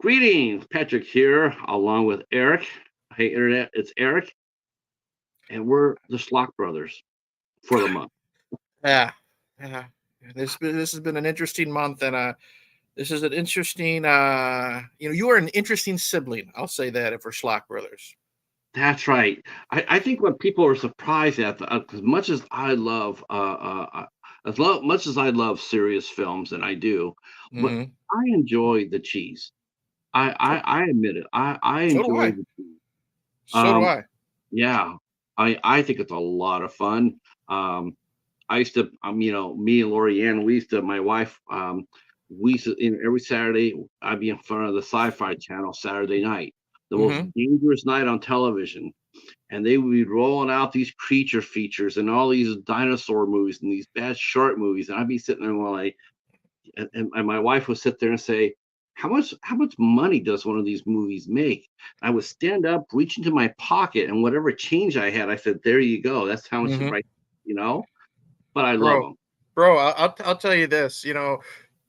Greetings, Patrick here, along with Eric. Hey, Internet, it's Eric, and we're the Schlock Brothers for the month. Yeah, yeah. This has been an interesting month, and this is an interesting. You are an interesting sibling. I'll say that if we're Schlock brothers. That's right. I think what people are surprised at, as much as I love, much as I love serious films, and I do, but Hmm. I enjoy the cheese. So, I admit it. I so do enjoy I. the cheese. So do Um, I. yeah, I think it's a lot of fun. Um, I used to, me and Lori Ann, my wife, we used to, every Saturday, I'd be in front of the Sci-Fi Channel Saturday night, the most Hmm. dangerous night on television, and they would be rolling out these creature features and all these dinosaur movies and these bad shark movies, and I'd be sitting there while and my wife would sit there and say, how much money does one of these movies make? I would stand up, reach into my pocket, and whatever change I had, I said, there you go. That's how much you Hmm. write, you know. But I love Bro, them. I'll tell you this.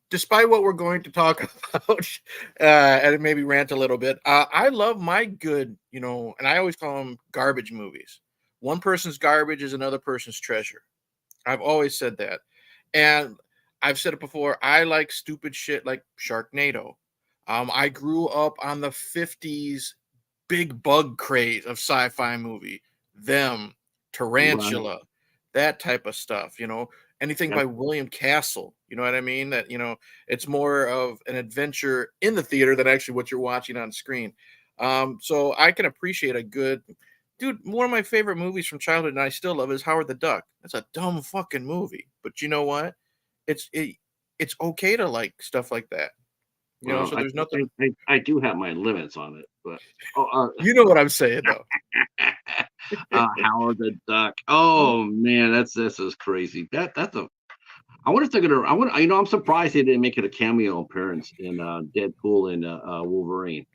Despite what we're going to talk about, and maybe rant a little bit, I love my good. And I always call them garbage movies. One person's garbage is another person's treasure. I've always said that. And I've said it before. I like stupid shit like Sharknado. I grew up on the 50s big bug craze of sci-fi movie. Them, Right. Tarantula, that type of stuff, anything Yep. by William Castle, you know what I mean? That, it's more of an adventure in the theater than actually what you're watching on screen. So I can appreciate a good dude. One of my favorite movies from childhood, and I still love, is Howard the Duck. That's a dumb fucking movie, but you know what? It's it, it's okay to like stuff like that. Well, So there's nothing. I do have my limits on it, but oh, You know what I'm saying, though. Howard the Duck. Oh man, this is crazy. That's a. I wonder if they're gonna. I want. I'm surprised they didn't make it a cameo appearance in Deadpool and Wolverine.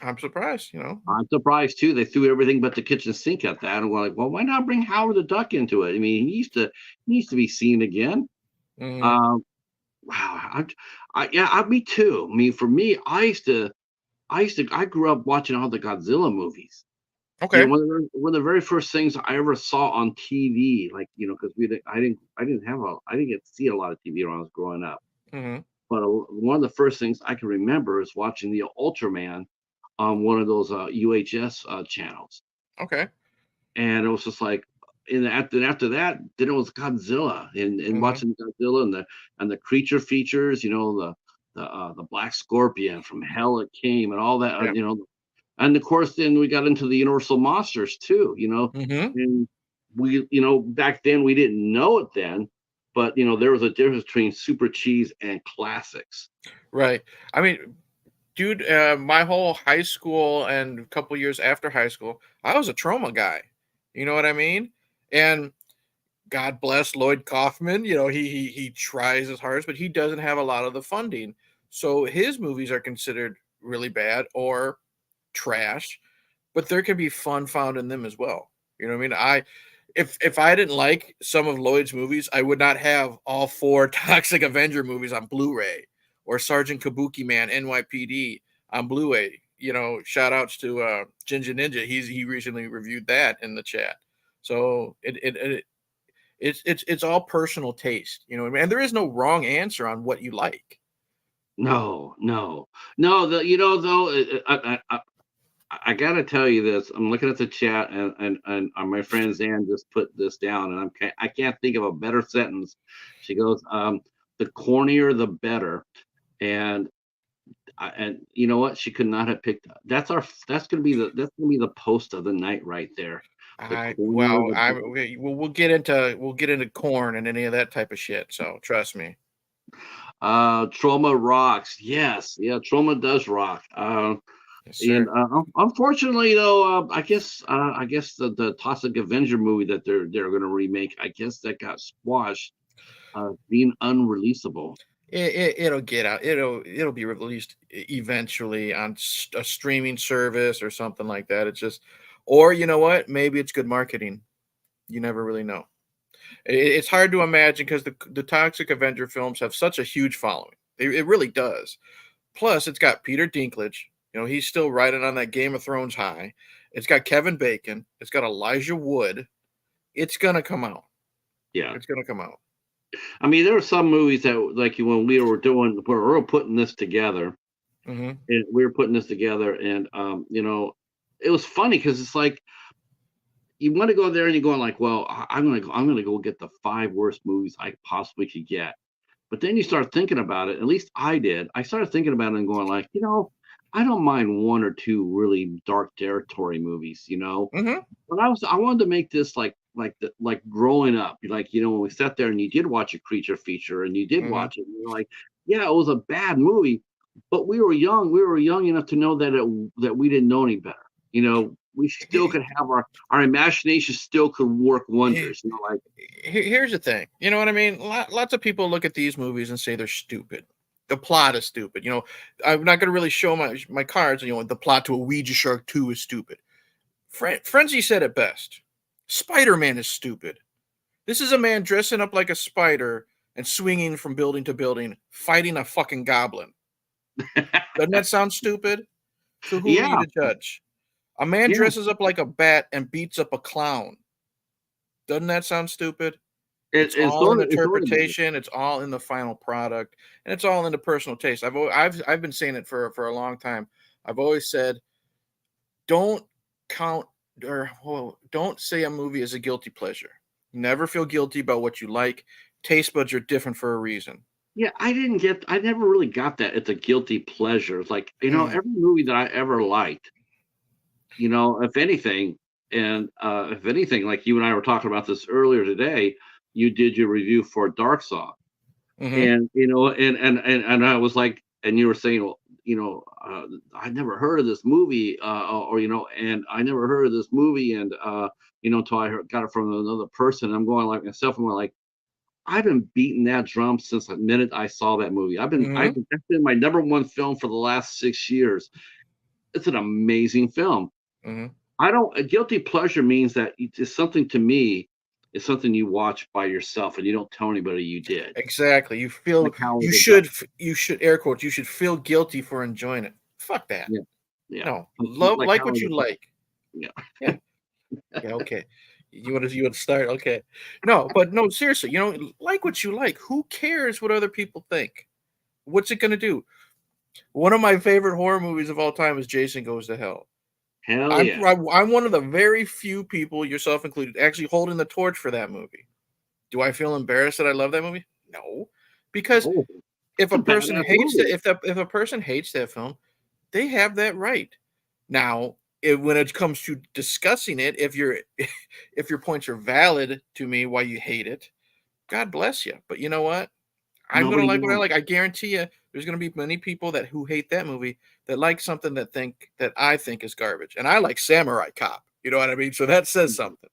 I'm surprised. I'm surprised too. They threw everything but the kitchen sink at that, and we're like, well, why not bring Howard the Duck into it? I mean, he needs to be seen again. Hmm. Um, wow, yeah, me too. I mean, for me, I grew up watching all the Godzilla movies. Okay. One of the very first things I ever saw on TV, like because I didn't get to see a lot of TV when I was growing up. Hmm. But one of the first things I can remember is watching the Ultraman on one of those UHS channels, Okay. and it was just like, and after that, then it was Godzilla, and Hmm. watching Godzilla and the creature features, the black scorpion from hell it came and all that, Yeah. and of course then we got into the Universal monsters too, Hmm. and we back then we didn't know it then, but there was a difference between super cheese and classics. Right. I mean, dude, my whole high school and a couple years after high school, I was a trauma guy. You know what I mean? And God bless Lloyd Kaufman. He tries his hardest, but he doesn't have a lot of the funding. So his movies are considered really bad or trash, but there can be fun found in them as well. You know what I mean? If I didn't like some of Lloyd's movies, I would not have all four Toxic Avenger movies on Blu-ray or Sergeant Kabuki Man NYPD on Blu-ray. Shout outs to Ginger Ninja. He recently reviewed that in the chat. So it's all personal taste, what I mean? And there is no wrong answer on what you like. No, no, no. Though, I gotta tell you this. I'm looking at the chat, and my friend Zan just put this down, and I can't think of a better sentence. She goes, "The cornier, the better," and you know what? She could not have picked. That's gonna be the post of the night right there. The I cornier, well, the I better. we'll get into corn and any of that type of shit. So trust me. Trauma rocks. Yes, yeah, trauma does rock. Yes, And sir. unfortunately, though, I guess the Toxic Avenger movie that they're going to remake, I guess that got squashed, being unreleasable. It'll get out. It'll be released eventually on a streaming service or something like that. It's just, or you know what? Maybe it's good marketing. You never really know. It's hard to imagine because the Toxic Avenger films have such a huge following. It really does. Plus, it's got Peter Dinklage. He's still riding on that Game of Thrones high. It's got Kevin Bacon. It's got Elijah Wood. It's gonna come out. Yeah. It's gonna come out. I mean, there are some movies that, like when we were putting this together, Mm-hmm. and we were putting this together, and it was funny because it's like you want to go there and you're going like, well, I'm gonna go get the 5 worst movies I possibly could get. But then you start thinking about it. At least I did. I started thinking about it and going like, I don't mind 1 or 2 really dark territory movies, Mm-hmm. But I wanted to make this like growing up, like when we sat there and you did watch a creature feature and you did Mm-hmm. watch it, and you're like, yeah, it was a bad movie, but we were young. We were young enough to know that we didn't know any better. We still could have our imagination still could work wonders. Like Here's the thing. You know what I mean? Lots of people look at these movies and say they're stupid. The plot is stupid. I'm not going to really show my cards. The plot to a Ouija Shark 2 is stupid. Frenzy said it best. Spider-Man is stupid. This is a man dressing up like a spider and swinging from building to building, fighting a fucking goblin. Doesn't that sound stupid? So who are you yeah, to judge? A man yeah, dresses up like a bat and beats up a clown. Doesn't that sound stupid? It's all in it's sort of better. interpretation. It's all in the final product, and it's all in the personal taste. I've been saying it for a long time. I've always said, don't count don't say a movie is a guilty pleasure. Never feel guilty about what you like. Taste buds are different for a reason. Yeah, I never really got that. It's a guilty pleasure. It's like, Mm, every movie that I ever liked, if anything, if anything, like you and I were talking about this earlier today, you did your review for Dark Song. mm-hmm, And, and I was like, and you were saying, well, I never heard of this movie, and I never heard of this movie. And, until got it from another person. I'm going like myself, I'm going like, I've been beating that drum since the minute I saw that movie. mm-hmm, That's been my #1 film for the last 6 years. It's an amazing film. mm-hmm. I don't A guilty pleasure means that it's something to me. It's something you watch by yourself and you don't tell anybody you did. Exactly. Like how You the duck. you should air quotes. You should feel guilty for enjoying it. Fuck that. Yeah, yeah. No, Like like how what the you duck. like. Yeah. Yeah. Yeah, okay. You want to start? Okay. No, but no, seriously, like what you like. Who cares what other people think? What's it gonna do? One of my favorite horror movies of all time is Jason Goes to Hell. Hell I'm yeah. I'm one of the very few people, yourself included, actually holding the torch for that movie. Do I feel embarrassed that I love that movie? No, because Oh, if it's a a person badass hates that, movie. if a person hates that film, they have that right. Now, when it comes to discussing it, if if your points are valid to me why you hate it, God bless you. But you know what? I'm gonna Nobody like what I knows. like. I guarantee you, there's gonna be many people who hate that movie that like something that I think is garbage, and I like Samurai Cop. You know what I mean? So that says something.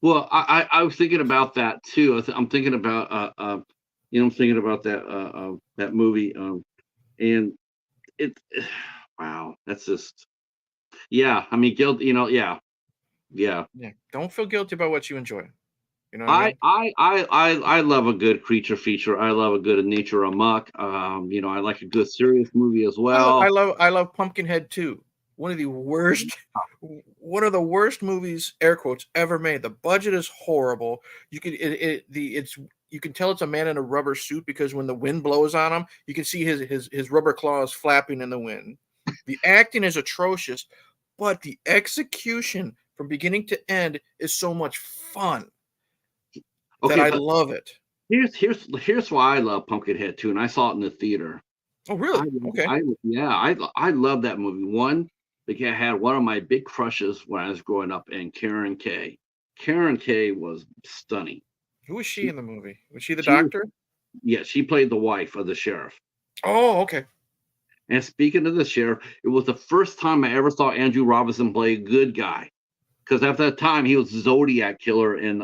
Well, I was thinking about that too. I'm thinking about I'm thinking about that movie. And it wow, that's just yeah. I mean, guilt. Yeah, yeah. Yeah, don't feel guilty about what you enjoy. You know what I mean? I love a good creature feature. I love a good nature amok. I like a good serious movie as well. I love Pumpkinhead too. One of the worst, one of the worst movies, air quotes, ever made. The budget is horrible. You can it's you can tell it's a man in a rubber suit because when the wind blows on him, you can see his rubber claws flapping in the wind. The acting is atrocious, but the execution from beginning to end is so much fun that Okay, I but love it. here's why I love Pumpkinhead too, and I saw it in the theater. Oh, really? Okay. I love that movie. One, because I had one of my big crushes when I was growing up, and Karen Kay. Karen Kay was stunning. Who was she She in the movie? Was she the she was doctor? Yeah, she played the wife of the sheriff. Oh, okay. And speaking of the sheriff, it was the first time I ever saw Andrew Robinson play a good guy. Because at that time he was Zodiac killer in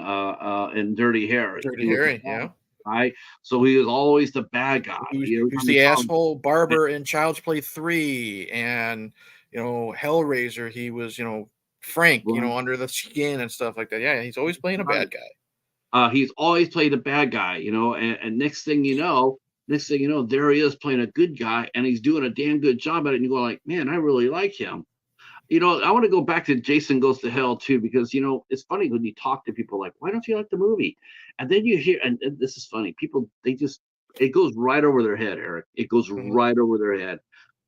Dirty Harry. Dirty He was the Harry, bad yeah. guy, so he was always the bad guy. Every Who's time you the saw him, asshole barber in Child's Play 3 and Hellraiser, he was, Frank, right, under the skin and stuff like that. Yeah, he's always playing a right. bad guy. He's always played a bad guy, and next thing you know, Next thing you know, there he is playing a good guy, and he's doing a damn good job at it. And you go like, man, I really like him. I want to go back to Jason Goes to Hell too, because it's funny when you talk to people like, why don't you like the movie? And then you hear, and this is funny, people it goes right over their head, Eric. It goes Mm-hmm. right over their head.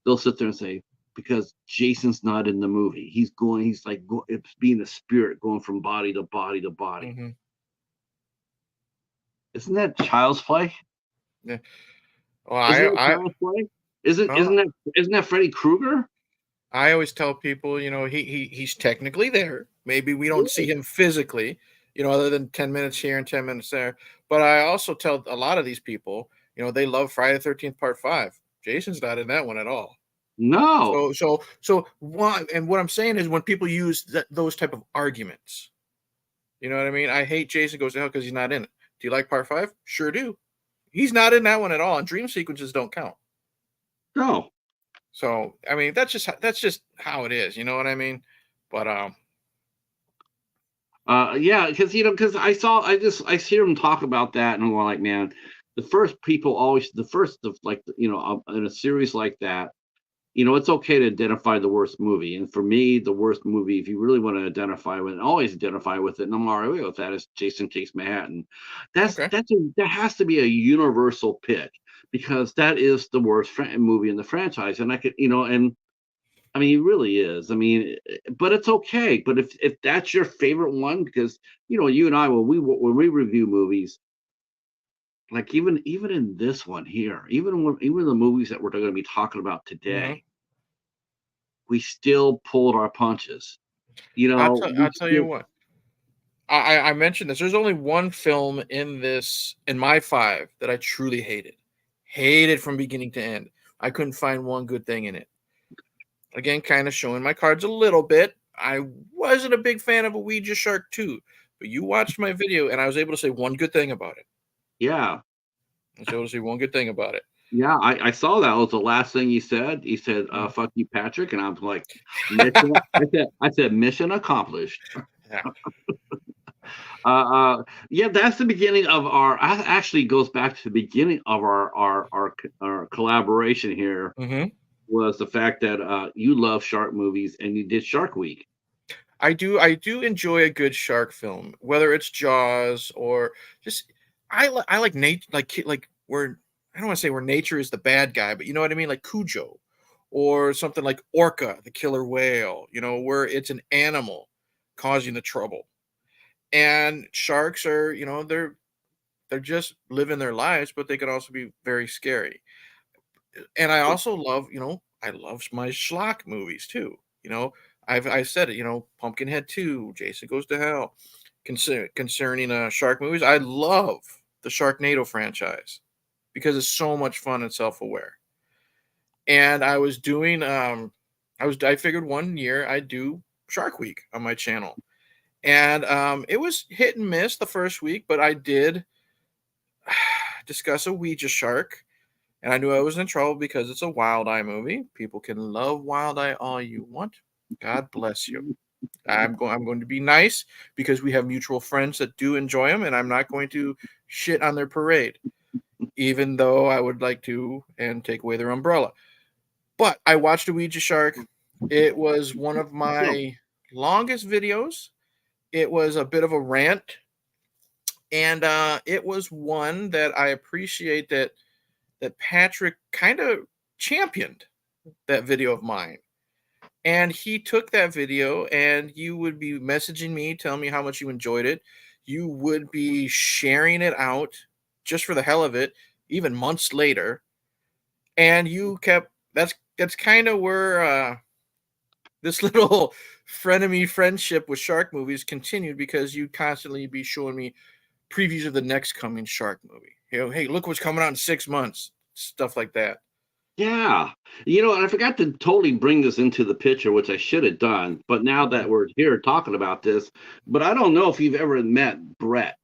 They'll sit there and say, because Jason's not in the movie. He's like it's being a spirit going from body to body to body. Mm-hmm. Isn't that child's play? Yeah. Well, Isn't that child's play? Isn't that Freddy Krueger? I always tell people, he's technically there. Maybe we don't see him physically, other than 10 minutes here and 10 minutes there. But I also tell a lot of these people, they love Friday the 13th Part 5. Jason's not in that one at all. No. So why? And what I'm saying is, when people use those type of arguments, you know what I mean? I hate Jason Goes to Hell because he's not in it. Do you like Part 5? Sure do. He's not in that one at all, and dream sequences don't count. No. So I mean, that's just how it is. You know what I mean? But yeah, because I hear him talk about that, and I'm going like, man, the first in a series like that, it's okay to identify the worst movie. And for me, the worst movie, if you really want to identify with it, always identify with it, and I'm all right with that, is Jason Takes Manhattan. That has to be a universal pick, because that is the worst movie in the franchise. And I could, and I mean, it really is. I mean, but it's okay. But if that's your favorite one, because you and I, when we review movies, like even in this one here, even the movies that we're going to be talking about today, we still pulled our punches. I'll tell you what. I mentioned this. There's only one film in my 5 that I truly hated from beginning to end. I couldn't find one good thing in it. Again, kind of showing my cards a little bit. I wasn't a big fan of a Ouija Shark 2, but you watched my video, and I was able to say one good thing about it. Yeah. I was able to say one good thing about it. Yeah, I saw that was the last thing he said. He said, "Fuck you, Patrick," and I was like, I said, mission accomplished. Yeah. Yeah, that's the beginning of actually goes back to the beginning of our collaboration here. Mm-hmm. Was the fact that you love shark movies and you did Shark Week. I do enjoy a good shark film, whether it's Jaws or just I like nature, like where I don't want to say where nature is the bad guy, but you know what I mean, like Cujo, or something like Orca, the killer whale, where it's an animal causing the trouble. And sharks are, they're just living their lives, but they can also be very scary. And I also love, I love my schlock movies too. I said it, Pumpkinhead 2, Jason Goes to Hell. Concerning shark movies, I love the Sharknado franchise because it's so much fun and self-aware. And I was doing, I figured one year I'd do Shark Week on my channel. And it was hit and miss the first week, but I did discuss a Ouija shark. And I knew I was in trouble because it's a Wild Eye movie. People can love Wild Eye all you want. God bless you. I'm going to be nice because we have mutual friends that do enjoy them, and I'm not going to shit on their parade, even though I would like to and take away their umbrella. But I watched a Ouija shark. It was one of my longest videos. It was a bit of a rant, and it was one that I appreciate that Patrick kind of championed that video of mine. And he took that video, and you would be messaging me, telling me how much you enjoyed it. You would be sharing it out just for the hell of it, even months later. And you kept, that's kind of where this little frenemy friendship with shark movies continued, because you'd constantly be showing me previews of the next coming shark movie. Hey, look what's coming out in 6 months. Stuff like that. Yeah. And I forgot to totally bring this into the picture, which I should have done. But now that we're here talking about this, but I don't know if you've ever met Brett.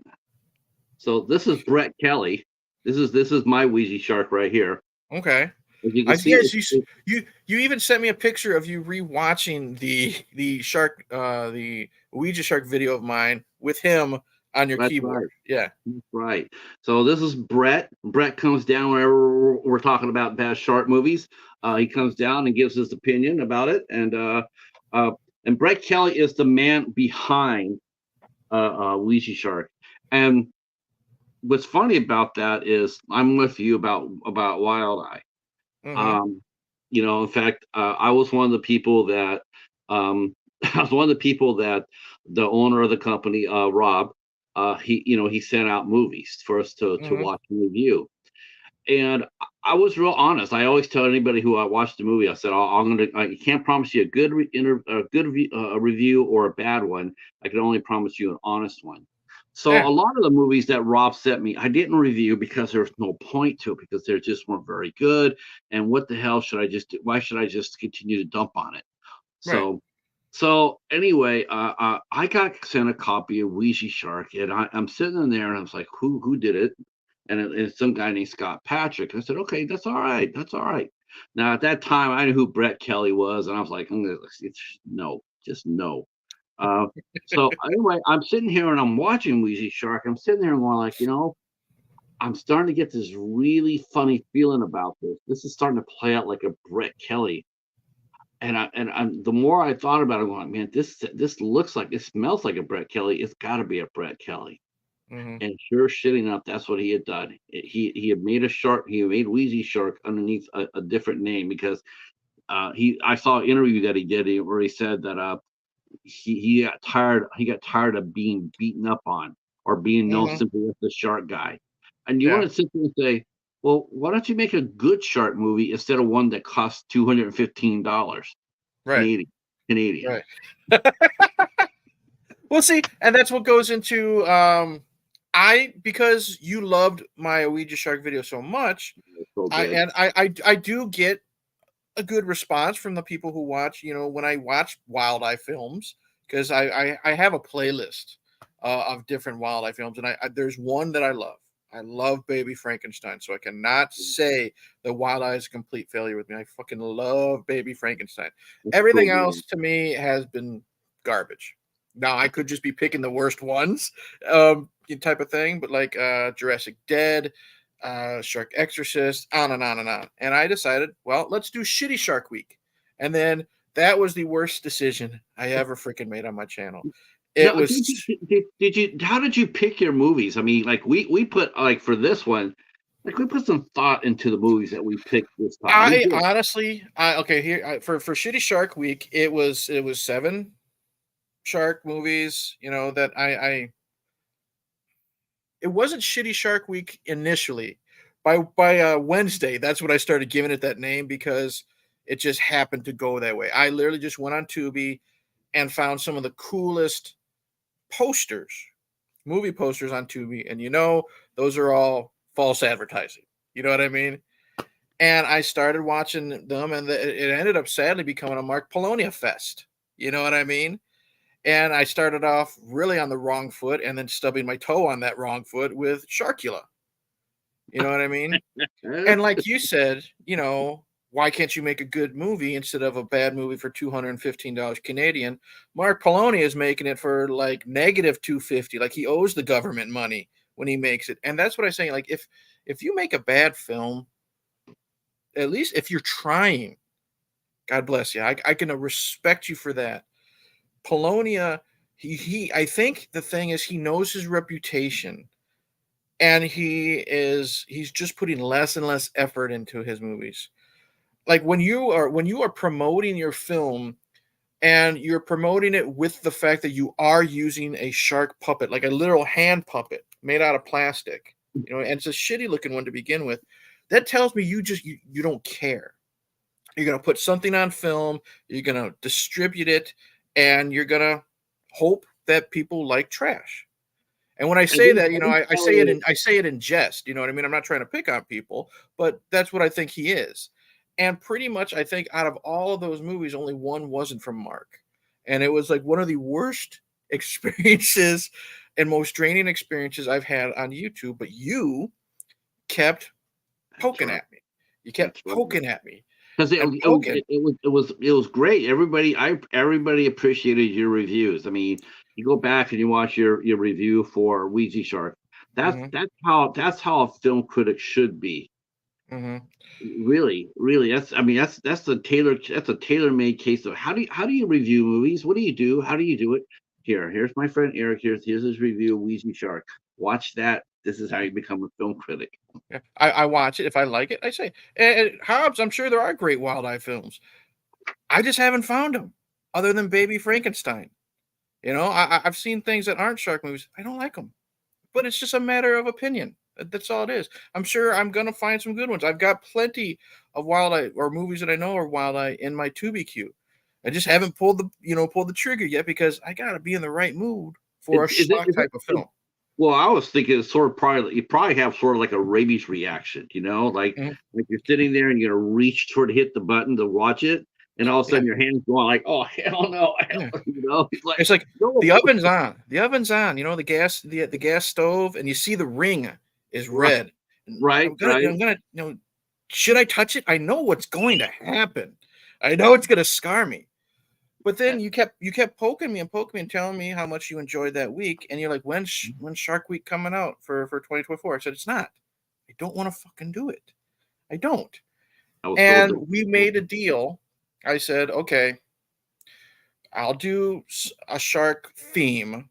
So this is Brett Kelly. This is my Ouija shark right here. Okay. As you can see, you even sent me a picture of you rewatching the shark the Ouija shark video of mine with him on your That's right. keyboard. Yeah. That's right. So this is Brett. Brett comes down whenever we're talking about bad shark movies. He comes down and gives his opinion about it, uh, and Brett Kelly is the man behind Ouija Shark. And what's funny about that is I'm with you about Wild Eye. Mm-hmm. Um, in fact, I was one of the people that I was one of the people that the owner of the company, Rob, he sent out movies for us to Mm-hmm. watch and review. And I was real honest. I always tell anybody who I watched the movie, I said, I can't promise you a a review or a bad one. I can only promise you an honest one. So Yeah. a lot of the movies that Rob sent me, I didn't review because there was no point to it because they just weren't very good. And what the hell should I just do? Why should I just continue to dump on it? Right. So, so anyway, I got sent a copy of Ouija Shark, and I'm sitting in there, and I was like, "Who did it?" And it's some guy named Scott Patrick. I said, "Okay, that's all right. That's all right." Now at that time, I knew who Brett Kelly was, and I was like, No, just no." Uh, so anyway, I'm sitting here and I'm watching Ouija Shark. I'm sitting there and going like, I'm starting to get this really funny feeling about this. This is starting to play out like a Brett Kelly, and the more I thought about it, I'm going, man, this looks like, it smells like a Brett Kelly. It's got to be a Brett Kelly. Mm-hmm. And sure shit enough, that's what he had done. He had made a shark. He had made Wheezy Shark underneath a different name because I saw an interview that he did where he said that he got tired of being beaten up on or being known Mm-hmm. simply as the shark guy. And you Yeah. want to sit there and say, well, why don't you make a good shark movie instead of one that costs $215 Right. Canadian? Canadian. Right. Well, see, and that's what goes into because you loved my Ouija Shark video so much, So I good. and I do get a good response from the people who watch, when I watch Wild Eye films, because I have a playlist of different Wild Eye films, and there's one that I love. I love Baby Frankenstein, so I cannot say that Wild Eye is a complete failure with me. I fucking love Baby Frankenstein. It's a cool Everything movie. else to me has been garbage. Now I could just be picking the worst ones, type of thing, but like Jurassic Dead, Shark Exorcist, on and on and on. And I decided, well, let's do Shitty Shark Week. And then that was the worst decision I ever freaking made on my channel. It Now, was did you? How did you pick your movies? I mean, like we put like for this one, like we put some thought into the movies that we picked this time. We I did. honestly, okay, here for Shitty Shark Week, it was 7 shark movies, that I it wasn't Shitty Shark Week initially. By Wednesday, that's when I started giving it that name because it just happened to go that way. I literally just went on Tubi and found some of the coolest posters, movie posters on Tubi, and those are all false advertising. You know what I mean? And I started watching them, and it ended up sadly becoming a Mark Polonia fest. You know what I mean? And I started off really on the wrong foot, and then stubbing my toe on that wrong foot with Sharkula. You know what I mean? And like you said, why can't you make a good movie instead of a bad movie for $215 Canadian? Mark Polonia is making it for like negative 250. Like he owes the government money when he makes it. And that's what I'm saying. Like if you make a bad film, at least if you're trying, God bless you. I can respect you for that. Polonia, he I think the thing is he knows his reputation, and he's just putting less and less effort into his movies. Like when you are promoting your film, and you're promoting it with the fact that you are using a shark puppet, like a literal hand puppet made out of plastic, and it's a shitty looking one to begin with, that tells me you don't care. You're going to put something on film, you're going to distribute it, and you're going to hope that people like trash. And when I I say think that, I think I say it Kelly. in jest. You know what I mean? I'm not trying to pick on people, but that's what I think he is. And pretty much, I think out of all of those movies, only one wasn't from Mark, and it was like one of the worst experiences and most draining experiences I've had on YouTube. But you kept That's poking right. at me. You kept That's right. poking at me. because and poking. it was great. Everybody appreciated your reviews. I mean, you go back and you watch your review for Ouija Shark. Hmm. That's how a film critic should be. Hmm. Really, really. That's a tailor-made case of how do you review movies? What do you do? How do you do it? Here's my friend Eric. Here's his review of Ouija Shark. Watch that. This is how you become a film critic. Yeah, I watch it. If I like it, I say, Hobbs, I'm sure there are great Wild Eye films. I just haven't found them, other than Baby Frankenstein. I've seen things that aren't shark movies. I don't like them, but it's just a matter of opinion. That's all it is. I'm sure I'm gonna find some good ones. I've got plenty of Wild Eye or movies that I know are Wild Eye in my Tubi queue. I just haven't pulled the trigger yet because I gotta be in the right mood for a schlock type of film. Well, I was thinking it's sort of probably you probably have sort of like a rabies reaction, Mhm. like you're sitting there and you're gonna reach toward to hit the button to watch it, and all of a Yeah, sudden your hands going like, oh hell no, yeah. it's like It's like the no, oven's on. The oven's on. The gas stove, and you see the ring is right, red. And right, right. should I touch it? I know what's going to happen. I know it's going to scar me. But then you kept poking me and poking me and telling me how much you enjoyed that week, and you're like, when's Shark Week coming out for 2024? I said it's not. I don't want to fucking do it. I don't. I was so And we made a deal. I said, okay, I'll do a shark theme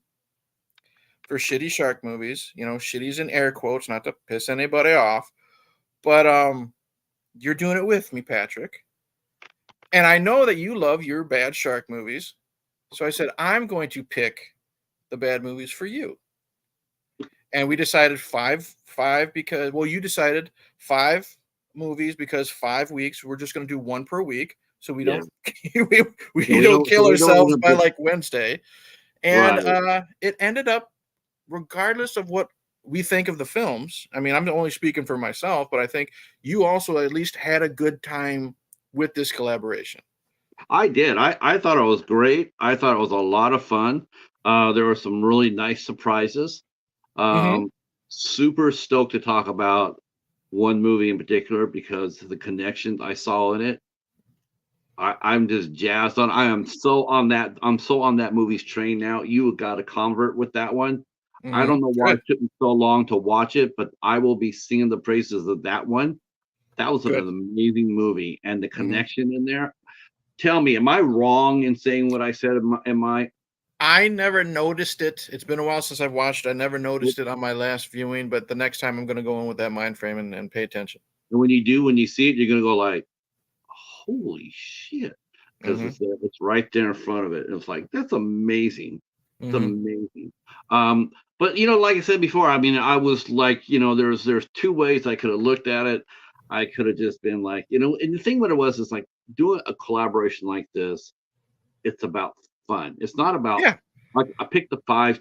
for shitty shark movies. Shitty's in air quotes, not to piss anybody off. But you're doing it with me, Patrick. And I know that you love your bad shark movies. So I said, I'm going to pick the bad movies for you. And we decided five because, well, you decided 5 movies because 5 weeks. We're just going to do one per week. So we yeah. don't we We don't don't so kill we don't end ourselves up by like Wednesday. And right. it ended up, regardless of what we think of the films. I mean, I'm only speaking for myself, but I think you also at least had a good time with this collaboration. I did. I thought it was great. I thought it was a lot of fun. There were some really nice surprises. Hmm. Um, Super stoked to talk about one movie in particular because of the connections I saw in it. I'm just jazzed on. I am so on that. I'm so on that movie's train now. You got a convert with that one. I Hmm. don't know why Good, it took me so long to watch it, but I will be singing the praises of that one. That was an good. amazing movie, and the Hmm. connection in there. Tell me, am I wrong in saying what I said? Am I? I never noticed it. It's been a while since I've watched. I never noticed it on my last viewing, but the next time I'm going to go in with that mind frame and pay attention. And when you do, when you see it, you're gonna go like, "Holy shit!" Because Hmm. it's there, it's right there in front of it. And it's like that's amazing. It's Hmm. amazing. But like I said before, I mean, I was like, there's two ways I could have looked at it. I could have just been like, and the thing what it was is like doing a collaboration like this. It's about fun. It's not about Yeah. like I picked the five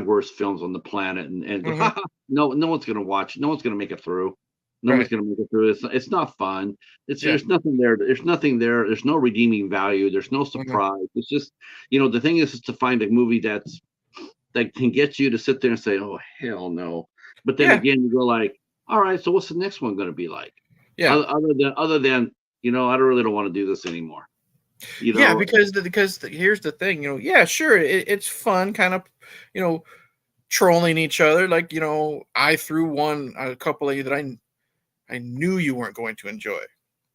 worst films on the planet and Hmm. no one's gonna watch. No one's gonna make it through. Nobody's Right. gonna make it through. It's not fun. Yeah. There's nothing there. There's nothing there. There's no redeeming value. There's no Hmm. surprise. It's just the thing is to find a movie that can get you to sit there and say, oh hell no. But then Yeah. again, you go like, all right, so what's the next one gonna be like? Yeah. Other than I really don't want to do this anymore. You Yeah, know, because here's the thing, yeah, sure, it's fun, kind of, you know, trolling each other. Like, I threw a couple of you that I knew you weren't going to enjoy.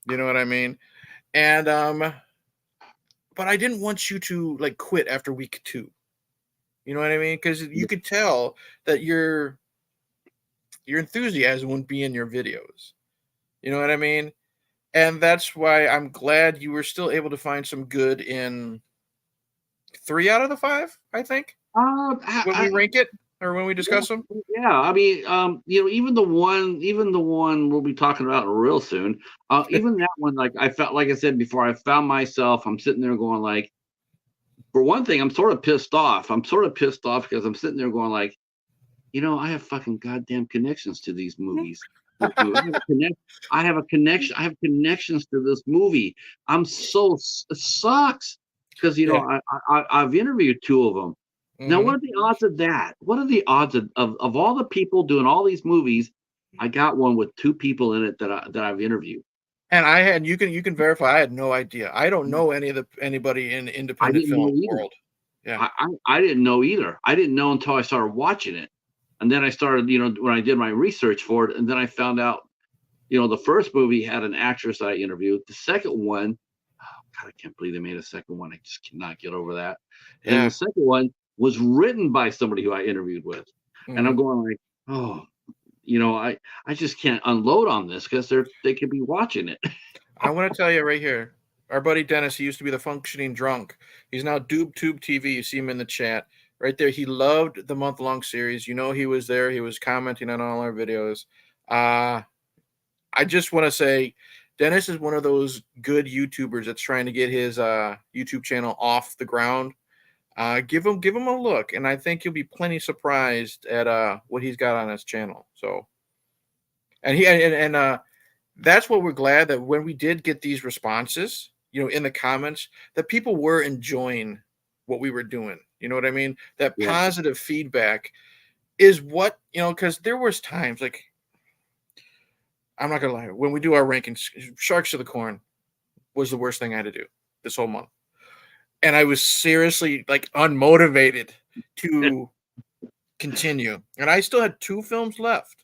You know what I mean? And but I didn't want you to like quit after week 2. You know what I mean? Because you could tell that your enthusiasm wouldn't be in your videos. You know what I mean? And that's why I'm glad you were still able to find some good in 3 out of the 5, I think, when we rank it or when we Yeah, discuss them. yeah. I mean, even the one we'll be talking about real soon. Even that one, like I felt, like I said before, I found myself. I'm sitting there going like, for one thing, I'm sort of pissed off. I'm sort of pissed off because I'm sitting there going like, I have fucking goddamn connections to these movies. This movie. I have a connection. I have connections to this movie. It sucks because Yeah. I've interviewed two of them. Now, Hmm. what are the odds of that? What are the odds of all the people doing all these movies? I got one with two people in it that I've interviewed. And you can verify. I had no idea. I don't know anybody in the I independent didn't film know either. world. Yeah, I didn't know either. I didn't know until I started watching it. And then I started, when I did my research for it, and then I found out, the first movie had an actress I interviewed. The second one, God, I can't believe they made a second one. I just cannot get over that. And the yeah. second one was written by somebody who I interviewed with. And I'm Mhm. going like, oh, I just can't unload on this because they could be watching it. I want to tell you right here, our buddy Dennis. He used to be the functioning drunk. He's now DubeTube TV. You see him in the chat right there. He loved the month long series. He was there. He was commenting on all our videos. Uh I just want to say, Dennis is one of those good YouTubers that's trying to get his YouTube channel off the ground. Give him a look, and I think you'll be plenty surprised at what he's got on his channel. So, and he and that's what we're glad that when we did get these responses, in the comments, that people were enjoying what we were doing. You know what I mean? That Yeah. positive feedback is what, because there was times like, I'm not gonna lie, when we do our rankings, Sharks to the Corn was the worst thing I had to do this whole month. And I was seriously like unmotivated to continue. And I still had two films left.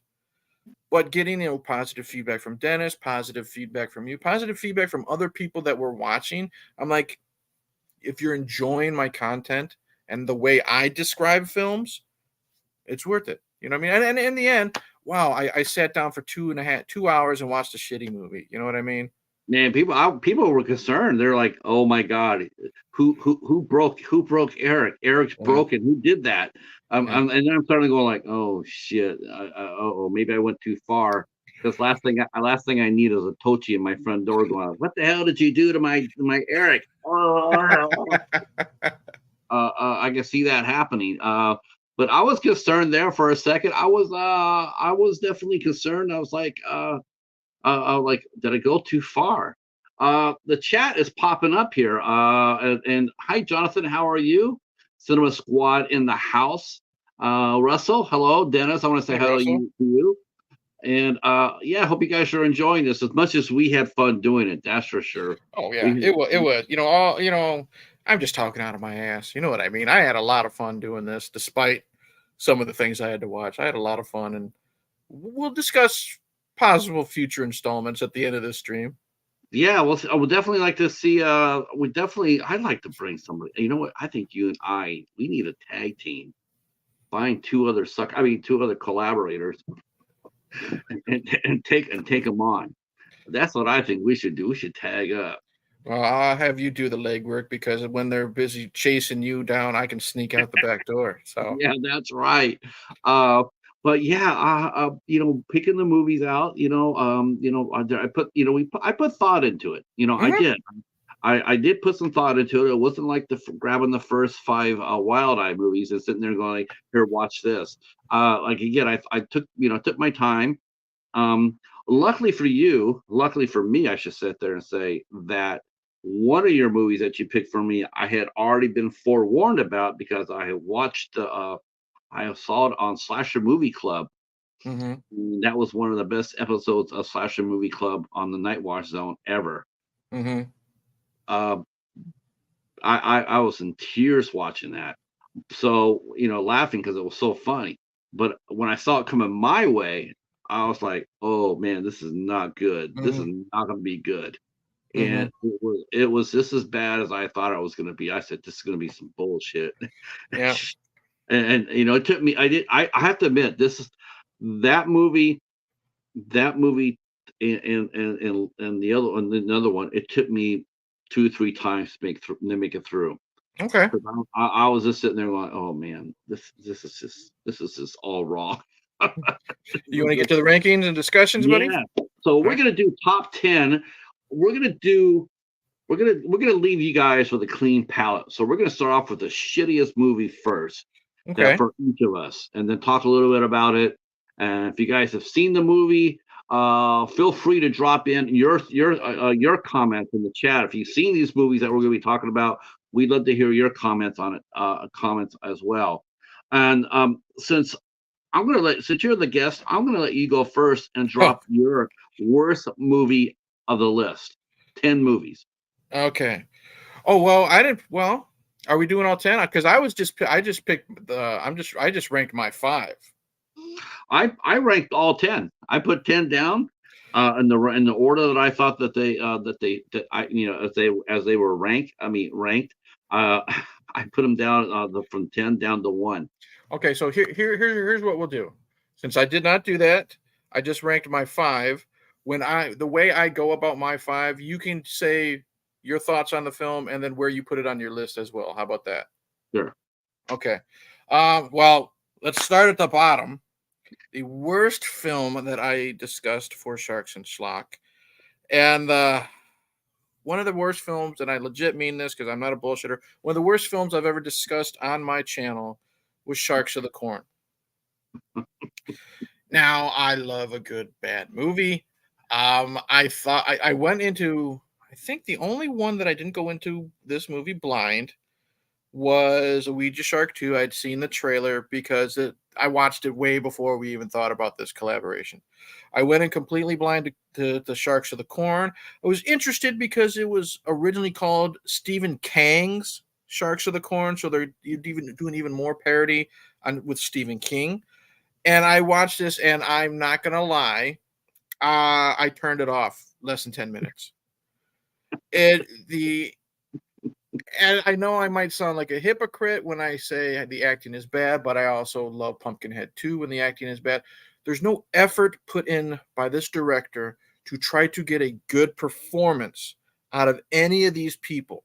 But getting positive feedback from Dennis, positive feedback from you, positive feedback from other people that were watching, I'm like, if you're enjoying my content and the way I describe films, it's worth it. You know what I mean? And in the end, wow, I sat down for 2.5 2 hours and watched a shitty movie. You know what I mean? Man, people were concerned. They're like, "Oh my God, who broke Eric? Eric's Yeah, broken. Who did that?" yeah. And then I'm starting to go like, "Oh shit, oh maybe I went too far." Because last thing I need is a Tochi in my front door going, "What the hell did you do to my Eric?" I can see that happening. But I was concerned there for a second. I was definitely concerned. I was like, did I go too far? The chat is popping up here. And hi, Jonathan, how are you? Cinema Squad in the house. Russell, hello. Dennis, I want to say Hey, hello Russell. to you. And yeah, I hope you guys are enjoying this as much as we had fun doing it. That's for sure. Oh yeah, We, it was. It was. I'm just talking out of my ass. You know what I mean? I had a lot of fun doing this, despite some of the things I had to watch. I had a lot of fun, and we'll discuss possible future installments at the end of this stream. yeah, well, I would definitely like to see. I'd like to bring somebody. You know what? I think you and we need a tag team. Find two other collaborators and take them on. That's what I think we should do. We should tag up. Well, I'll have you do the legwork because when they're busy chasing you down, I can sneak out the back door. So Yeah, that's right. Uh, but yeah, picking the movies out. I put, I put thought into it. I mhm, did. I did put some thought into it. It wasn't like grabbing the first five Wild Eye movies and sitting there going, like, "Here, watch this." Like again, I took my time. Um, luckily for me, I should sit there and say that one of your movies that you picked for me, I had already been forewarned about because I had watched I saw it on Slasher Movie Club. mhm, And that was one of the best episodes of Slasher Movie Club on the Night Watch Zone ever. mhm, Uh, I was in tears watching that. So, laughing because it was so funny. But when I saw it coming my way, I was like, "Oh man, this is not good. This is mhm, not going to be good." And mhm. it was just as bad as I thought it was going to be. I said, "This is going to be some bullshit." Yeah. And it took me. I have to admit, this is that movie. That movie and the other one, another one. It took me 2 3 times to make it through. Okay. 'Cause I was just sitting there going, "Oh man, this is just all wrong." You want to get to the rankings and discussions, buddy? Yeah. So All we're right. gonna do top 10. We're gonna do we're gonna leave you guys with a clean palette. So we're gonna start off with the shittiest movie first, that Okay. for each of us, and then talk a little bit about it. And if you guys have seen the movie, feel free to drop in your comments in the chat. If you've seen these movies that we're gonna be talking about, we'd love to hear your comments on it, comments as well. And since you're the guest, I'm gonna let you go first and Oh, drop your worst movie of the list. 10 movies. Okay. Oh well, I didn't. Well, are we doing all 10? Because I just picked the. I just ranked my 5. I ranked all 10. I put 10 down in the order that I thought that I as they were ranked. Uh, I put them down from 10 down to 1. Okay, so here's what we'll do. Since I did not do that, I just ranked my 5. The way I go about my 5, you can say your thoughts on the film and then where you put it on your list as well. How about that? Sure. Okay. Well, let's start at the bottom. The worst film that I discussed for Sharks and Schlock, and one of the worst films, and I legit mean this because I'm not a bullshitter. One of the worst films I've ever discussed on my channel was Sharks of the Corn. Now, I love a good bad movie. I thought I went into. I think the only one that I didn't go into this movie blind was a Ouija Shark 2. I'd seen the trailer because I watched it way before we even thought about this collaboration. I went in completely blind to Sharks of the Corn. I was interested because it was originally called Stephen Kang's Sharks of the Corn, so they're doing even more parody with Stephen King. And I watched this, and I'm not gonna lie, I turned it off less than 10 minutes. And I know I might sound like a hypocrite when I say the acting is bad, but I also love Pumpkinhead 2 when the acting is bad. There's no effort put in by this director to try to get a good performance out of any of these people.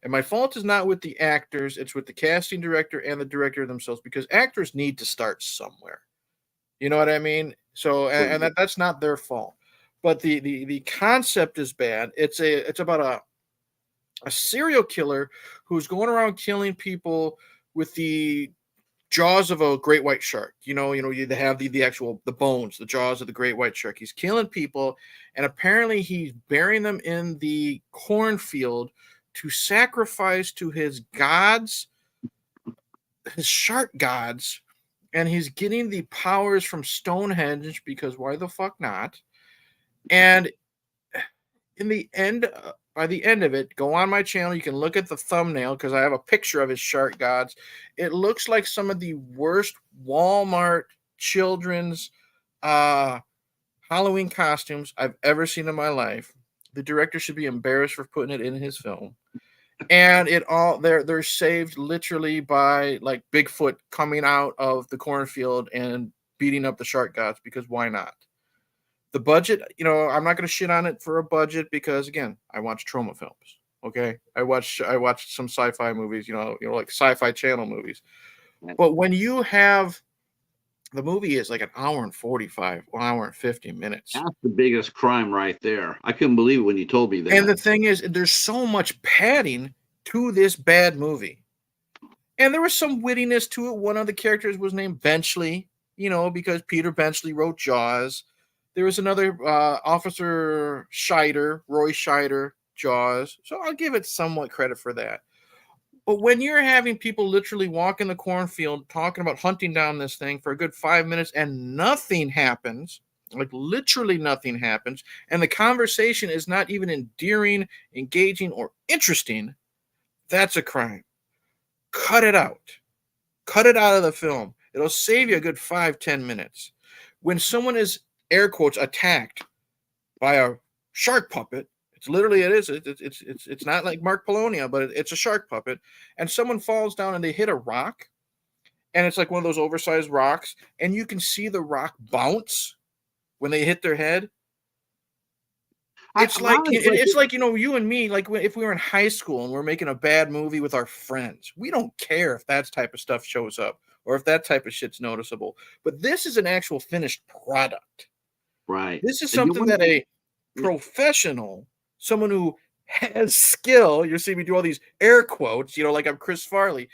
And my fault is not with the actors, it's with the casting director and the director themselves, because actors need to start somewhere. You know what I mean? So, and that's not their fault. But the concept is bad. It's about a serial killer who's going around killing people with the jaws of a great white shark. They have the actual the bones, the jaws of the great white shark. He's killing people, and apparently he's burying them in the cornfield to sacrifice to his gods, his shark gods, and he's getting the powers from Stonehenge because why the fuck not? And in the end, by the end of it, go on my channel. You can look at the thumbnail because I have a picture of his shark gods. It looks like some of the worst Walmart children's Halloween costumes I've ever seen in my life. The director should be embarrassed for putting it in his film. And they're saved literally by like Bigfoot coming out of the cornfield and beating up the shark gods because why not? The budget, I'm not going to shit on it for a budget because again, I watch trauma films. Okay, I watched some sci-fi movies, like Sci-Fi Channel movies. But when you have the movie is like an hour and 45, 1 hour and 50 minutes. That's the biggest crime right there. I couldn't believe it when you told me that. And the thing is, there's so much padding to this bad movie. And there was some wittiness to it. One of the characters was named Benchley, because Peter Benchley wrote Jaws. There was another Officer Scheider, Roy Scheider, Jaws. So I'll give it somewhat credit for that. But when you're having people literally walk in the cornfield talking about hunting down this thing for a good 5 minutes and nothing happens, like literally nothing happens, and the conversation is not even endearing, engaging, or interesting, that's a crime. Cut it out. Cut it out of the film. It'll save you a good 5-10 minutes. When someone is, air quotes, attacked by a shark puppet, it's not like Mark Polonia, but it's a shark puppet, and someone falls down and they hit a rock, and it's like one of those oversized rocks, and you can see the rock bounce when they hit their head. It's like you and me, like if we were in high school and we're making a bad movie with our friends, we don't care if that type of stuff shows up or if that type of shit's noticeable. But this is an actual finished product. Right. This is something that a professional, someone who has skill, you see me do all these air quotes, like I'm Chris Farley.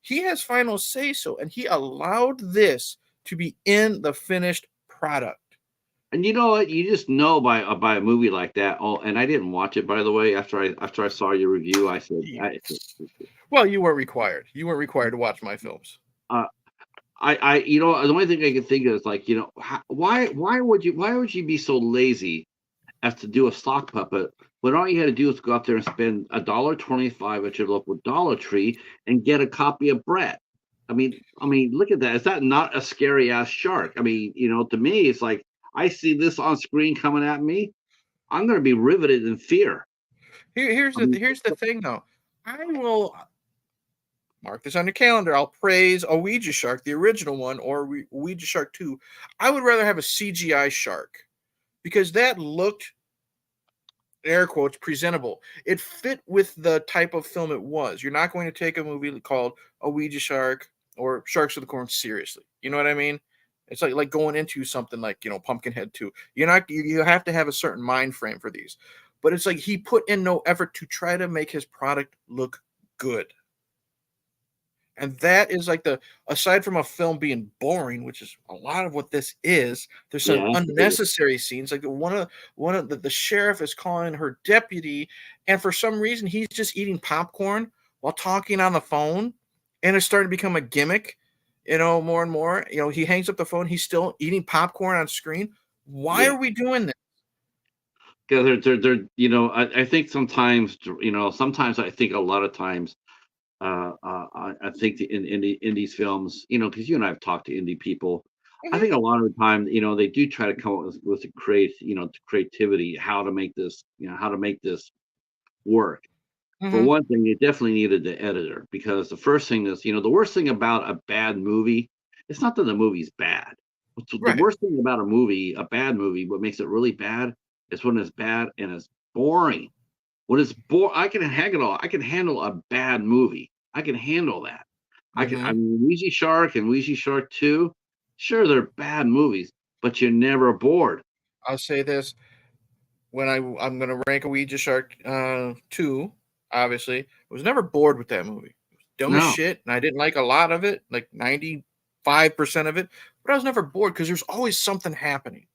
He has final say so, and he allowed this to be in the finished product. And you know what? You just know by a movie like that. Oh, and I didn't watch it, by the way. After I saw your review, I said, "Well, you weren't required. You weren't required to watch my films." The only thing I can think of is like, why would you be so lazy as to do a sock puppet, when all you had to do was go out there and spend $1.25 at your local Dollar Tree and get a copy of Brett. I mean, look at that. Is that not a scary ass shark? I mean, to me, it's like I see this on screen coming at me. I'm going to be riveted in fear. Here's I the mean, here's the thing though. I will mark this on your calendar. I'll praise a Ouija shark, the original one, or Ouija shark 2. I would rather have a CGI shark because that looked, air quotes, presentable. It fit with the type of film it was. You're not going to take a movie called A Ouija Shark or Sharks of the Corn seriously. You know what I mean? It's like going into something like, Pumpkinhead 2. You have to have a certain mind frame for these. But it's like he put in no effort to try to make his product look good. And that is like aside from a film being boring, which is a lot of what this is, there's some yeah, unnecessary scenes. Like one of the sheriff is calling her deputy, and for some reason he's just eating popcorn while talking on the phone, and it's starting to become a gimmick, more and more. He hangs up the phone, he's still eating popcorn on screen. Why yeah. are we doing this? Because I think sometimes I think a lot of times, I think in these films, because you and I have talked to indie people, I Mhm, think a lot of the time, they do try to come up with the creativity, how to make this work. For mhm, one thing, it definitely needed the editor because the first thing is, the worst thing about a bad movie, it's not that the movie's bad. The right. worst thing about a bad movie, what makes it really bad is when it's bad and it's boring. When it's I can handle a bad movie. I can handle that. I Mhm. mean, Ouija Shark and Ouija Shark 2, sure, they're bad movies, but you're never bored. I'll say this: when I'm gonna rank a Ouija Shark 2, obviously, I was never bored with that movie. It was dumb as No. shit, and I didn't like a lot of it, like 95% of it, but I was never bored because there's always something happening.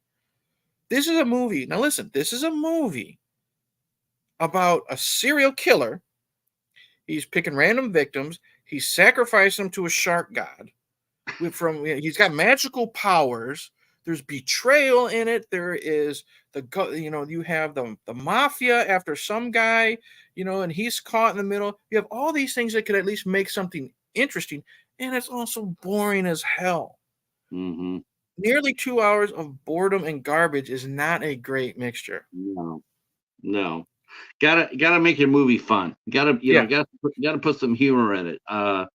This is a movie. Now listen, this is a movie about a serial killer. He's picking random victims. He's sacrificing them to a shark god. He's got magical powers. There's betrayal in it. There is you have the mafia after some guy, and he's caught in the middle. You have all these things that could at least make something interesting, and it's also boring as hell. Hmm. Nearly 2 hours of boredom and garbage is not a great mixture. No. No. Gotta make your movie fun. Yeah. Gotta put some humor in it. That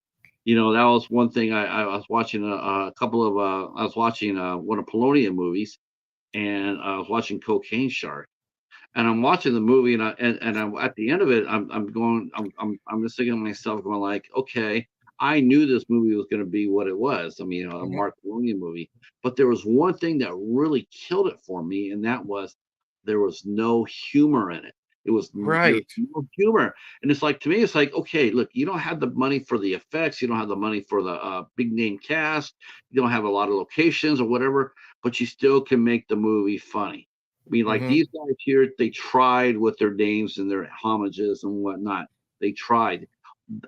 was one thing I was watching a couple of I was watching one of Polonium movies, and I was watching Cocaine Shark, and I'm watching the movie, and I'm at the end of it, I'm just thinking to myself, going like, okay, I knew this movie was going to be what it was. I mean, a Mhm. Mark Polonium movie, but there was one thing that really killed it for me, and that was there was no humor in it. There's Right. no humor, and it's like to me, it's like, okay, look, you don't have the money for the effects, you don't have the money for the big name cast, you don't have a lot of locations or whatever, but you still can make the movie funny. I mean, like Mhm. these guys here, they tried with their names and their homages and whatnot. They tried.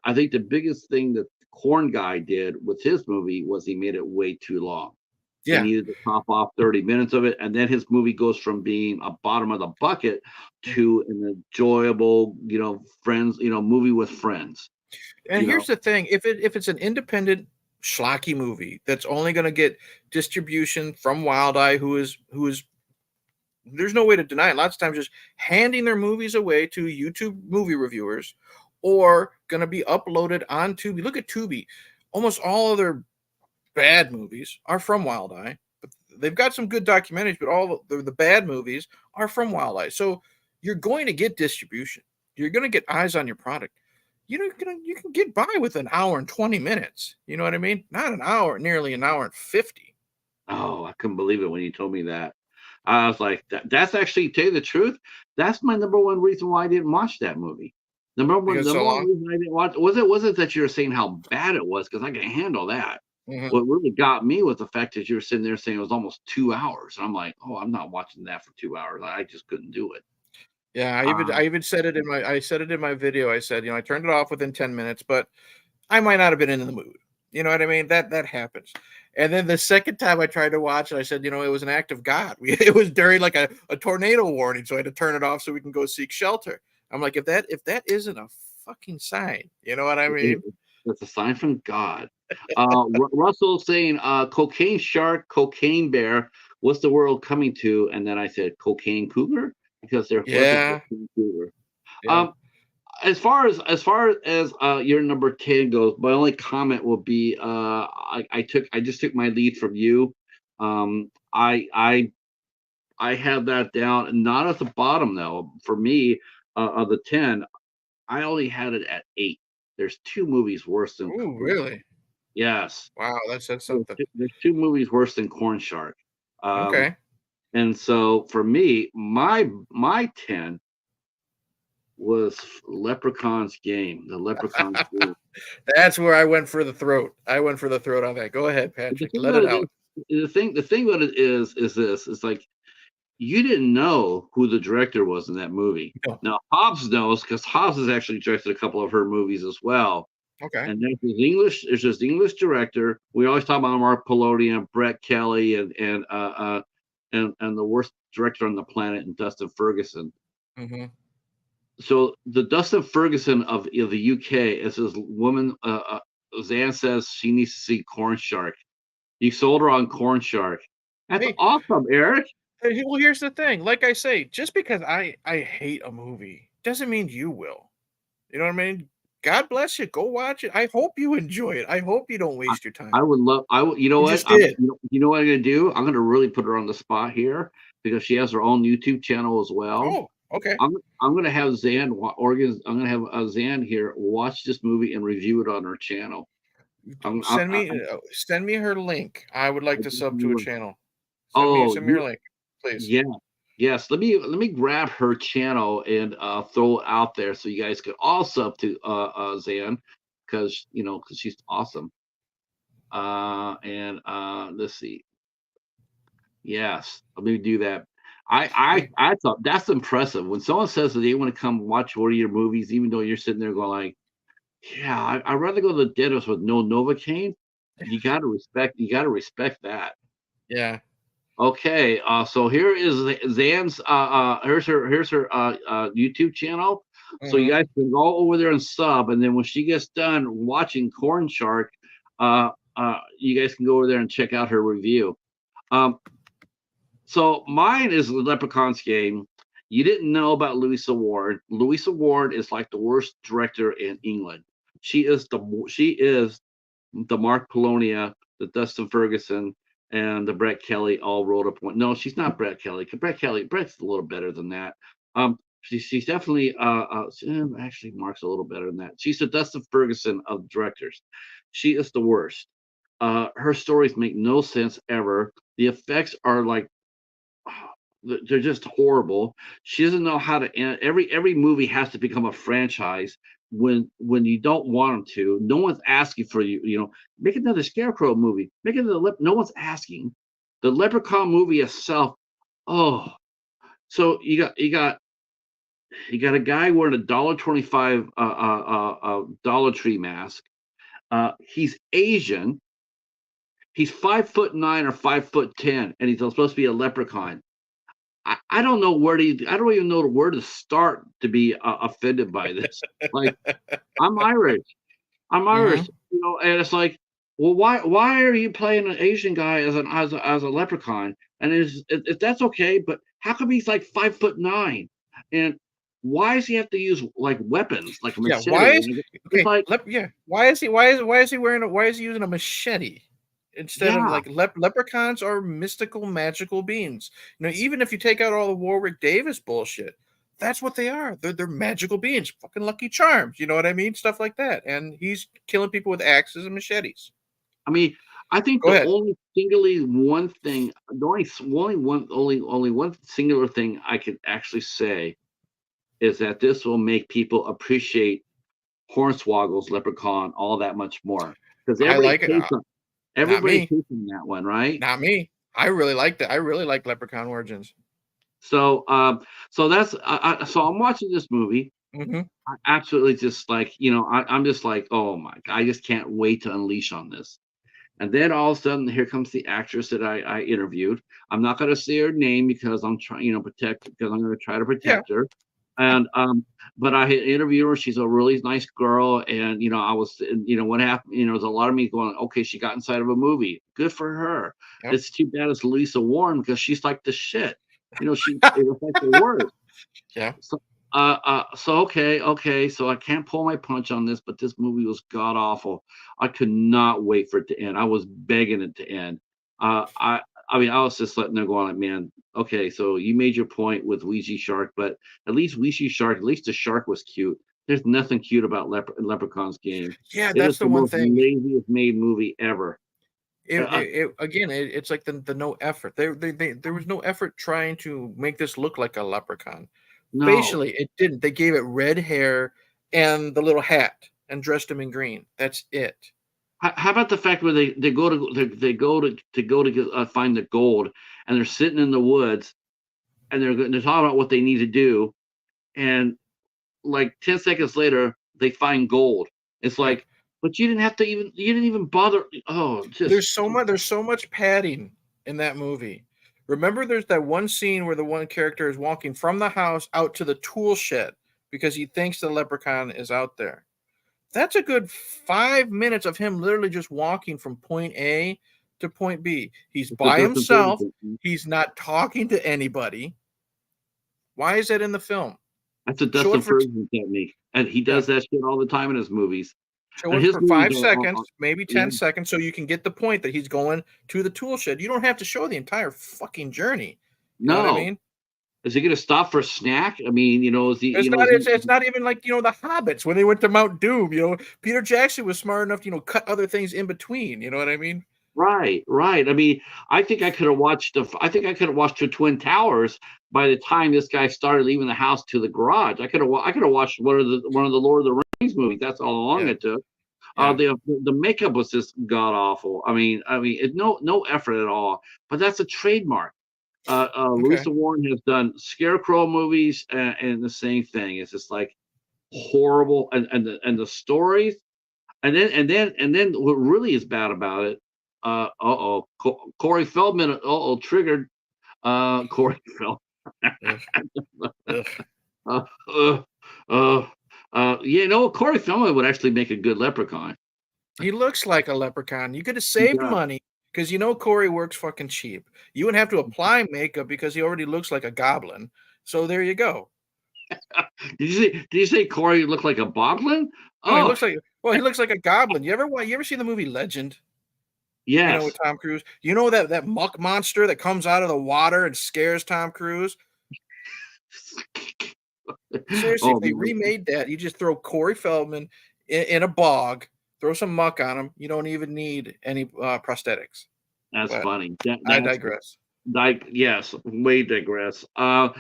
I think the biggest thing that the Corn guy did with his movie was he made it way too long. He Yeah. needed to top off 30 minutes of it. And then his movie goes from being a bottom of the bucket to an enjoyable, friends, movie with friends, And you know. here's the thing: if it's an independent schlocky movie that's only going to get distribution from Wild Eye, who is there's no way to deny it. Lots of times, just handing their movies away to YouTube movie reviewers, or going to be uploaded on Tubi. Look at Tubi; almost all of their bad movies are from Wild Eye. But they've got some good documentaries, but all the bad movies are from Wild Eye. So you're going to get distribution. You're going to get eyes on your product. You can get by with an hour and 20 minutes. You know what I mean? Not an hour, nearly an hour and 50. Oh, I couldn't believe it when you told me that. I was like, that's actually, tell you the truth, that's my number one reason why I didn't watch that movie. Because so Number one long. reason I didn't watch wasn't that you were saying how bad it was, because I can handle that. Mhm. What really got me was the fact that you were sitting there saying it was almost 2 hours. And I'm like, oh, I'm not watching that for 2 hours. I just couldn't do it. Yeah, Uh, I even said it in my video. I said, I turned it off within 10 minutes, but I might not have been in the mood. You know what I mean? That happens. And then the second time I tried to watch it, I said, it was an act of God. It was during like a tornado warning, so I had to turn it off so we can go seek shelter. I'm like, if that isn't a fucking sign, you know what I mean? It's a sign from God. Russell saying, cocaine shark, cocaine bear. What's the world coming to? And then I said, cocaine cougar, because there was a Yeah, cocaine cougar. yeah. Um, as far as your number 10 goes, my only comment will be, I just took my lead from you. Um, I I I have that down, not at the bottom though. For me, of the 10, I only had it at 8. There's two movies worse than Ooh, really? yes. Wow, that said There's something. two movies worse than Corn Shark. Um, Okay. and so for me, my 10 was Leprechaun's Game, the Leprechaun's Game. That's where I went for the throat. I went for the throat on that. Go ahead, But the Patrick. thing Let about it it out. is, the thing about it is this: it's like you didn't know who the director was in that movie. No. Now Hobbs knows because Hobbs has actually directed a couple of her movies as well. Okay. And there's this English director. We always talk about Mark Polonium, Brett Kelly, and the worst director on the planet, and Dustin Ferguson. Mm-hmm. So the Dustin Ferguson of the UK is this woman. Zan says she needs to see Corn Shark. You sold her on Corn Shark. That's Hey, awesome, Eric. well, here's the thing. Like I say, just because I hate a movie doesn't mean you will. You know what I mean? God bless you. Go watch it. I hope you enjoy it. I hope you don't I, waste your time. I would love. I would. You know You what? just did. You know what I'm gonna do? I'm gonna really put her on the spot here because she has her own YouTube channel as well. Oh, okay. I'm gonna have I'm gonna have Zan here watch this movie and review it on her channel. Send me her link. I would like to sub to a I'm channel. oh, Send me her link, please. yeah, yes. Let me grab her channel and throw it out there so you guys could all sub to Zan because she's awesome. And let's see. Yes, let me do that. I thought that's impressive when someone says that they want to come watch one of your movies, even though you're sitting there going like, yeah, I'd rather go to the dentist with no Novocaine. You gotta respect that. Yeah. Okay, so here is Zan's. Here's her YouTube channel. So you Mm-hmm. guys can go over there and sub, and then when she gets done watching Corn Shark, you guys can go over there and check out her review. Um, so mine is the Leprechaun's Game. You didn't know about Louisa Ward. Louisa Ward is like the worst director in England. She is the Mark Polonia, the Dustin Ferguson, and the Brett Kelly all rolled up one. No, she's not Brett Kelly. 'Cause Brett's a little better than that. She's definitely actually Mark's a little better than that. She's the Dustin Ferguson of directors. She is the worst. Her stories make no sense ever. The effects are like they're just horrible. She doesn't know how to end. Every movie has to become a franchise when you don't want them to. No one's asking for you. Make another Scarecrow movie. Make another. No one's asking. The Leprechaun movie itself. Oh, so you got a guy wearing a $1.25 Dollar Tree mask. He's Asian. He's 5'9" or 5'10", and he's supposed to be a leprechaun. I don't know I don't even know where to start to be offended by this. Like, I'm Irish. I'm Mm-hmm. Irish, and it's like, well, why are you playing an Asian guy as a leprechaun? And if that's okay, but how come he's like 5'9"? And why does he have to use like weapons, like a Yeah. machete? It's Okay? like, Yeah. Why is he using a machete instead of yeah. like leprechauns are mystical magical beings? Even if you take out all the Warwick Davis bullshit, that's what they are. They're magical beings, fucking Lucky Charms. You know what I mean? Stuff like that. And he's killing people with axes and machetes. I mean, I think Go the ahead. only singularly one thing, the only one singular thing I could actually say is that this will make people appreciate Hornswoggle's Leprechaun all that much more because I like it. Not everybody's me. hating that one, right? Not me. I really liked it. I really like Leprechaun Origins. So, so I'm watching this movie. Mm-hmm. I absolutely just like, I'm just like, oh my God, I just can't wait to unleash on this. And then all of a sudden, here comes the actress that I interviewed. I'm not going to say her name because I'm trying, protect because I'm going to try to Yeah. protect her. And but I had interviewed her. She's a really nice girl, and I was, what happened. There's a lot of me going, okay, she got inside of a movie. Good for her. Yep. It's too bad it's Lisa Warren because she's like the shit. It was like the worst. Yeah. So, okay. So I can't pull my punch on this, but this movie was god awful. I could not wait for it to end. I was begging it to end. Uh, I, I mean, I was just letting them go on like, man. Okay, so you made your point with Ouija Shark, but at least Ouija Shark, at least the shark was cute. There's nothing cute about Leprechaun's game. Yeah, It is that's the the one most thing. laziest made movie ever. Again, it's like the no effort. There was no effort trying to make this look like a leprechaun. No. Facially, it didn't. They gave it red hair and the little hat and dressed him in green. That's it. How about the fact where they go to find the gold, and they're sitting in the woods, and they're talking about what they need to do, and like 10 seconds later they find gold. It's Yeah. like, but you didn't even bother. Oh, just There's so much padding in that movie. Remember, there's that one scene where the one character is walking from the house out to the tool shed because he thinks the leprechaun is out there. That's a good 5 minutes of him literally just walking from point A to point B. He's it's a by Dustin himself. Hoffman. He's not talking to anybody. Why is that in the film? That's a Show Dustin it for Ferguson technique, and he yeah. does that shit all the time in his movies. Show And it his for movies 5 seconds, maybe yeah, 10 seconds, so you can get the point that he's going to the tool shed. You don't have to show the entire fucking journey. You know what I no. mean? Is he going to stop for a snack? I mean, is he, It's is not. he It's not even like the Hobbits when they went to Mount Doom. Peter Jackson was smart enough to cut other things in between. You know what I mean? right, right. I mean, I think I could have watched the Twin Towers by the time this guy started leaving the house to the garage. I could have watched one of the Lord of the Rings movies. That's how long Yeah, it took. yeah. The makeup was just god awful. No effort at all. But that's a trademark. Okay. Lisa Warren has done Scarecrow movies, and the same thing. It's just like horrible, and the stories, and then what really is bad about it. Corey Feldman. Triggered. Corey Feldman. Ugh, ugh. Uh, uh, Corey Feldman would actually make a good leprechaun. He looks like a leprechaun. You could have He saved does. money because Corey works fucking cheap. You wouldn't have to apply makeup because he already looks like a goblin. So there you go. Did you say Corey looked like a boglin? No, he Oh, looks like a goblin. You ever see the movie Legend? yes. With Tom Cruise. That muck monster that comes out of the water and scares Tom Cruise. Seriously, if Oh, they remade that, you just throw Corey Feldman in a bog, throw some muck on him. You don't even need any prosthetics. that's But funny. I That's digress. like, yes, way digress. But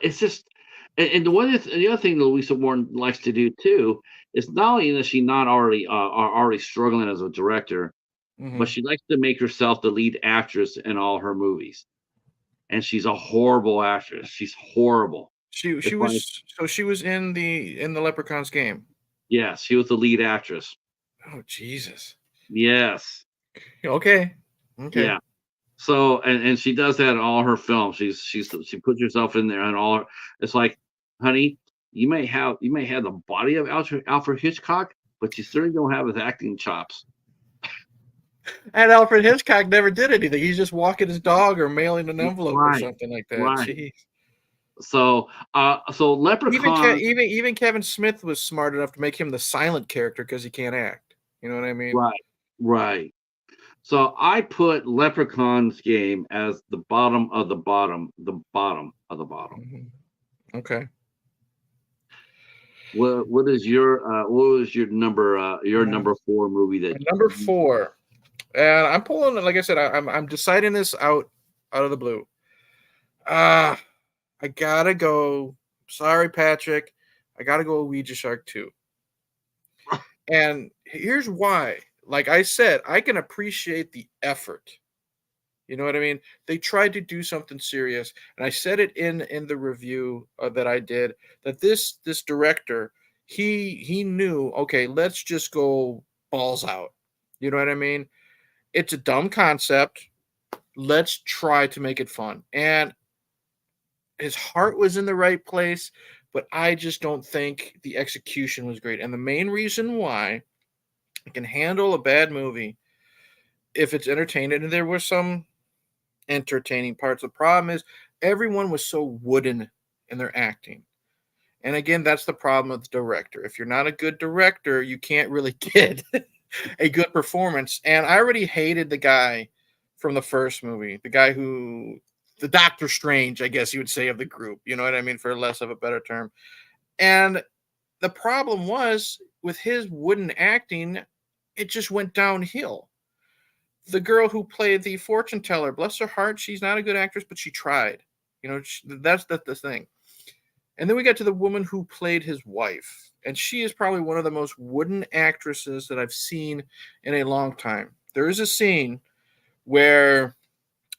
it's just, and the other thing that Louisa Warren likes to do too is not only that she not already are already struggling as a director, but Hmm. she likes to make herself the lead actress in all her movies, and she's a horrible actress. She's horrible. She It's like, she was in the Leprechaun's game. yes, she was the lead actress. Oh Jesus. Yes, Okay. Okay. yeah. So, and she does that in all her films. She puts herself in there and all. It's like, honey, you may have the body of Alfred Hitchcock, but you certainly don't have his acting chops. And Alfred Hitchcock never did anything. He's just walking his dog or mailing an envelope or Right, something like that. right. Jeez. So Leprechaun, Even Kevin Smith was smart enough to make him the silent character because he can't act. You know what I mean? right, right. So I put Leprechaun's game as the bottom of the bottom, the bottom of the bottom. Mhm. Okay. What was your Mhm. number four movie that Number 4, and I'm pulling. Like I said, I'm deciding this out of the blue. Ah, I gotta go. Sorry, Patrick. I gotta go Ouija Shark 2. And here's why. Like I said, I can appreciate the effort. You know what I mean? They tried to do something serious, and I said it in the review that I did that this director he knew. Okay, let's just go balls out. You know what I mean? It's a dumb concept. Let's try to make it fun. And his heart was in the right place, but I just don't think the execution was great. And the main reason why I can handle a bad movie if it's entertaining, and there were some entertaining parts. The problem is everyone was so wooden in their acting. And again, that's the problem with the director. If you're not a good director, you can't really get a good performance. And I already hated the guy from the first movie, the guy who, the Doctor Strange, I guess you would say, of the group. You know what I mean? For less of a better term. And the problem was with his wooden acting, it just went downhill. The girl who played the fortune teller, bless her heart, she's not a good actress, but she tried. You know, that's the thing. And then we got to the woman who played his wife. And she is probably one of the most wooden actresses that I've seen in a long time. There is a scene where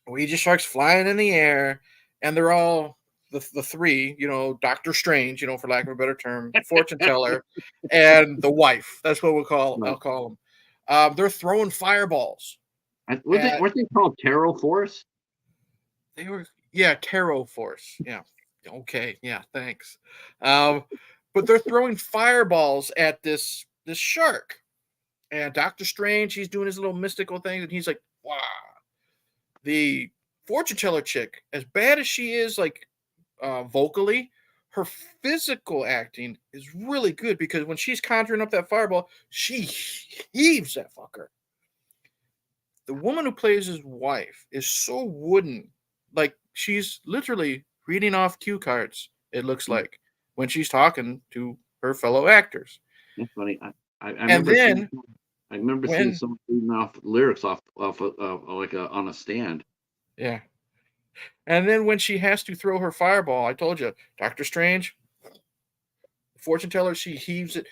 Ouija sharks flying in the air, and they're all the three, you know, Doctor Strange, you know, for lack of a better term, fortune teller, and the wife. That's what I'll Right. call them. They're throwing fireballs. Weren't they called Terror Force? They were, yeah, Tarot Force. Yeah. Okay. Yeah. Thanks. Um, but they're throwing fireballs at this shark, and Doctor Strange, he's doing his little mystical things, and he's like, wow. The fortune teller chick, as bad as she is, like vocally, her physical acting is really good because when she's conjuring up that fireball, she heaves that fucker. The woman who plays his wife is so wooden, like she's literally reading off cue cards. It looks like when she's talking to her fellow actors. That's funny. I And remember seeing then when, someone reading off lyrics off like on a stand. yeah, and then when she has to throw her fireball, I told you, Doctor Strange, fortune teller, she heaves it.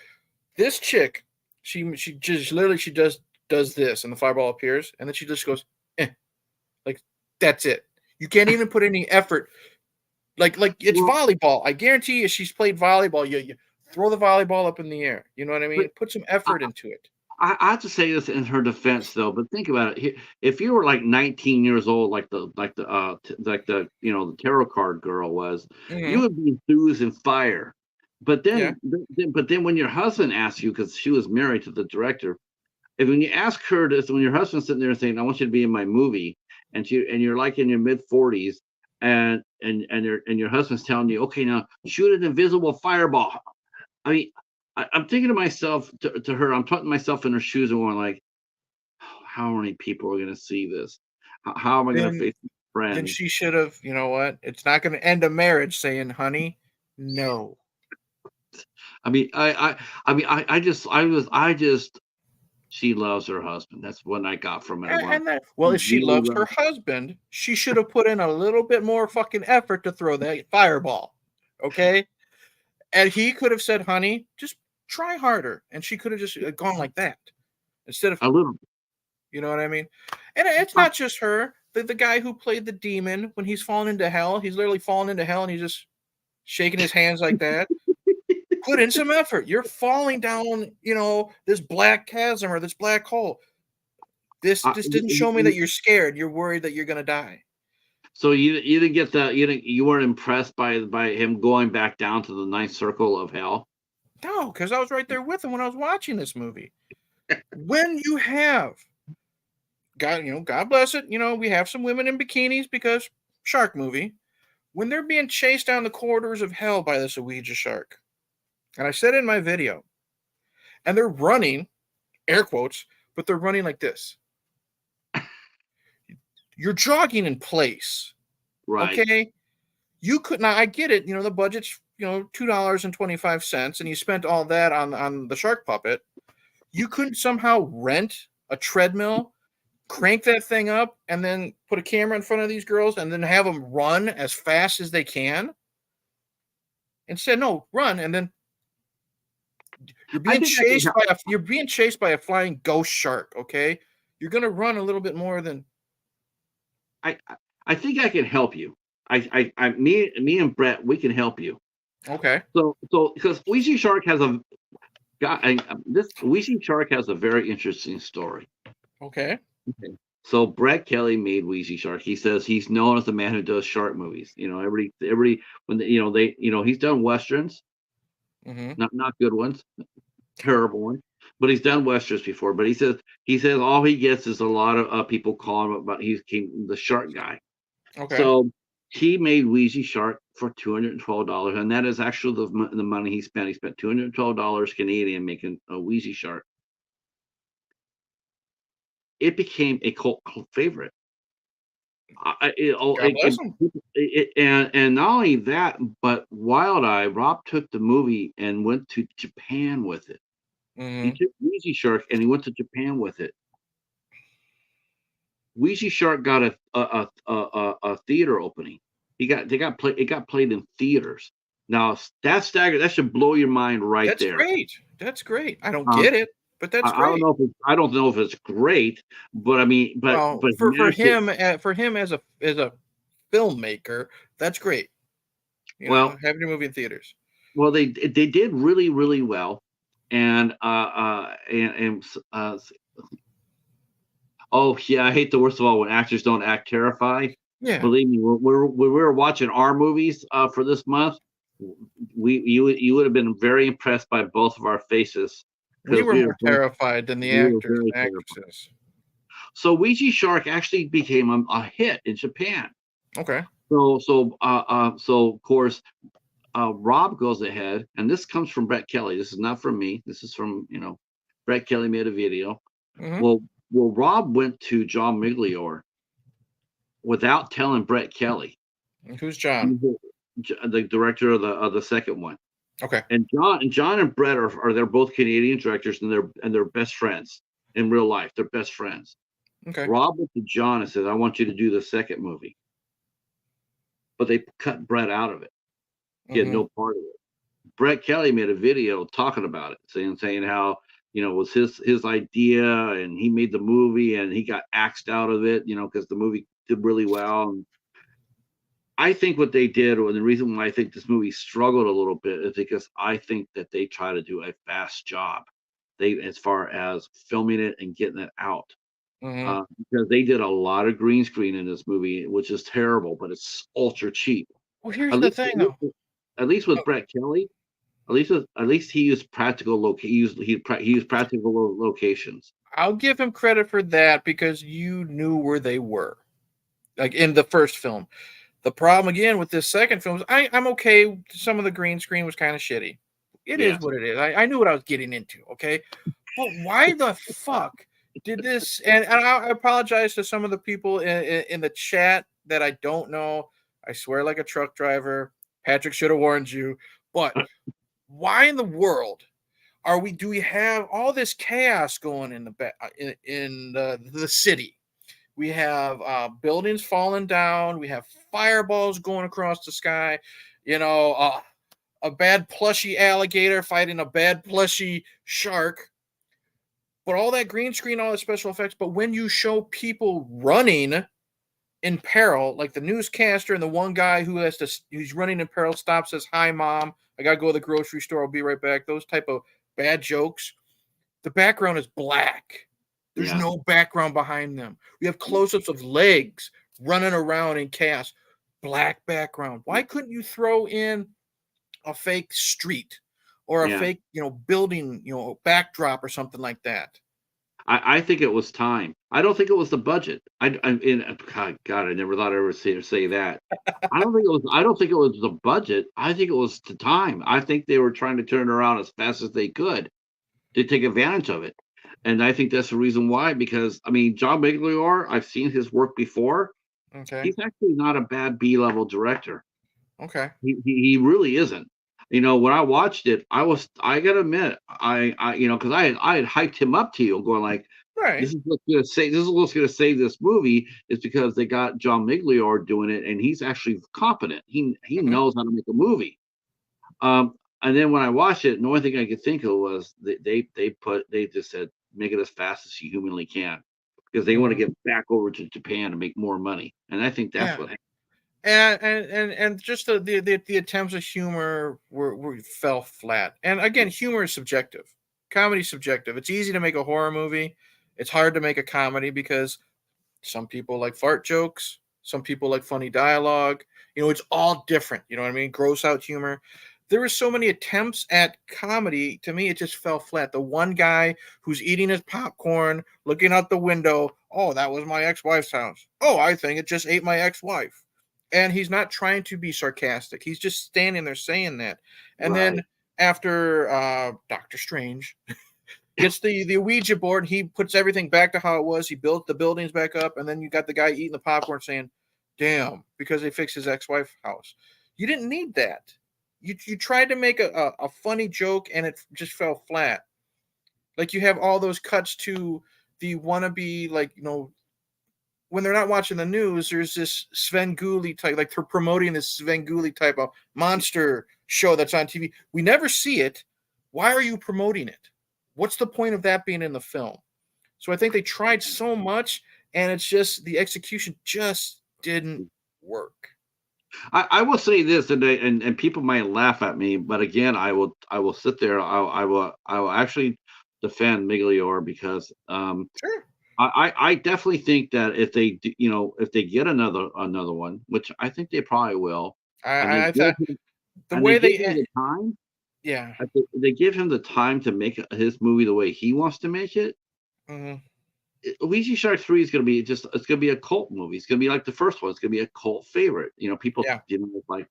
This chick, she just literally she does this, and the fireball appears, and then she just goes, eh, like that's it. You can't even put any effort. Like it's Well, volleyball. I guarantee you, she's played volleyball. You throw the volleyball up in the air. You know what I but mean? Put some effort into it. I have to say this in her defense though, but think about it. If you were like 19 years old, like the the tarot card girl was, you Mm-hmm. would be enthused and fire. But Yeah. then when your husband asks you, because she was married to the director, if when you ask her this, when your husband's sitting there saying, "I want you to be in my movie," and you're like in your mid 40s, and your husband's telling you, "Okay, now shoot an invisible fireball." I mean, I'm thinking to myself, to her, I'm putting myself in her shoes and going like, how many people are going to see this? How am I going to Then face my then friends? she should have. You know what? It's not going to end a marriage. Saying, "Honey, no." I mean, I just, she loves her husband. That's what I got from it. I went, And that, well, she if she really loves her loves. husband, she should have put in a little bit more fucking effort to throw that fireball. Okay? And he could have said, honey, just try harder. And she could have just gone like that instead of, A little. you know what I mean? And it's I, not just her. The guy who played the demon, when he's falling into hell, he's literally falling into hell and he's just shaking his hands like that. Put in some effort. You're falling down, this black chasm or this black hole. This didn't show me that you're scared. You're worried that you're gonna die. so you didn't get that, you weren't impressed by him going back down to the ninth circle of hell. No, because I was right there with him when I was watching this movie. When you have God, God bless it, we have some women in bikinis because shark movie. When they're being chased down the corridors of hell by this Ouija shark, and I said in my video, and they're running, air quotes, but they're running like this. You're jogging in place, Right. okay? You could not. I get it. The budget's $2.25, and you spent all that on the shark puppet. You couldn't somehow rent a treadmill, crank that thing up, and then put a camera in front of these girls, and then have them run as fast as they can. Instead, no, run, and then you're I being think I can chased help. by a flying ghost shark. Okay, you're gonna run a little bit more than I think I can help you. Me and Brett, we can help you. okay. So because Ouija Shark has a got this Ouija Shark has a very interesting story. Okay. Okay. So Brett Kelly made Wheezy Shark. He says he's known as the man who does shark movies. Every when he's done westerns, Mm-hmm. not good ones, terrible ones, but he's done westerns before. But he says all he gets is a lot of people calling him about he's the shark guy. Okay. So he made Wheezy Shark for $212, and that is actually the money he spent. He spent $212 Canadian making a Wheezy Shark. It became a cult favorite. God bless him. And not only that, but Wild Eye, Rob took the movie and went to Japan with it. He Mm-hmm. took Wheezy Shark and he went to Japan with it. Wheezy Shark got a theater opening. It got played in theaters. Now that's staggered. That should blow your mind right That's there. great. That's great. I don't Um, get it, but that's I don't great. know I don't know if it's great, but I mean, Well, but for managed it. him as a filmmaker, that's great. Well, Having your movie in theaters. they did really really well, and oh yeah, I hate the worst of all when actors don't act terrified. Yeah, Believe me, when we were watching our movies for this month, you would have been very impressed by both of our faces we because were more terrified than the we were actors very and terrified. actresses. So Ouija Shark actually became a hit in Japan. Okay. So of course Rob goes ahead, and this comes from Brett Kelly. This is not from me. This is from Brett Kelly made a video. Mm-hmm. Well, Rob went to John Migliore without telling Brett Kelly, Who's John? he's the director of the second one. Okay. And John and Brett are they're both Canadian directors, and they're best friends in real life. They're best friends. Okay. Rob went to John and said, "I want you to do the second movie," but they cut Brett out of it. He had Mm-hmm. no part of it. Brett Kelly made a video talking about it, saying how it was his idea, and he made the movie, and he got axed out of it, because the movie did really well. And I think what they did, or the reason why I think this movie struggled a little bit, is because I think that they try to do a fast job. As far as filming it and getting it out, Mm-hmm. because they did a lot of green screen in this movie, which is terrible, but it's ultra cheap. Well, here's At the least, thing, though. at least with Brett Kelly, at least he used practical he used practical locations. I'll give him credit for that because you knew where they were, like in the first film. The problem again with this second film is I'm okay. Some of the green screen was kind of shitty. It is Yeah, what it is. I knew what I was getting into. Okay, but why the fuck did this? And I apologize to some of the people in the chat that I don't know. I swear, like a truck driver, Patrick should have warned you. But why in the world do we have all this chaos going in the city? We have buildings falling down. We have fireballs going across the sky. A bad plushy alligator fighting a bad plushy shark. But all that green screen, all the special effects. But when you show people running in peril, like the newscaster and the one guy who's running in peril stops, says, "Hi, mom. I gotta go to the grocery store. I'll be right back." Those type of bad jokes. The background is black. There's yeah, no background behind them. We have close-ups of legs running around in chaos. Black background. Why couldn't you throw in a fake street or a yeah. fake, building, backdrop or something like that? I think it was time. I don't think it was the budget. God, I never thought I would say that. I don't think it was the budget. I think it was the time. I think they were trying to turn it around as fast as they could to take advantage of it. And I think that's the reason why, because I mean, John Migliore, I've seen his work before. Okay. He's actually not a bad B-level director. Okay. He really isn't. When I watched it, I gotta admit, because I had hyped him up to you, going like, Right. this is what's gonna save this movie, is because they got John Migliore doing it, and he's actually competent. He Mm-hmm. knows how to make a movie. And then when I watched it, the only thing I could think of was they just said, make it as fast as you humanly can, because they want to Mm-hmm. get back over to Japan to make more money, and I think that's Yeah. what happened. And just the attempts of humor fell flat. And again, humor is subjective. Comedy is subjective. It's easy to make a horror movie. It's hard to make a comedy because some people like fart jokes, some people like funny dialogue. It's all different. You know what I mean? Gross out humor. There were so many attempts at comedy. To me, it just fell flat. The one guy who's eating his popcorn, looking out the window. Oh, that was my ex-wife's house. Oh, I think it just ate my ex-wife. And he's not trying to be sarcastic. He's just standing there saying that. And Right. then after Doctor Strange gets the Ouija board. He puts everything back to how it was. He built the buildings back up, and then you got the guy eating the popcorn saying, "Damn," because they fixed his ex-wife house. You didn't need that. You tried to make a funny joke, and it just fell flat. Like you have all those cuts to the wannabe, like when they're not watching the news, there's this Sven Gulli type, like they're promoting this Sven Gulli type of monster show that's on TV. We never see it. Why are you promoting it? What's the point of that being in the film? So I think they tried so much, and it's just the execution just didn't work. I will say this, and people might laugh at me, but again, I will sit there. I will actually defend Miglior because Sure. I definitely think that if they get another one, which I think they probably will, and they I give thought him the and they way give they, him the time, yeah. I think they give him the time to make his movie the way he wants to make it. Hmm. Ouija Shark 3 is going to be it's going to be a cult movie. It's going to be like the first one. It's going to be a cult favorite. People, Yeah. like,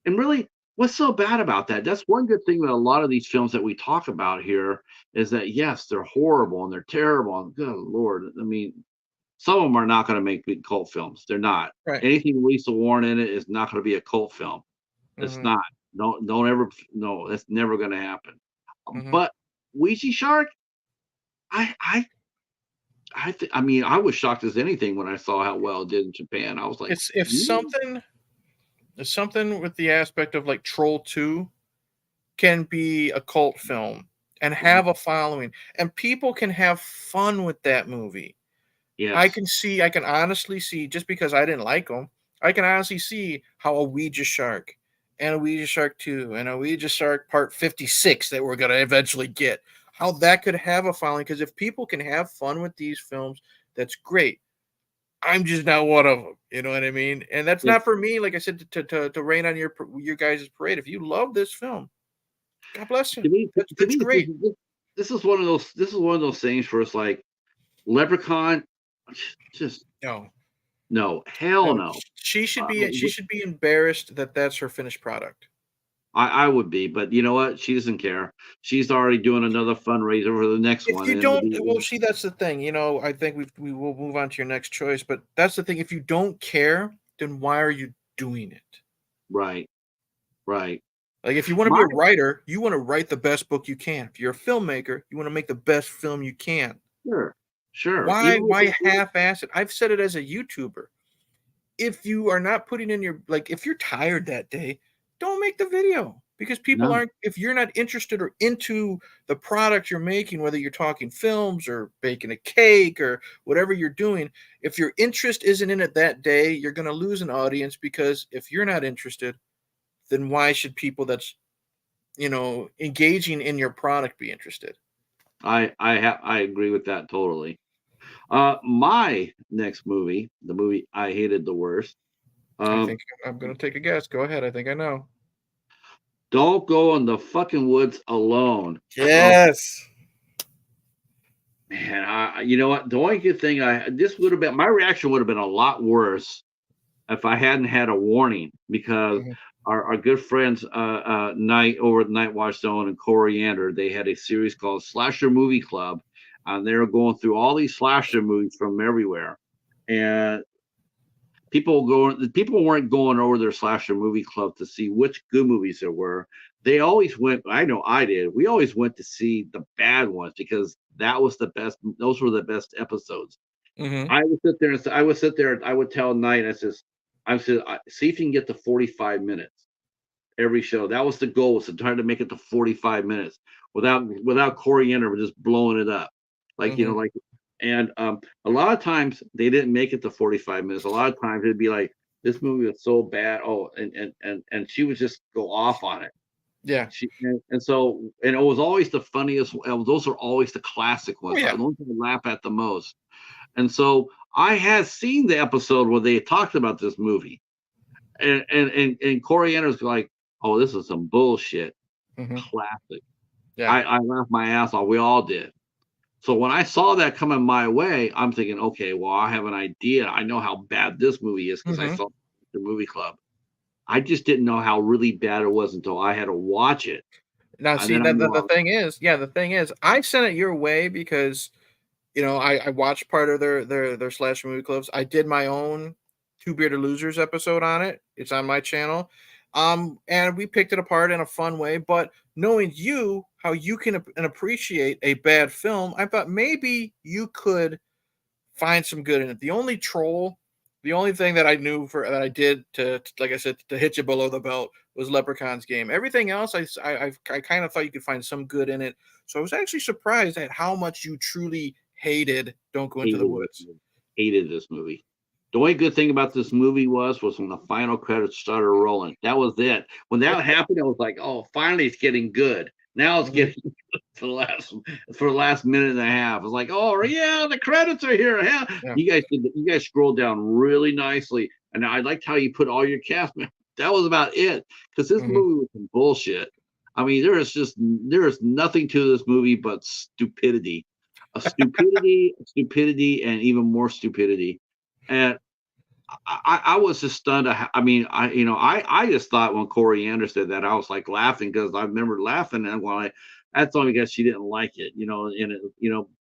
and really, what's so bad about that? That's one good thing about a lot of these films that we talk about here is that, yes, they're horrible and they're terrible. And good Lord. I mean, some of them are not going to make big cult films. They're not. Right. Anything with Lisa Warren in it is not going to be a cult film. It's Hmm. not. Don't ever, no, that's never going to happen. Hmm. But Ouija Shark, I, I I mean, I was shocked as anything when I saw how well it did in Japan. I was like, It's if "Really?" something with the aspect of like Troll 2 can be a cult film and Right. have a following, and people can have fun with that movie. Yes. I can honestly see, just because I didn't like them, I can honestly see how a Ouija Shark and a Ouija Shark 2 and a Ouija Shark Part 56 that we're going to eventually get, how that could have a following. Because if people can have fun with these films, that's great. I'm just not one of them. You know what I mean? And that's not It's for me, like I said, to rain on your guys' parade. If you love this film, God bless you. to me to, to That's me this great. is this is one of those things where it's like Leprechaun, just No, no, hell no, no. she should be embarrassed that that's her finished product. I would be, but you know what? She doesn't care. She's already doing another fundraiser for the next If one, you and it'll don't, be well, see, that's the thing. I think we will move on to your next choice, but that's the thing. If you don't care, then why are you doing it? right, right. Like, if you want to be My a writer, you want to write the best book you can. If you're a filmmaker, you want to make the best film you can. Sure, sure. Why Even why with half-ass it? I've said it as a YouTuber. If you are not putting in your, like, if you're tired that day, don't make the video, because people no, aren't, if you're not interested or into the product you're making, whether you're talking films or baking a cake or whatever you're doing, if your interest isn't in it that day, you're going to lose an audience, because if you're not interested, then why should people that's, engaging in your product be interested? I agree with that totally. My next movie, the movie I hated the worst. I Um, think I'm going to take a guess. Go ahead. I think I know. Don't Go in the Fucking Woods Alone. Oh Yes. man, you know what? The only good thing this would have been my reaction would have been a lot worse if I hadn't had a warning because Mhm. our good friends Night over at Night Watch Zone and Coriander, they had a series called Slasher Movie Club, and they were going through all these slasher movies from everywhere. And people weren't going over their slasher movie club to see which good movies there were. They always went, I know I did, we always went to see the bad ones because that was the best, those were the best episodes. Mhm. I would tell Knight, I said, see if you can get to 45 minutes every show. That was the goal, was to try to make it to 45 minutes without Coriander just blowing it up. Like, Mhm. and a lot of times they didn't make it to 45 minutes. A lot of times it'd be like, this movie was so bad. Oh, and she would just go off on it. Yeah. And it was always the funniest. Those are always the classic Oh ones. yeah. Those I laugh at the most. And so I had seen the episode where they talked about this movie, and Corey Ander's like, "Oh, this is some bullshit." Hmm. Classic. Yeah. I laughed my ass off. We all did. So when I saw that coming my way, I'm thinking, okay, well, I have an idea. I know how bad this movie is because I Hmm. saw the movie club. I just didn't know how really bad it was until I had to watch it. Now, And see, then I know the thing is, yeah, the thing is, I sent it your way because I watched part of their slash movie clubs. I did my own Two Bearded Losers episode on it. It's on my channel. And we picked it apart in a fun way. But knowing you, how you can appreciate a bad film, I thought maybe you could find some good in it. The only thing that I knew for that I did like I said, to hit you below the belt was Leprechaun's Game. Everything else, I kind of thought you could find some good in it. So I was actually surprised at how much you truly hated Don't Go Into the hated this Woods. movie. Hated this movie. The only good thing about this movie was when the final credits started rolling. That was it. When that happened, I was like, "Oh, finally, it's getting good." Now it's Mhm. getting for the last minute and a half. It's like, "Oh yeah, the credits are here." Yeah. Yeah. You guys scrolled down really nicely, and I liked how you put all your cast members. That was about it because this Mhm. movie was some bullshit. I mean, there is nothing to this movie but stupidity, stupidity, and even more stupidity. And I was just stunned. I mean, I just thought when Corey Anders said that, I was like laughing because I remember laughing, and that's only because she didn't like it,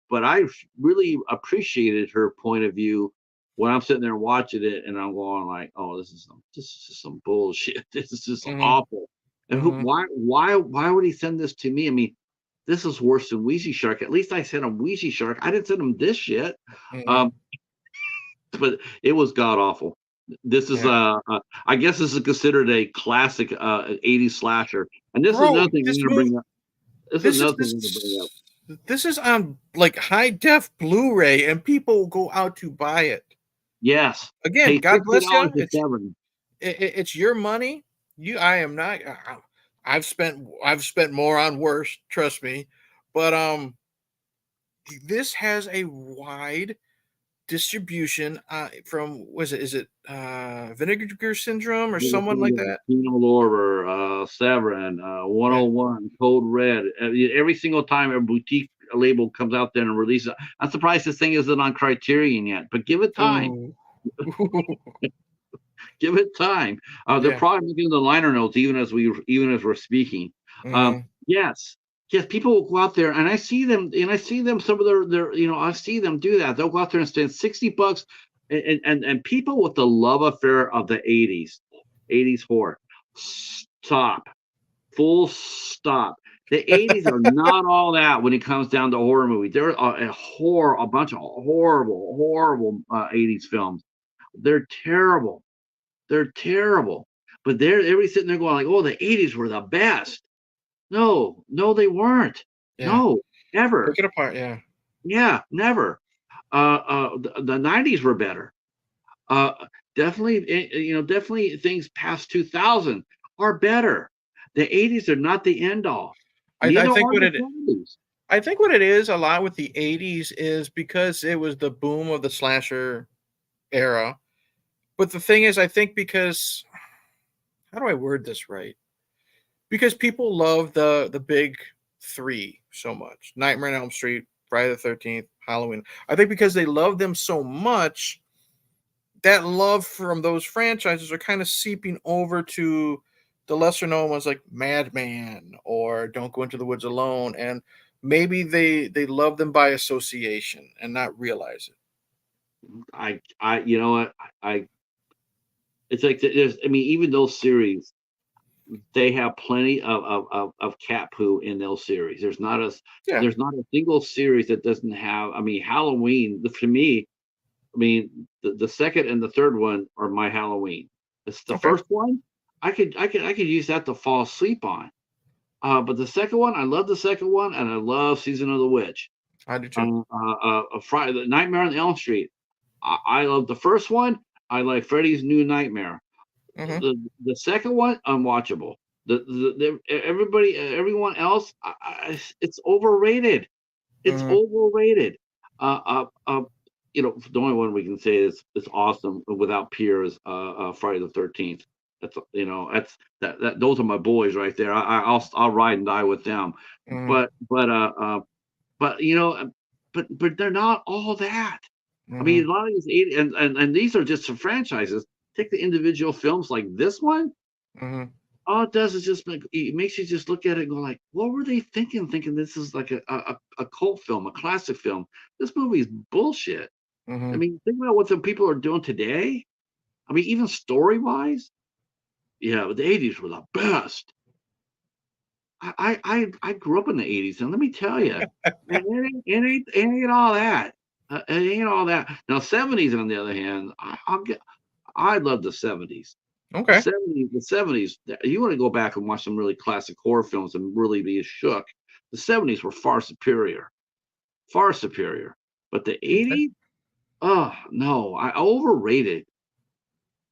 But I really appreciated her point of view when I'm sitting there watching it, and I'm going like, "Oh, this is just some bullshit. This is just Mhm. awful." And Mhm. why would he send this to me? I mean, this is worse than Wheezy Shark. At least I sent him Wheezy Shark. I didn't send him this shit. Mhm. Um, but it was god awful. This is Yeah. I guess this is considered a classic 80s slasher. And this is Bro, another thing I'm this gonna movie bring up. This is this is another thing I'm gonna bring up. this is on like high def Blu-ray and people go out to buy it. Yes. Again, Pay God bless $60 you. for seven. It's your money. I am not. I've spent more on worse. Trust me, but this has a wide distribution. From was it? Is it Vinegar Syndrome or someone like that? Pino Lorber, Severin, Yeah. 101, Code Red. Every single time a boutique label comes out there and releases it. I'm surprised this thing isn't on Criterion yet, but give it time. Ooh. Give it time. They're Yeah. probably making the liner notes even as we're speaking. Hmm. Yes, yes. People will go out there, and I see them. Some of their I see them do that. They'll go out there and spend $60, and people with the love affair of the '80s horror. Stop. Full stop. The '80s are not all that when it comes down to horror movies. There are a bunch of horrible '80s films. They're terrible. They're terrible. But everybody's sitting there going like, "Oh, the '80s were the best." No, no, they weren't. Yeah. No, Pick never. it apart. Yeah. Yeah, never. The '90s were better. Uh, definitely things past 2000 are better. The '80s are not the end all. I Neither think are what the it '70s. I think what it is a lot with the 80s is because it was the boom of the slasher era. But the thing is, I think because how do I word this right? Because people love the big three so much. Nightmare on Elm Street, Friday the 13th, Halloween. I think because they love them so much, that love from those franchises are kind of seeping over to the lesser known ones like Madman or Don't Go Into the Woods Alone. And maybe they love them by association and not realize it. You know what? It's like there's. I mean, even those series, they have plenty of cat poo in those series. Yeah. There's not a single series that doesn't have. I mean, Halloween for me. I mean, the second and the third one are my Halloween. It's the Okay. first one. I could use that to fall asleep on. But the second one, I love the second one, and I love Season of the Witch. I do too. Friday, the Nightmare on Elm Street. I love the first one. I like Freddy's New Nightmare. Hmm. The second one, unwatchable. Everybody, everyone else, it's overrated. It's Mhm. overrated. Uh, uh, uh, the only one we can say is awesome without peer is Friday the 13th. That's that. Those are my boys right there. I'll ride and die with them. Mhm. But but uh, uh but but they're not all that. I mean, Mhm. a lot of these and these are just some franchises. Take the individual films like this one. Mhm. All it does is just it makes you just look at it and go like, what were they thinking? Thinking this is like a cult film, a classic film. This movie is bullshit. I Mhm. mean, think about what the people are doing today. I mean, even story wise, yeah, the '80s were the best. I grew up in the '80s, and let me tell you, man, it ain't all that. It ain't all that. Now '70s, on the other hand, I love the '70s. The Okay. '70s, the '70s. You want to go back and watch some really classic horror films and really be shook. The '70s were far superior, far superior. But the Okay. '80s, oh no, I overrated.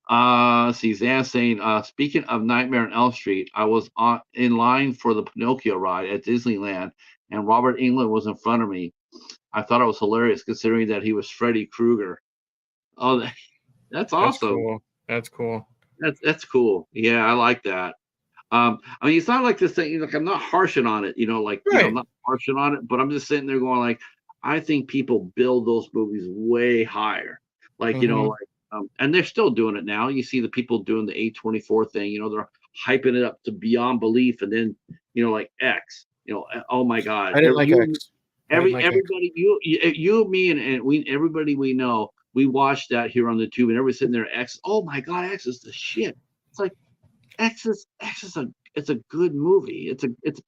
Suzanne saying, speaking of Nightmare on Elm Street, I was in line for the Pinocchio ride at Disneyland, and Robert England was in front of me. I thought it was hilarious considering that he was Freddy Krueger. Oh, that's That's awesome. cool. That's cool. That's cool. Yeah, I like that. I mean, it's not like this thing. Like I'm not harshing on it. I'm Right. not harshing on it, but I'm just sitting there going like, I think people build those movies way higher. Like Mhm. and they're still doing it now. You see the people doing the A24 thing. They're hyping it up to beyond belief, and then like X. Oh my God, I didn't like X. I didn't like X. everybody, me, and we everybody we know, we watched that here on the tube, and everybody's sitting there. X. Oh my God, X is the shit. It's like X is a it's a good movie.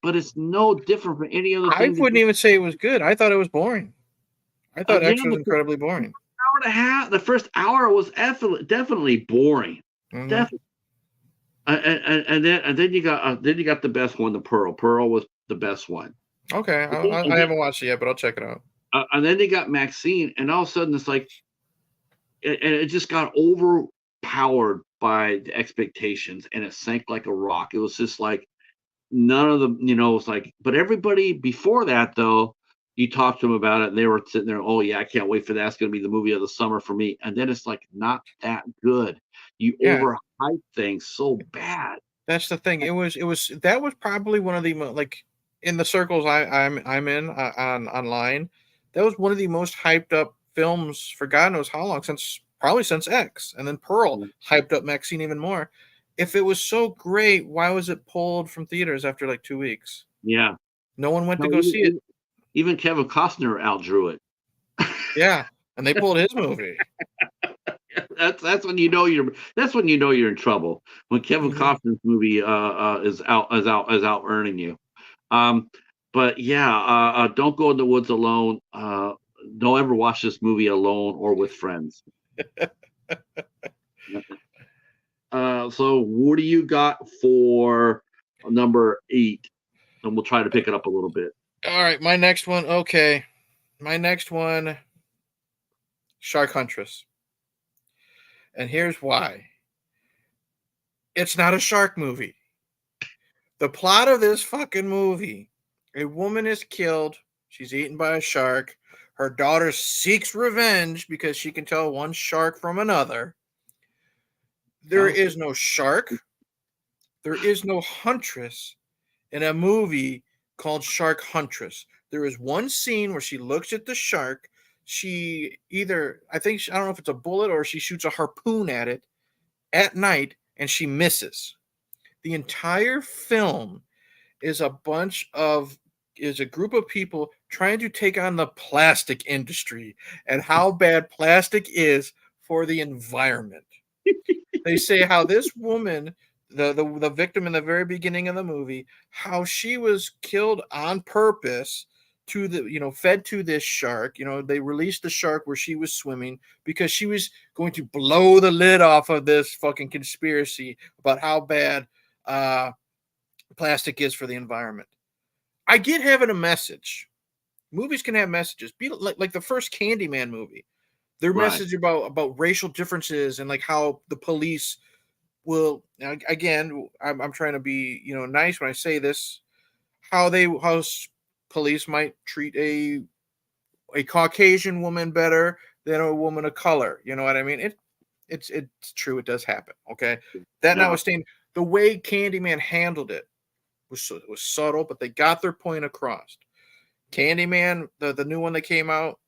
But it's no different from any other I thing that wouldn't even say it was good. I thought it was boring. I thought yeah, X was the first incredibly boring. hour and a half, the first hour was definitely boring. Mhm. Definitely. And then you got the best one, the Pearl. Pearl was the best one. Okay. And then, I haven't watched it yet, but I'll check it out. and then they got Maxine, and all of a sudden it's like and it just got overpowered by the expectations, and it sank like a rock. It was just like none of them, it's like, but everybody before that, though, you talked to them about it, and they were sitting there, oh, yeah, I can't wait for that. It's going to be the movie of the summer for me. And then it's like, not that good. You Yeah. overhype things so bad. That's the thing. That was probably one of the like in the circles I'm in on online. That was one of the most hyped up films for God knows how long, since probably since X, and then Pearl hyped up Maxine even more. If it was so great, why was it pulled from theaters after like 2 weeks? Yeah. No one went to No, go see it. even Kevin Costner outdrew it. Yeah, and they pulled his movie. That's when you're in trouble, when Kevin Hmm. Costner's movie is out earning you. Um, but yeah, don't go in the woods alone. Don't ever watch this movie alone or with friends. So what do you got for number 8? And we'll try to pick it up a little bit. All right, my next one. Okay, my next one, Shark Huntress, and here's why. It's not a shark movie. The plot of this fucking movie: a woman is killed. She's eaten by a shark. Her daughter seeks revenge because she can tell one shark from another. There Oh, is no shark. There is no huntress in a movie called Shark Huntress. There is one scene where she looks at the shark. She either, I don't know if it's a bullet or she shoots a harpoon at it at night and she misses. The entire film is a group of people trying to take on the plastic industry and how bad plastic is for the environment. They say how this woman, the victim in the very beginning of the movie, how she was killed on purpose to fed to this shark. They released the shark where she was swimming because she was going to blow the lid off of this fucking conspiracy about how bad plastic is for the environment. I get having a message. Movies can have messages. Be like the first Candyman movie. Their right. message about racial differences and like how the police will, now again, I'm trying to be, nice when I say this, how police might treat a Caucasian woman better than a woman of color. You know what I mean? It's true. It does happen. Okay. That Yeah. notwithstanding, the way Candyman handled it was subtle, but they got their point across. Candyman, the new one that came out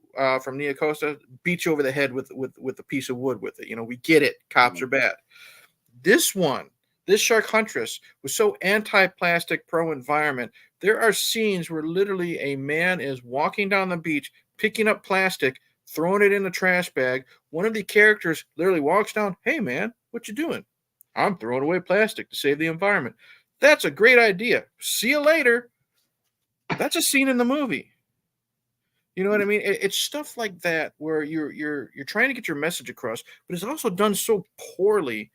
from Nia Costa, beat you over the head with a piece of wood with it. We get it. Cops are bad. This one, this shark huntress, was so anti-plastic, pro-environment. There are scenes where literally a man is walking down the beach, picking up plastic, throwing it in a trash bag. One of the characters literally walks down, "Hey man, what you doing?" "I'm throwing away plastic to save the environment." That's a great idea. See you later. That's a scene in the movie. You know what I mean? It's stuff like that where you're trying to get your message across, but it's also done so poorly.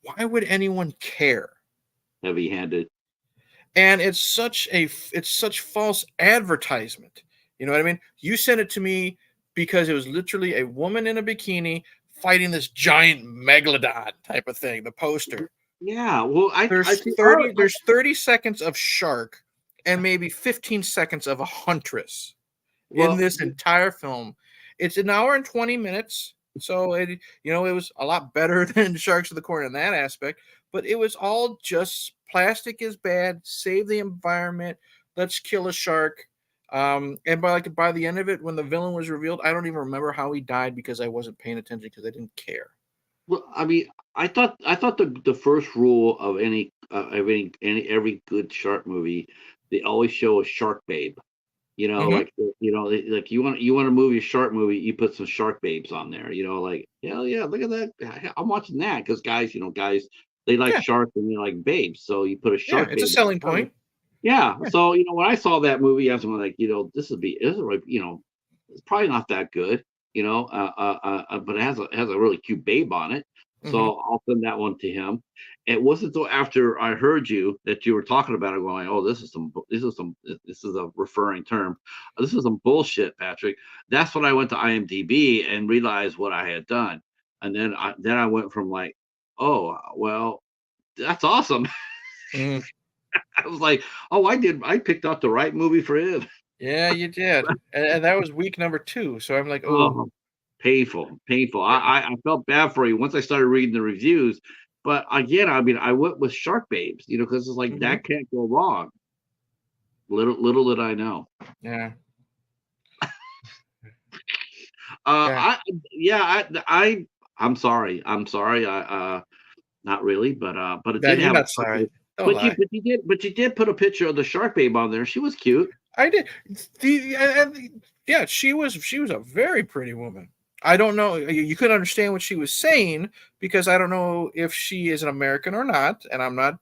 Why would anyone care? Heavy-handed. And it's such false advertisement. You know what I mean? You sent it to me because it was literally a woman in a bikini fighting this giant megalodon type of thing. The poster. Yeah. Well, I There's see. 30 there's 30 seconds of shark and maybe 15 seconds of a huntress in Well, this entire film. It's an hour and 20 minutes. So it was a lot better than Sharks of the Corn in that aspect, but it was all just plastic is bad, save the environment, let's kill a shark. And by the end of it, when the villain was revealed, I don't even remember how he died because I wasn't paying attention because I didn't care. well, I mean, I thought the first rule of any every good shark movie, they always show a shark babe. Hmm. Like you want a movie, a shark movie, you put some shark babes on there. Like, hell yeah, look at that. I'm watching that because guys, they like Yeah, sharks and they like babes, so you put a yeah, shark it's a babe on selling the cover. point. Yeah. Yeah. So when I saw that movie, I was like, this is like, it's probably not that good, but it has a really cute babe on it. Hmm. So I'll send that one to him. It wasn't until after I heard you that you were talking about it, going, "Oh, this is a referring term. This is some bullshit, Patrick." That's when I went to IMDb and realized what I had done, and then I went from like, "Oh, well, that's awesome." Hmm. I was like, "Oh, I picked out the right movie for him." Yeah, you did, and that was week number 2. So I'm like, oh, Oh, painful, painful. I felt bad for you once I started reading the reviews, but again, I mean, I went with Shark Babes, because it's like hmm, that can't go wrong. Little did I know. yeah, yeah, I yeah, I'm sorry. I'm sorry. Not really, but it yeah. did You're have a not shark sorry. babe. Don't But you lie. but you did but you did put a picture of the Shark Babe on there. She was cute. I did. Yeah, she was a very pretty woman. I don't know. You couldn't understand what she was saying because I don't know if she is an American or not, and I'm not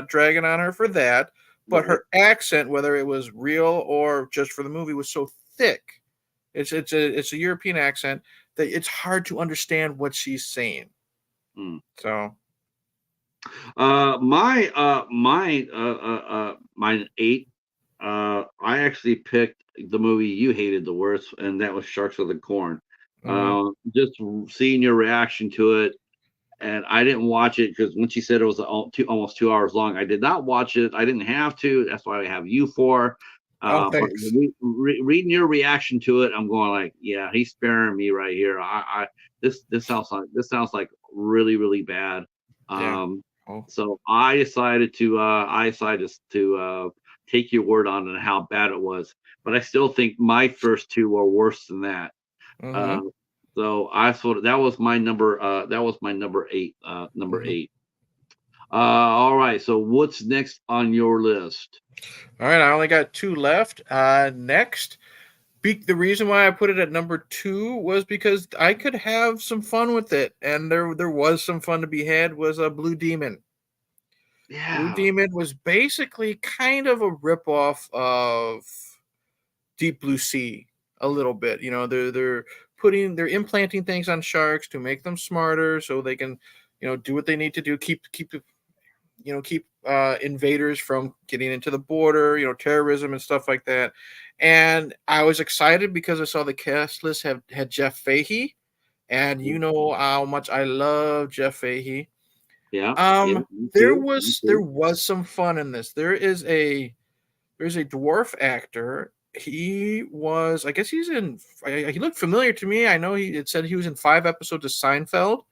dragging on her for that. But Right. her accent, whether it was real or just for the movie, was so thick. It's a European accent that it's hard to understand what she's saying. Hmm. So, My 8. I actually picked the movie you hated the worst, and that was Sharks of the Corn. mhm. Just seeing your reaction to it, and I didn't watch it because when she said it was almost 2 hours long, I did not watch it. I didn't have to. That's why I have you for. Oh, But thanks. reading your reaction to it, I'm going like, yeah, he's sparing me right here. This sounds like really really bad. Yeah. Um, Oh. so I decided to take your word on it and how bad it was. But I still think my first two are worse than that. Uh, Mhm. so I sort of that was my number. That was my number 8. Number Mhm. 8. All right. So what's next on your list? All right, I only got 2 left. Next, the reason why I put it at number 2 was because I could have some fun with it, and there was some fun to be had. Was a Blue Demon. Blue Yeah. Demon was basically kind of a ripoff of Deep Blue Sea a little bit. They're implanting things on sharks to make them smarter, so they can, do what they need to do. Keep invaders from getting into the border. Terrorism and stuff like that. And I was excited because I saw the cast list had Jeff Fahey, and you know how much I love Jeff Fahey. Yeah, yeah, Um, me there too. Me was there too. was some fun in this. There's a dwarf actor. He was, I guess he's in. He looked familiar to me. I know it said he was in 5 episodes of Seinfeld.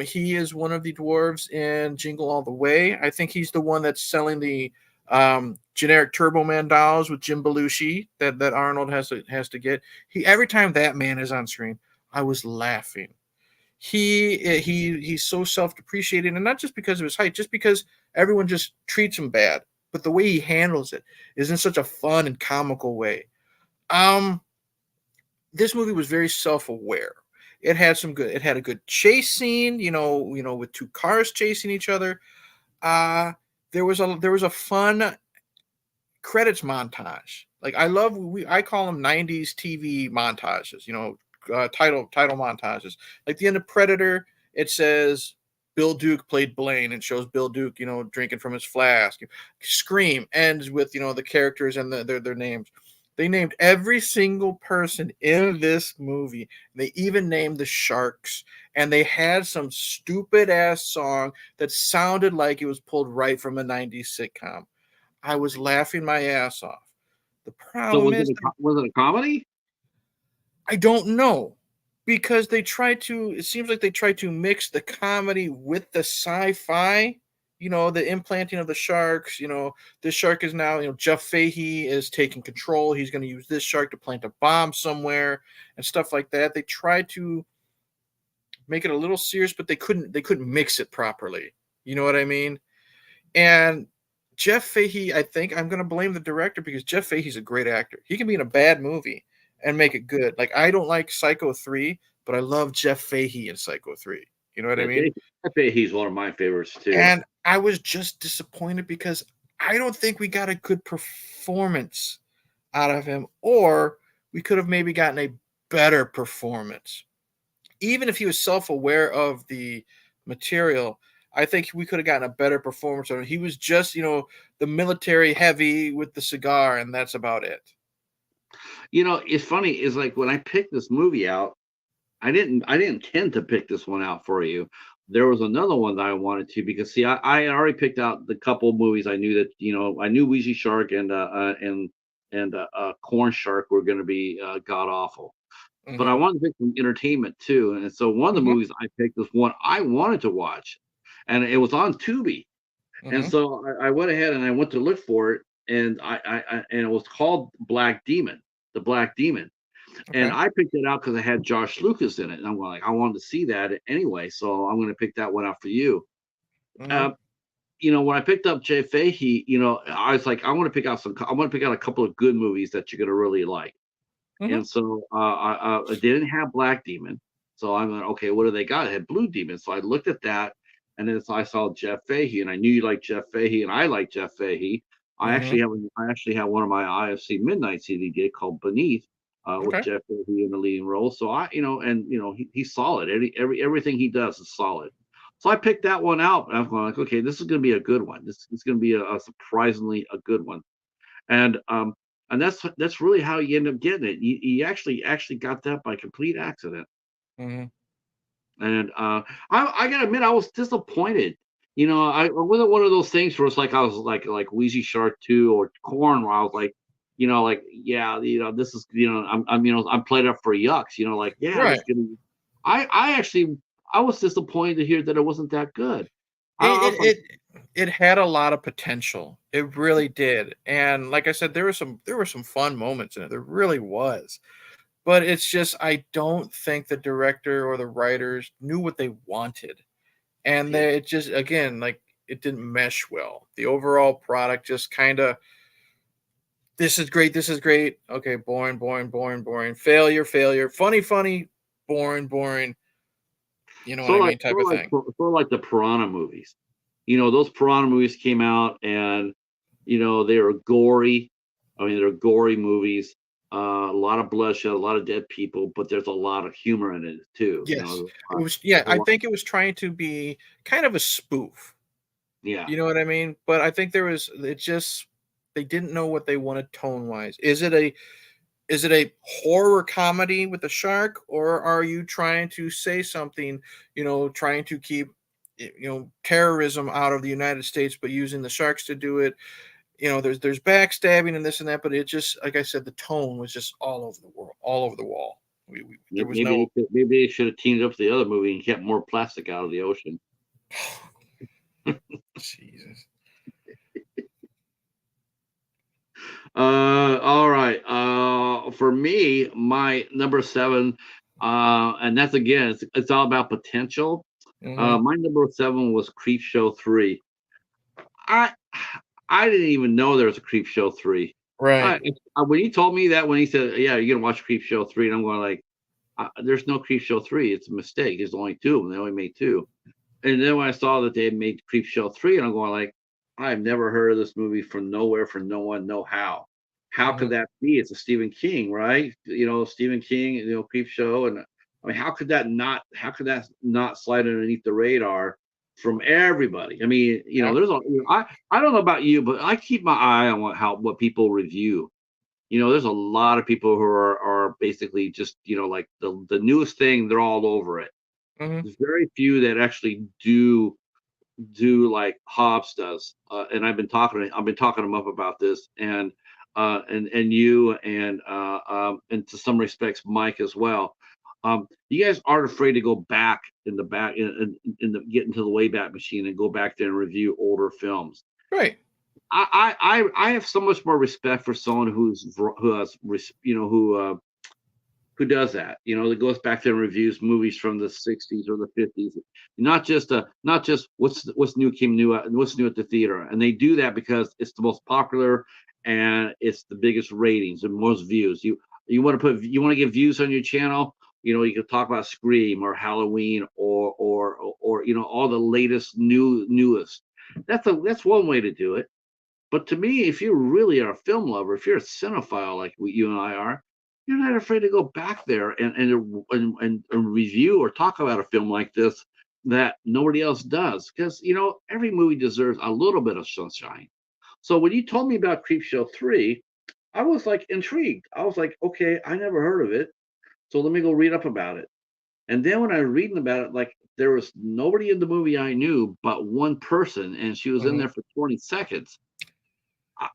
He is one of the dwarves in Jingle All the Way. I think he's the one that's selling the generic Turbo Man dolls with Jim Belushi that Arnold has to get. He every time that man is on screen, I was laughing. He's so self-depreciating, and not just because of his height, just because everyone just treats him bad. But the way he handles it is in such a fun and comical way. Um, this movie was very self-aware. It had a good chase scene, with two cars chasing each other. Uh there was a fun credits montage. Like I call them 90s TV montages, title montages. Like the end of Predator, it says Bill Duke played Blaine and shows Bill Duke, drinking from his flask. Scream ends with, the characters and their names. They named every single person in this movie. They even named the Sharks. And they had some stupid ass song that sounded like it was pulled right from a 90s sitcom. I was laughing my ass off. The So problem is, was it a comedy? I don't know, because they try to. It seems like they try to mix the comedy with the sci-fi. The implanting of the sharks. This shark is now. Jeff Fahey is taking control. He's going to use this shark to plant a bomb somewhere and stuff like that. They tried to make it a little serious, but they couldn't. They couldn't mix it properly. You know what I mean? And Jeff Fahey, I think I'm going to blame the director, because Jeff Fahey's a great actor. He can be in a bad movie and make it good. Like, I don't like Psycho 3, but I love Jeff Fahey in Psycho 3. You know what I Yeah, mean? I bet he's one of my favorites too. And I was just disappointed because I don't think we got a good performance out of him, or we could have maybe gotten a better performance. Even if he was self-aware of the material, I think we could have gotten a better performance on him. He was just, the military heavy with the cigar, and that's about it. It's funny. Is like when I picked this movie out, I didn't intend to pick this one out for you. There was another one that I wanted to, because see, I had already picked out the couple movies. I knew that I knew Ouija Shark and Corn Shark were going to be god awful. But I Mm-hmm. wanted to pick some entertainment too, and so one of the Mm-hmm. movies I picked was one I wanted to watch, and it was on Tubi. And Mm-hmm. so I went ahead and I went to look for it, and and it was called Black Demon, the Black Demon, and Okay. I picked it out because it had Josh Lucas in it, and I'm like, I wanted to see that anyway, so I'm going to pick that one out for you. Mm-hmm. Uh, when I picked up Jay Fahey, I was like, I want to pick out a couple of good movies that you're going to really like. Mm-hmm. And so I didn't have Black Demon. So I'm like, okay, what do they got? It had Blue Demon. So I looked at that, and then so I saw Jeff Fahey, and I knew you liked Jeff Fahey, and I like Jeff Fahey. Mm-hmm. I actually have one of my IFC Midnight CD called Beneath, with Okay. Jeff Fahey in the leading role. So he's solid. Everything he does is solid. So I picked that one out, and I'm going like, okay, this is going to be a good one. This is going to be a surprisingly a good one. And and that's really how you end up getting it. You actually got that by complete accident. Mm-hmm. And I gotta admit, I was disappointed. I wasn't one of those things where it's like I was like Wheezy Shark 2 or Corn, where I was like, like, yeah, this is, I'm played up for yucks. Like, yeah, this Right. is gonna. I actually I was disappointed to hear that it wasn't that good. I It, was like, it it it had a lot of potential. It really did. And like I said, there were some fun moments in it. There really was. But it's just, I don't think the director or the writers knew what they wanted. And yeah. it just, again, like, it didn't mesh well. The overall product just kind of, this is great, this is great. Okay, boring, boring, boring, boring. Failure, failure. Funny, funny, boring, boring. You know what I mean? Type of thing. Sort of like the Piranha movies. Those Piranha movies came out, and they were gory. I mean, they're gory movies. A lot of bloodshed, a lot of dead people, but there's a lot of humor in it too. Yes. It was, yeah, There's a I lot. think it was trying to be kind of a spoof. Yeah, You know what I mean? But I think they didn't know what they wanted tone wise. Is it a horror comedy with a shark, or are you trying to say something, trying to keep terrorism out of the United States, but using the sharks to do it. There's backstabbing and this and that, but it just, like I said, the tone was just all over the world, all over the wall. There was no. Maybe they should have teamed up with the other movie and kept more plastic out of the ocean. Jesus. All right. For me, my number 7, and that's again, it's all about potential. My number 7 was Creepshow 3. I I didn't even know there was a Creepshow 3. Right. When he told me that, when he said, "Yeah, you're gonna watch Creepshow 3," and I'm going like, "There's no Creepshow 3. It's a mistake. There's only 2 of them. They only made 2." And then when I saw that they had made Creepshow 3, and I'm going like, I've never heard of this movie from nowhere, from no one, no how. How could that be? It's a Stephen King, right? Stephen King, Creepshow, and I mean, how could that not slide underneath the radar from everybody? I mean, Yeah. there's I don't know about you, but I keep my eye on what people review. There's a lot of people who are basically just, like the newest thing, they're all over it. There's very few that actually do like Hobbs does, and I've been talking to him up about this, and you and to some respects Mike as well. You guys aren't afraid to go back in the back get into the Wayback Machine and go back there and review older films. Right. I have so much more respect for someone who has who does that, that goes back there and reviews movies from the 60s or the 50s, not just what's new what's new at the theater. And they do that because it's the most popular and it's the biggest ratings and most views. You want to get views on your channel, you can talk about Scream or Halloween or all the latest newest. That's one way to do it. But to me, if you really are a film lover, if you're a cinephile like you and I are, you're not afraid to go back there and review or talk about a film like this that nobody else does. Because every movie deserves a little bit of sunshine. So when you told me about Creepshow 3, I was like intrigued. I was like, okay, I never heard of it, so let me go read up about it. And then when I was reading about it, like there was nobody in the movie I knew but one person, and she was in there for 20 seconds.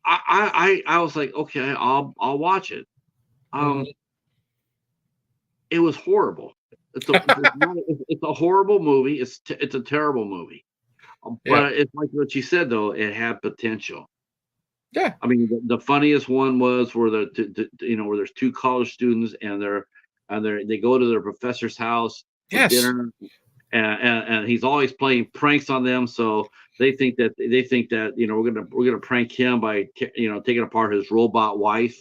I was like, okay, I'll watch it. It was horrible. It's a horrible movie. It's a terrible movie. But it's like what you said though, it had potential. Yeah. I mean, the funniest one was where where there's 2 college students and they go to their professor's house for dinner, and he's always playing pranks on them. So they think that we're gonna prank him by taking apart his robot wife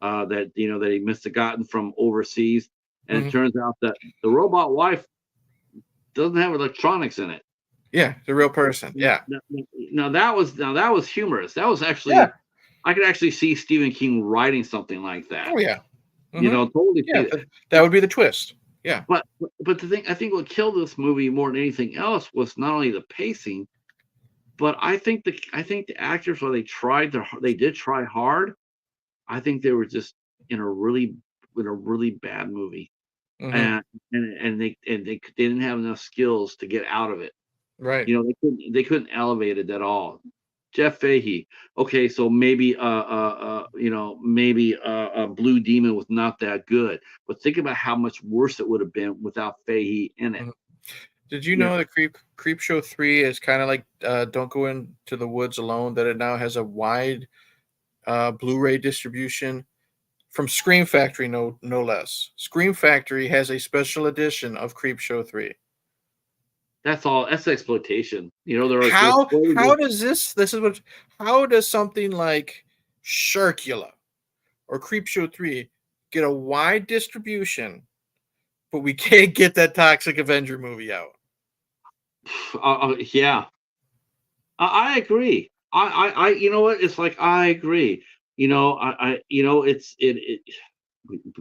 that he must have gotten from overseas. And it turns out that the robot wife doesn't have electronics in it. Yeah, the real person. Yeah. Now that was humorous. That was actually I could actually see Stephen King writing something like that. Oh yeah. Totally. Yeah, that would be the twist. Yeah. But I think what killed this movie more than anything else was not only the pacing, but I think the actors, while they did try hard, I think they were just in a really bad movie. And they didn't have enough skills to get out of it. Right. They couldn't elevate it at all. Jeff Fahey. Okay, so maybe maybe Blue Demon was not that good, but think about how much worse it would have been without Fahey in it. Did you know that Creepshow 3 is kind of like Don't Go Into the Woods Alone, that it now has a wide Blu-ray distribution from Scream Factory, no less. Scream Factory has a special edition of Creepshow 3. That's exploitation. How does something like Sharkula or Creepshow 3 get a wide distribution, but we can't get that Toxic Avenger movie out? Yeah, I agree. You know what? It's like I agree.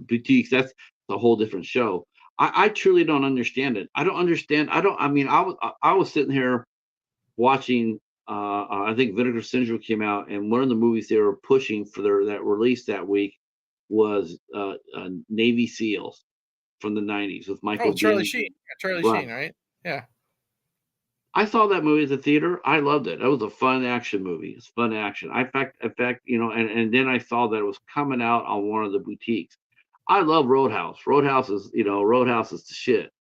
Boutiques. That's a whole different show. I truly don't understand it. I don't understand. I mean, I was sitting here watching. I think Vinegar Syndrome came out, and one of the movies they were pushing for that release that week was Navy SEALs from the '90s with Michael. Charlie Sheen. Charlie Sheen, right? Yeah. I saw that movie at the theater. I loved it. It was a fun action movie. It's fun action. In fact, and then I saw that it was coming out on one of the boutiques. I love Roadhouse. Roadhouse is the shit.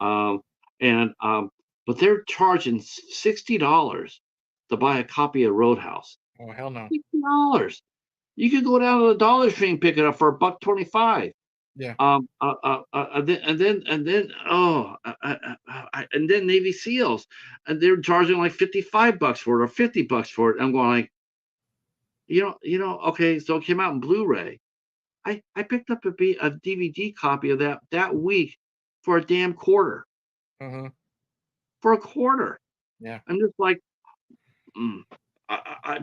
Um, and but they're charging $60 to buy a copy of Roadhouse. Oh hell no. $60. You could go down to the Dollar Tree and pick it up for $1.25. Yeah. And then Navy SEALs, and they're charging like $55 for it or $50 for it. I'm going like, okay, so it came out in Blu-ray. I picked up a DVD copy of that week for a damn quarter. Mm-hmm. For a quarter. Yeah. I'm just like,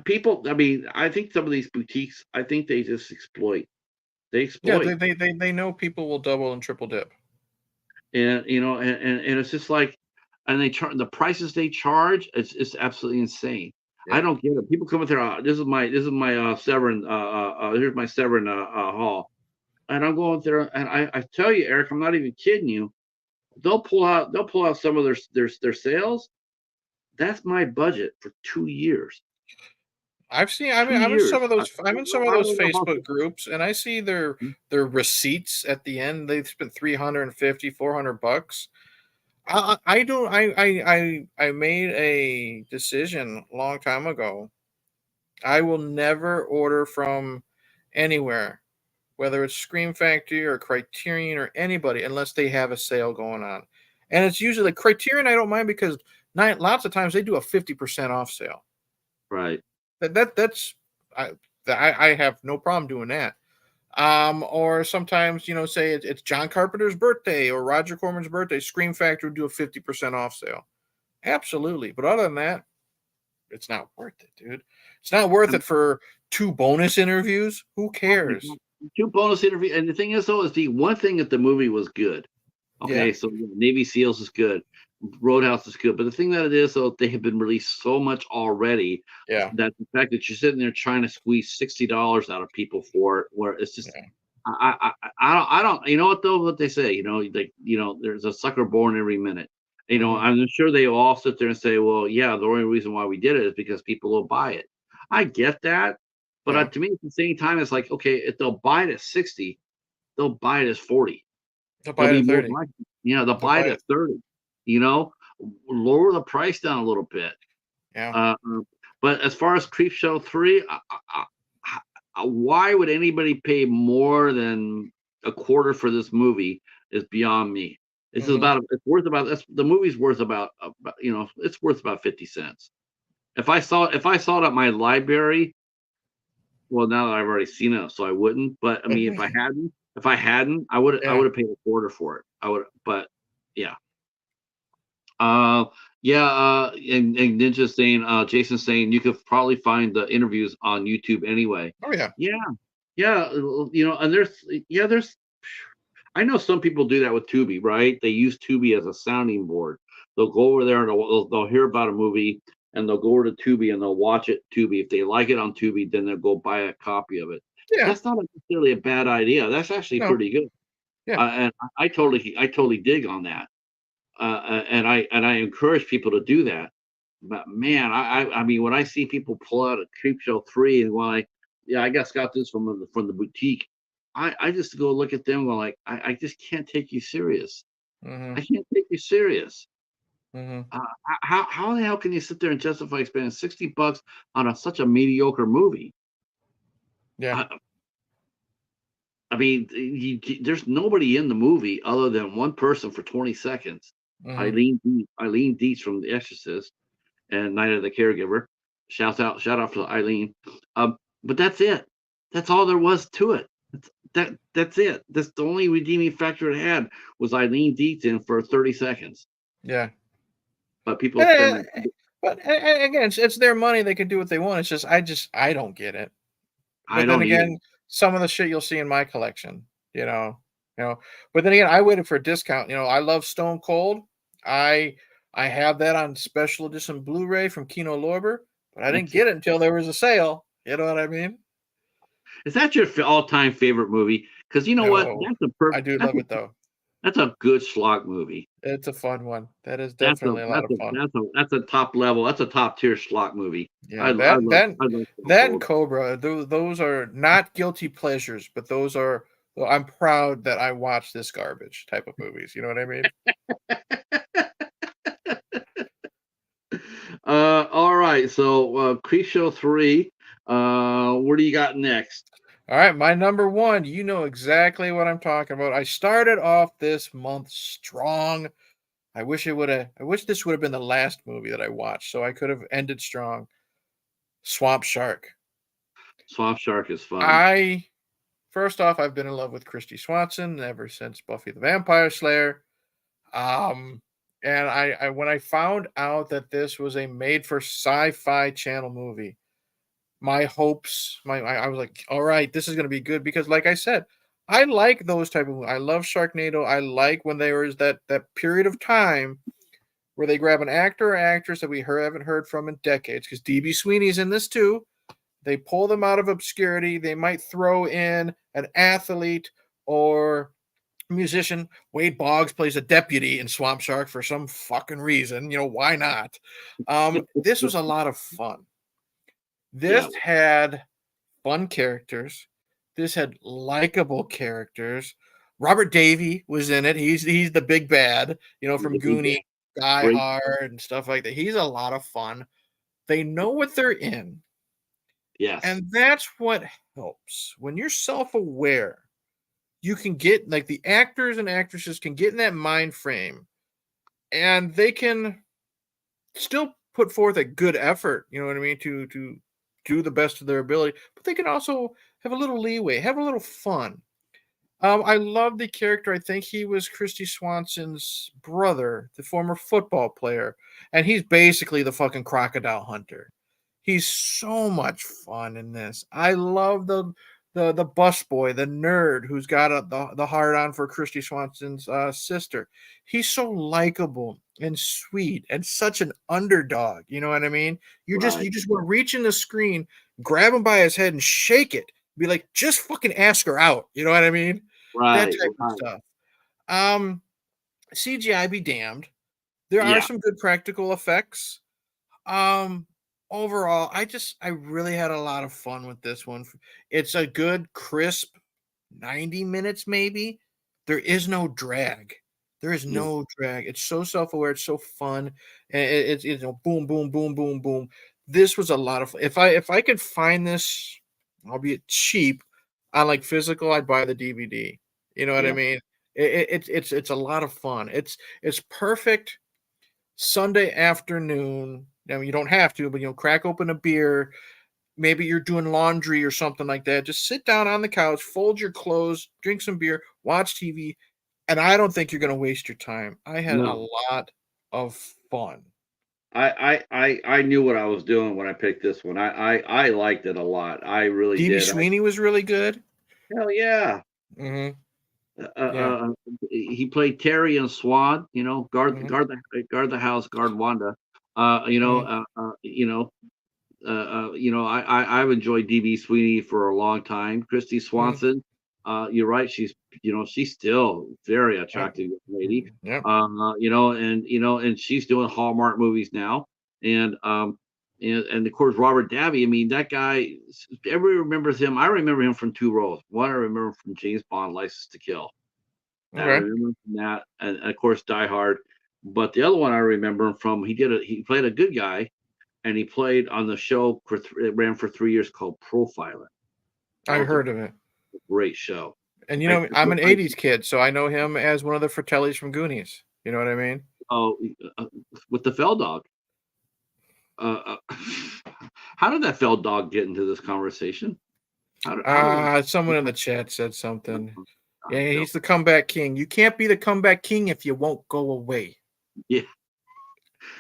people. I mean, I think some of these boutiques, I think they just exploit. They Yeah, exploit. they know people will double and triple dip. And and it's just like, and they charge the prices they charge. It's absolutely insane. I Yeah. don't get it. People come with their this is my Severn here's my Severn hall, and I'm going there, and I tell you, Eric, I'm not even kidding you. They'll pull out some of their sales. That's my budget for 2 years. Two I'm in years. some of those I don't know how. Facebook groups, and I see their receipts at the end. They've spent 350, $400. I don't I made a decision a long time ago. I will never order from anywhere, whether it's Scream Factory or Criterion or anybody, unless they have a sale going on. And it's usually like Criterion. I don't mind because lots of times they do a 50% off sale. Right. That's I I have no problem doing that. Or sometimes, say it's John Carpenter's birthday or Roger Corman's birthday, Scream Factory would do a 50% off sale. Absolutely. But other than that, it's not worth it, dude. It's not worth it for 2 bonus interviews. Who Oh my cares? God. 2 bonus interview, and the thing is, though, is the one thing that the movie was good. Yeah. Okay, so Navy SEALs is good, Roadhouse is good, but the thing that it is, though, they have been released so much already Yeah. that the fact that you're sitting there trying to squeeze $60 out of people for it, where it's just, Yeah. I don't, you know what though, what they say, like, there's a sucker born every minute. Hmm. I'm sure they all sit there and say, well, yeah, the only reason why we did it is because people will buy it. I get that, but Yeah. to me, at the same time, it's like, okay, if they'll buy it at 60, they'll buy it as 40. They'll They'll buy it be at more 30. likely, they'll They'll buy buy it it. at 30, you know, lower the price down a little bit. Yeah. But as far as Creepshow 3, why would anybody pay more than a quarter for this movie is beyond me. Hmm. The movie's worth it's worth about 50 cents. If I saw it at my library, well, now that I've already seen it, so I wouldn't. But I mean, if I hadn't, I would Yeah. have paid a quarter for it. I would, but yeah. Uh, yeah. And Ninja saying, Jason saying you could probably find the interviews on YouTube anyway. Oh yeah. Yeah, yeah. And there's. I know some people do that with Tubi, right? They use Tubi as a sounding board. They'll go over there and they'll hear about a movie and they'll go over to Tubi and they'll watch it Tubi. If they like it on Tubi, then they'll go buy a copy of it. Yeah. That's not necessarily a bad idea. That's actually No. pretty good. Yeah. And I totally dig on that. And I encourage people to do that. But man, I mean, when I see people pull out a Creepshow 3 and like, yeah, I got this from the boutique. I just go look at them and go like, I just can't take you serious. Hmm. I can't take you serious. Hmm. Uh, how the hell can you sit there and justify spending $60 on such a mediocre movie? Yeah. I, I mean, there's nobody in the movie other than one person for 20 seconds. Hmm. Eileen Dietz from The Exorcist and Night of the Caregiver. Shout out to Eileen. But that's it. That's all there was to it. That's it. That's the only redeeming factor it had was Eileen Dietz in for 30 seconds. Yeah. But people spend And, like, but again, it's their money. They can do what they want. It's just I don't get it. I But then don't either. again, some of the shit you'll see in my collection, you know, you know. But then again, I waited for a discount. I love Stone Cold. I I have that on special edition Blu-ray from Kino Lorber, but I didn't That's it. get it until there was a sale. You know what I mean? Is that your all-time favorite movie? Because you know what? No, I do That's love a it though. That's a good schlock movie. It's a fun one. That is That's a definitely a lot that's of a fun. that's a top level. That's a top tier schlock movie. Yeah, that I love Stone that and Cold. Cobra, those are not guilty pleasures, but those are. Well, I'm proud that I watched this garbage type of movies. You know what I mean? All right. So Creepshow 3. What do you got next? All right, my number one. You know exactly what I'm talking about. I started off this month strong. I wish it would have. I wish this would have been the last movie that I watched, so I could have ended strong. Swamp Shark. Swamp Shark is fun. I First off, I've been in love with Christy Swanson ever since Buffy the Vampire Slayer. Um, and I when I found out that this was a made for sci-fi channel movie, my hopes, I was like, all right, this is gonna be good because, like I said, I like those type of. I love Sharknado. I like when there was that period of time where they grab an actor or actress that haven't heard from in decades. Because DB Sweeney's in this too. They pull them out of obscurity. They might throw in an athlete or musician. Wade Boggs plays a deputy in Swamp Shark for some fucking reason. You know, why not? This was a lot of fun. Yeah. This had fun characters. This had likable characters. Robert Davey was in it. He's the big bad, you know, from Goonie, Die Great. Hard, and stuff like that. He's a lot of fun. They know what they're in. Yes. And that's what helps. When you're self-aware, you can get like the actors and actresses can get in that mind frame and they can still put forth a good effort, you know what I mean, to do the best of their ability, but they can also have a little leeway, have a little fun. I love the character. I think he was Christy Swanson's brother, the former football player, and he's basically the fucking crocodile hunter. He's so much fun in this. I love the bus boy, the nerd who's got the hard on for Christy Swanson's sister. He's so likable and sweet and such an underdog. You know what I mean? Right. You just want to reach in the screen, grab him by his head, and shake it. Be like, just fucking ask her out. You know what I mean? That Right. type of Right. stuff. Um, CGI be damned. There are Yeah. some good practical effects. Um, Overall, I really had a lot of fun with this one. It's a good, crisp 90 minutes, maybe. There is no drag. There is No. no drag. It's so self-aware. It's so fun. And it's you know, boom, boom, boom, boom, boom. This was a lot of fun. If I could find this, albeit cheap, on like physical, I'd buy the DVD. You know what I Yeah. mean? It's a lot of fun. It's perfect Sunday afternoon. I mean, you don't have to, but you know, crack open a beer. Maybe you're doing laundry or something like that. Just sit down on the couch, fold your clothes, drink some beer, watch TV, and I don't think you're going to waste your time. I had a No. lot of fun. I knew what I was doing when I picked this one. I liked it a lot. I really DB did. Sweeney was really good. Hell yeah. Hmm. Uh, Yeah. uh, uh, he played Terry and Swan. You know, Hmm. guard the house, guard Wanda. Hmm. I've enjoyed DB Sweeney for a long time. Christy Hmm. Swanson, you're right. She's still very attractive young lady. Yep. And she's doing Hallmark movies now. And and of course Robert Davi. I mean, that guy. Everybody remembers him. I remember him from two roles. One I remember from James Bond: License to Kill. I Okay. remember him from that, and of course Die Hard. But the other one I remember him from, he played a good guy, and he played on the show it ran for 3 years called Profiler. That I was a heard of it. great show. And you I, know, I'm an 80s kid, so I know him as one of the Fratellis from Goonies. You know what I mean? oh, with the Fell Dog. Uh, uh, how did that Fell Dog get into this conversation? How did Someone in the chat said something. I Yeah, don't he's the comeback king. You can't be the comeback king if you won't go away.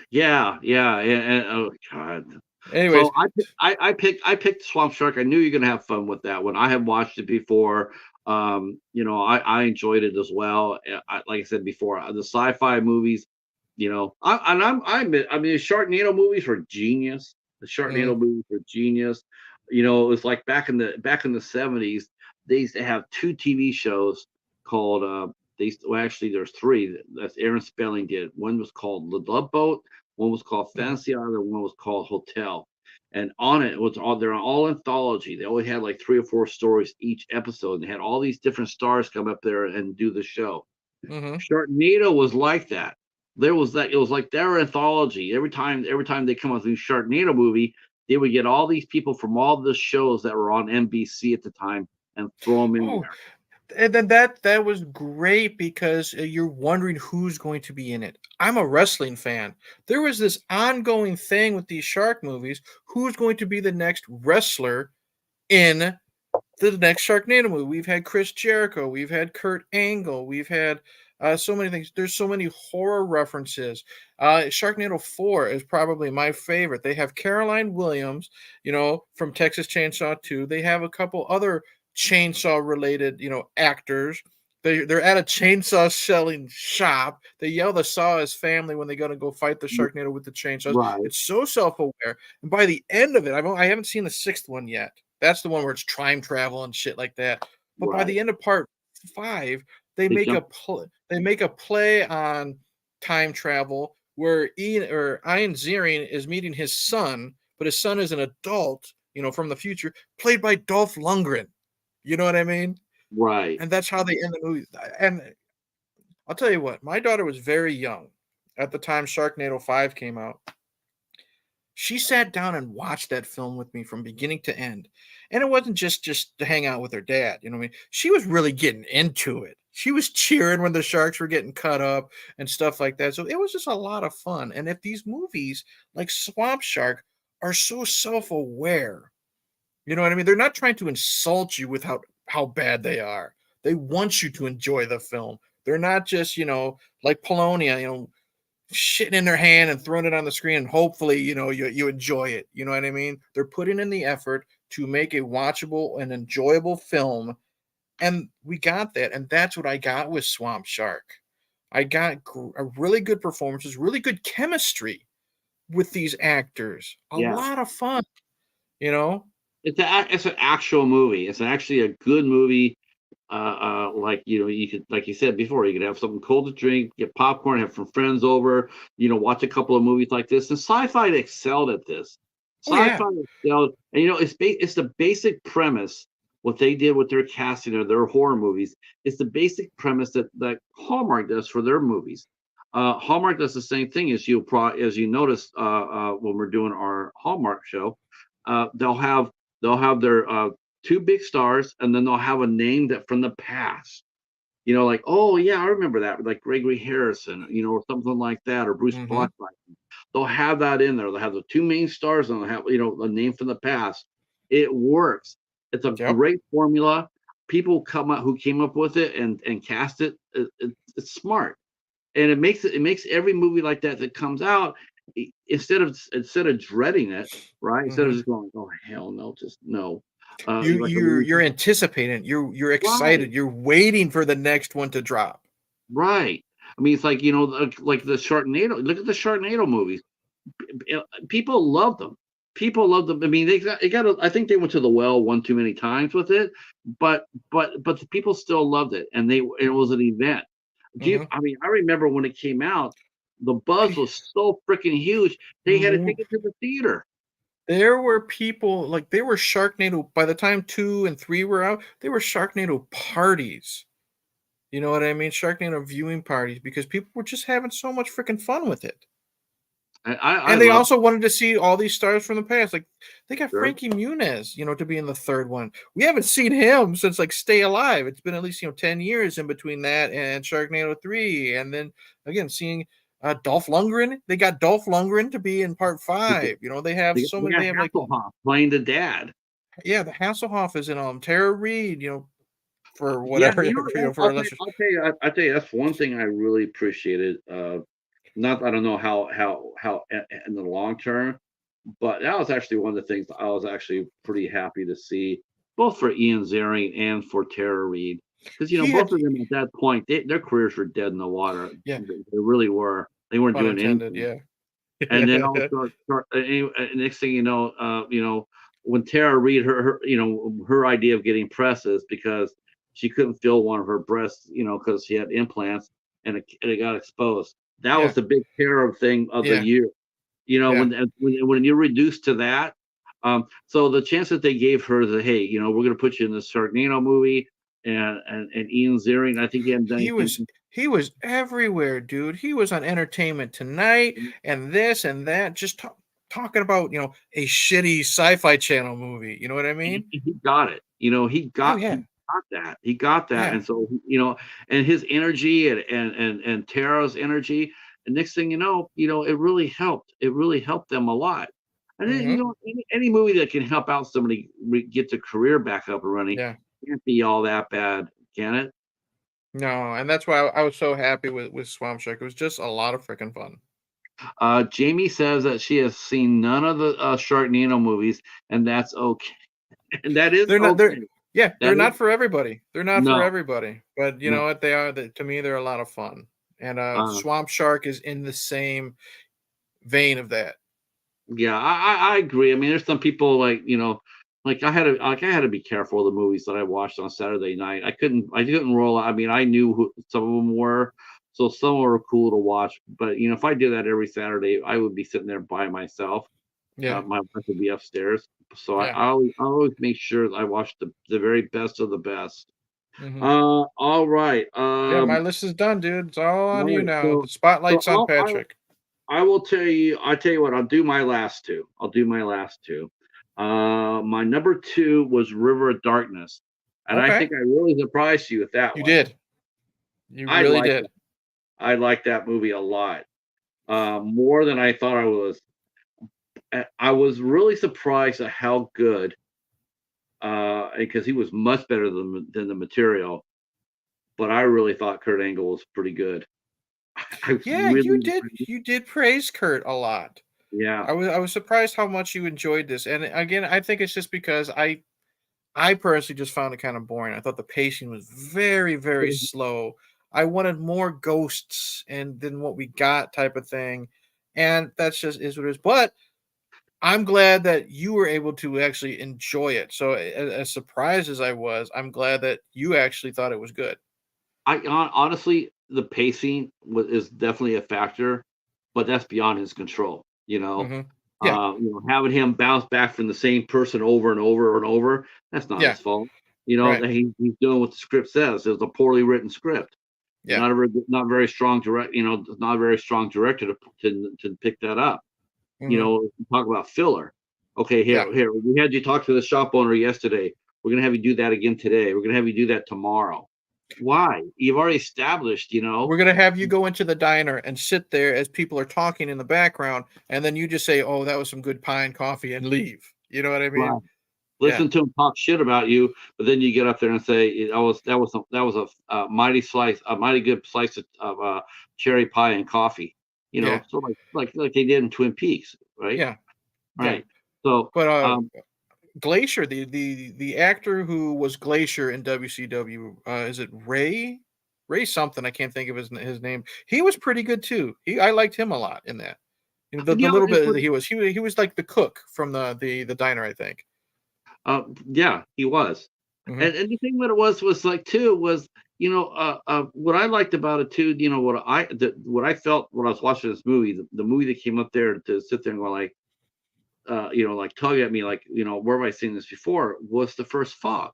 yeah, yeah, and oh god. Anyways, So I picked Swamp Shark. I knew you're gonna have fun with that one. I have watched it before. I enjoyed it as well. Like I said before, the sci-fi movies. I mean, the Sharknado movies were genius. The mm, Sharknado movies were genius. It was like back in the 70s. They used to have two TV shows called Well, actually, there's three that Aaron Spelling did. One was called The Love Boat, one was called Mhm. Fantasy Island, one was called Hotel. And on it was all they're all anthology. They only had like 3 or 4 stories each episode. And they had all these different stars come up there and do the show. Mhm. Sharknado was like that. There was that. It was like their anthology. Every time they come out with a new Sharknado movie, they would get all these people from all the shows that were on NBC at the time and throw them in Oh, there. and then that was great because you're wondering who's going to be in it. I'm a wrestling fan. There was this ongoing thing with these shark movies. Who's going to be the next wrestler in the next Sharknado movie? We've had Chris Jericho, we've had Kurt Angle, we've had so many things. There's so many horror references. Sharknado 4 is probably my favorite. They have Caroline Williams, from Texas Chainsaw 2. They have a couple other chainsaw related, actors. They're at a chainsaw selling shop. They yell the Saw his family when they gotta go fight the Sharknado with the chainsaws. Right, It's so self-aware. And by the end of it, I haven't seen the sixth one yet. That's the one where it's time travel and shit like that. But by right. the end of part 5, they They make a jump. play on time travel where Ian Ziering is meeting his son, but his son is an adult, from the future, played by Dolph Lundgren. You know what I mean? Right. And that's how they end the movie. And I'll tell you what, my daughter was very young at the time Sharknado 5 came out. She sat down and watched that film with me from beginning to end. And it wasn't just to hang out with her dad, you know what I mean? She was really getting into it. She was cheering when the sharks were getting cut up and stuff like that. So it was just a lot of fun. And if these movies like Swamp Shark are so self-aware, you know what I mean? They're not trying to insult you with how bad they are. They want you to enjoy the film. They're not just, like Polonia, shitting in their hand and throwing it on the screen and hopefully you enjoy it. You know what I mean? They're putting in the effort to make a watchable and enjoyable film, and we got that. And that's what I got with Swamp Shark. I got a really good performances, really good chemistry with these actors, a Yeah. lot of fun, you know. It's an actual movie. It's actually a good movie. Like you could, like you said before, you could have something cold to drink, get popcorn, have some friends over, watch a couple of movies like this. And sci-fi excelled at this. Oh yeah. Sci-fi excelled, and it's the basic premise. What they did with their casting of their horror movies is the basic premise that Hallmark does for their movies. Hallmark does the same thing as you notice when we're doing our Hallmark show. They'll have their two big stars, and then they'll have a name that from the past. Like, oh yeah, I remember that, like Gregory Harrison, or something like that, or Bruce Mm-hmm. Black. They'll have that in there. They'll have the two main stars, and they'll have a name from the past. It works. It's a Yep. great formula. People come up who came up with it and cast it. It's smart, and it makes every movie like that comes out, instead of dreading it, right? Instead of Mm-hmm. just going, oh hell no, just no. You Like, I you're mean, you're anticipating. You're right, excited. You're waiting for the next one to drop. right. I mean, it's like, like the Sharknado. Look at the Sharknado movies. People love them. People love them. I mean, I think they went to the well one too many times with it, but the people still loved it, and it was an event. Mm-hmm. I mean, I remember when it came out, the buzz was so freaking huge. They had to take it to the theater. There were people like they were Sharknado by the time 2 and 3 were out, they were Sharknado parties. You know what I mean? Sharknado viewing parties because people were just having so much freaking fun with it. I And they love also wanted to see all these stars from the past. Like they got her. Frankie Muniz, to be in the third one. We haven't seen him since like Stay Alive. It's been at least 10 years in between that and Sharknado 3. And then again seeing Dolph Lundgren. They got Dolph Lundgren to be in part They got 5. They have so they many. got They have like Hasselhoff playing the dad. yeah, the Hasselhoff is in Tara Reid. For Yeah, whatever for I'll our listeners. I'll tell you, that's one thing I really appreciated. Not I don't know how in the long term, but that was actually one of the things I was actually pretty happy to see, both for Ian Ziering and for Tara Reid, because He both had of them at that point, their careers were dead in the water. yeah, They really were. They weren't pun doing intended. anything. Yeah. And then all next thing when Tara Reid, her idea of getting press is because she couldn't feel one of her breasts, because she had implants, and it got exposed. That was Yeah. the big terror thing of the Yeah. year. Yeah. When you're reduced to that, so the chance that they gave her the, hey, we're going to put you in this Sharknado movie, and Ian Ziering, I think he hadn't done He anything was he was everywhere, dude. He was on Entertainment Tonight and this and that, just talking about, a shitty sci-fi channel movie. You know what I mean? he got it. Oh He yeah. got that. He got that. Yeah. And so, and his energy and Tara's energy, and next thing it really helped. It really helped them a lot. And then, Hmm. any movie that can help out somebody get their career back up and running Yeah. can't be all that bad, can it? No, and that's why I was so happy with Swamp Shark. It was just a lot of freaking fun. Jamie says that she has seen none of the Sharknado movies, and that's okay. And that is They're not they're okay. Yeah, That they're is not for everybody. They're not for no, everybody. But you know no. what they are? To me, they're a lot of fun. And Uh, Swamp Shark is in the same vein of that. Yeah, I agree. I mean, there's some people like I had to be careful of the movies that I watched on Saturday night. I couldn't roll. I mean, I knew who some of them were, so some were cool to watch. But if I did that every Saturday, I would be sitting there by myself. Yeah. My wife would be upstairs, so Yeah. I always make sure that I watch the very best of the best. Hmm. All right. Yeah, my list is done, dude. It's all on All you right. now. So The spotlight's on I Patrick. I will tell you. I tell you what. I'll do my last two. I'll do my last two. My number two was River of Darkness, and I Okay. think I really surprised you with that You one. did. You I really like did. that. I like that movie a lot, more than I thought I was. I was really surprised at how good, because he was much better than the material. But I really thought Kurt Angle was pretty good. I was Yeah, you really, did. You did praise Kurt a lot. yeah. I was surprised how much you enjoyed this. And again, I think it's just because I personally just found it kind of boring. I thought the pacing was very, very slow. I wanted more ghosts and than what we got type of thing. And that's just is what it is. But I'm glad that you were able to actually enjoy it. So as surprised as I was, I'm glad that you actually thought it was good. Honestly, the pacing is definitely a factor, but that's beyond his control. Hmm. Yeah. Having him bounce back from the same person over and over and over, that's not Yeah. his fault. Right. He's doing what the script says. It's a poorly written script. Yeah. Not very strong not a very strong director to pick that up. Hmm. Talk about filler. Okay, Yeah. here, we had you talk to the shop owner yesterday. We're gonna have you do that again today. We're gonna have you do that tomorrow. Why? You've already established. We're gonna have you go into the diner and sit there as people are talking in the background, and then you just say, "Oh, that was some good pie and coffee," and leave. You know what I mean? Right. Yeah. Listen to him talk shit about you, but then you get up there and say that was a mighty good slice of cherry pie and coffee. Yeah. So like they did in Twin Peaks, right? Yeah. Yeah. Right. So But um, Glacier, the actor who was Glacier in WCW, is it Ray? Ray something. I can't think of his name. He was pretty good too. I liked him a lot in that. The little it bit was, that he was like the cook from the diner, I think. yeah, he was. Hmm. And the thing that it was like too was what I liked about it too. What I felt when I was watching this movie, the movie that came up there to sit there and go like, like tug at me, like, where have I seen this before? Was the first Fog.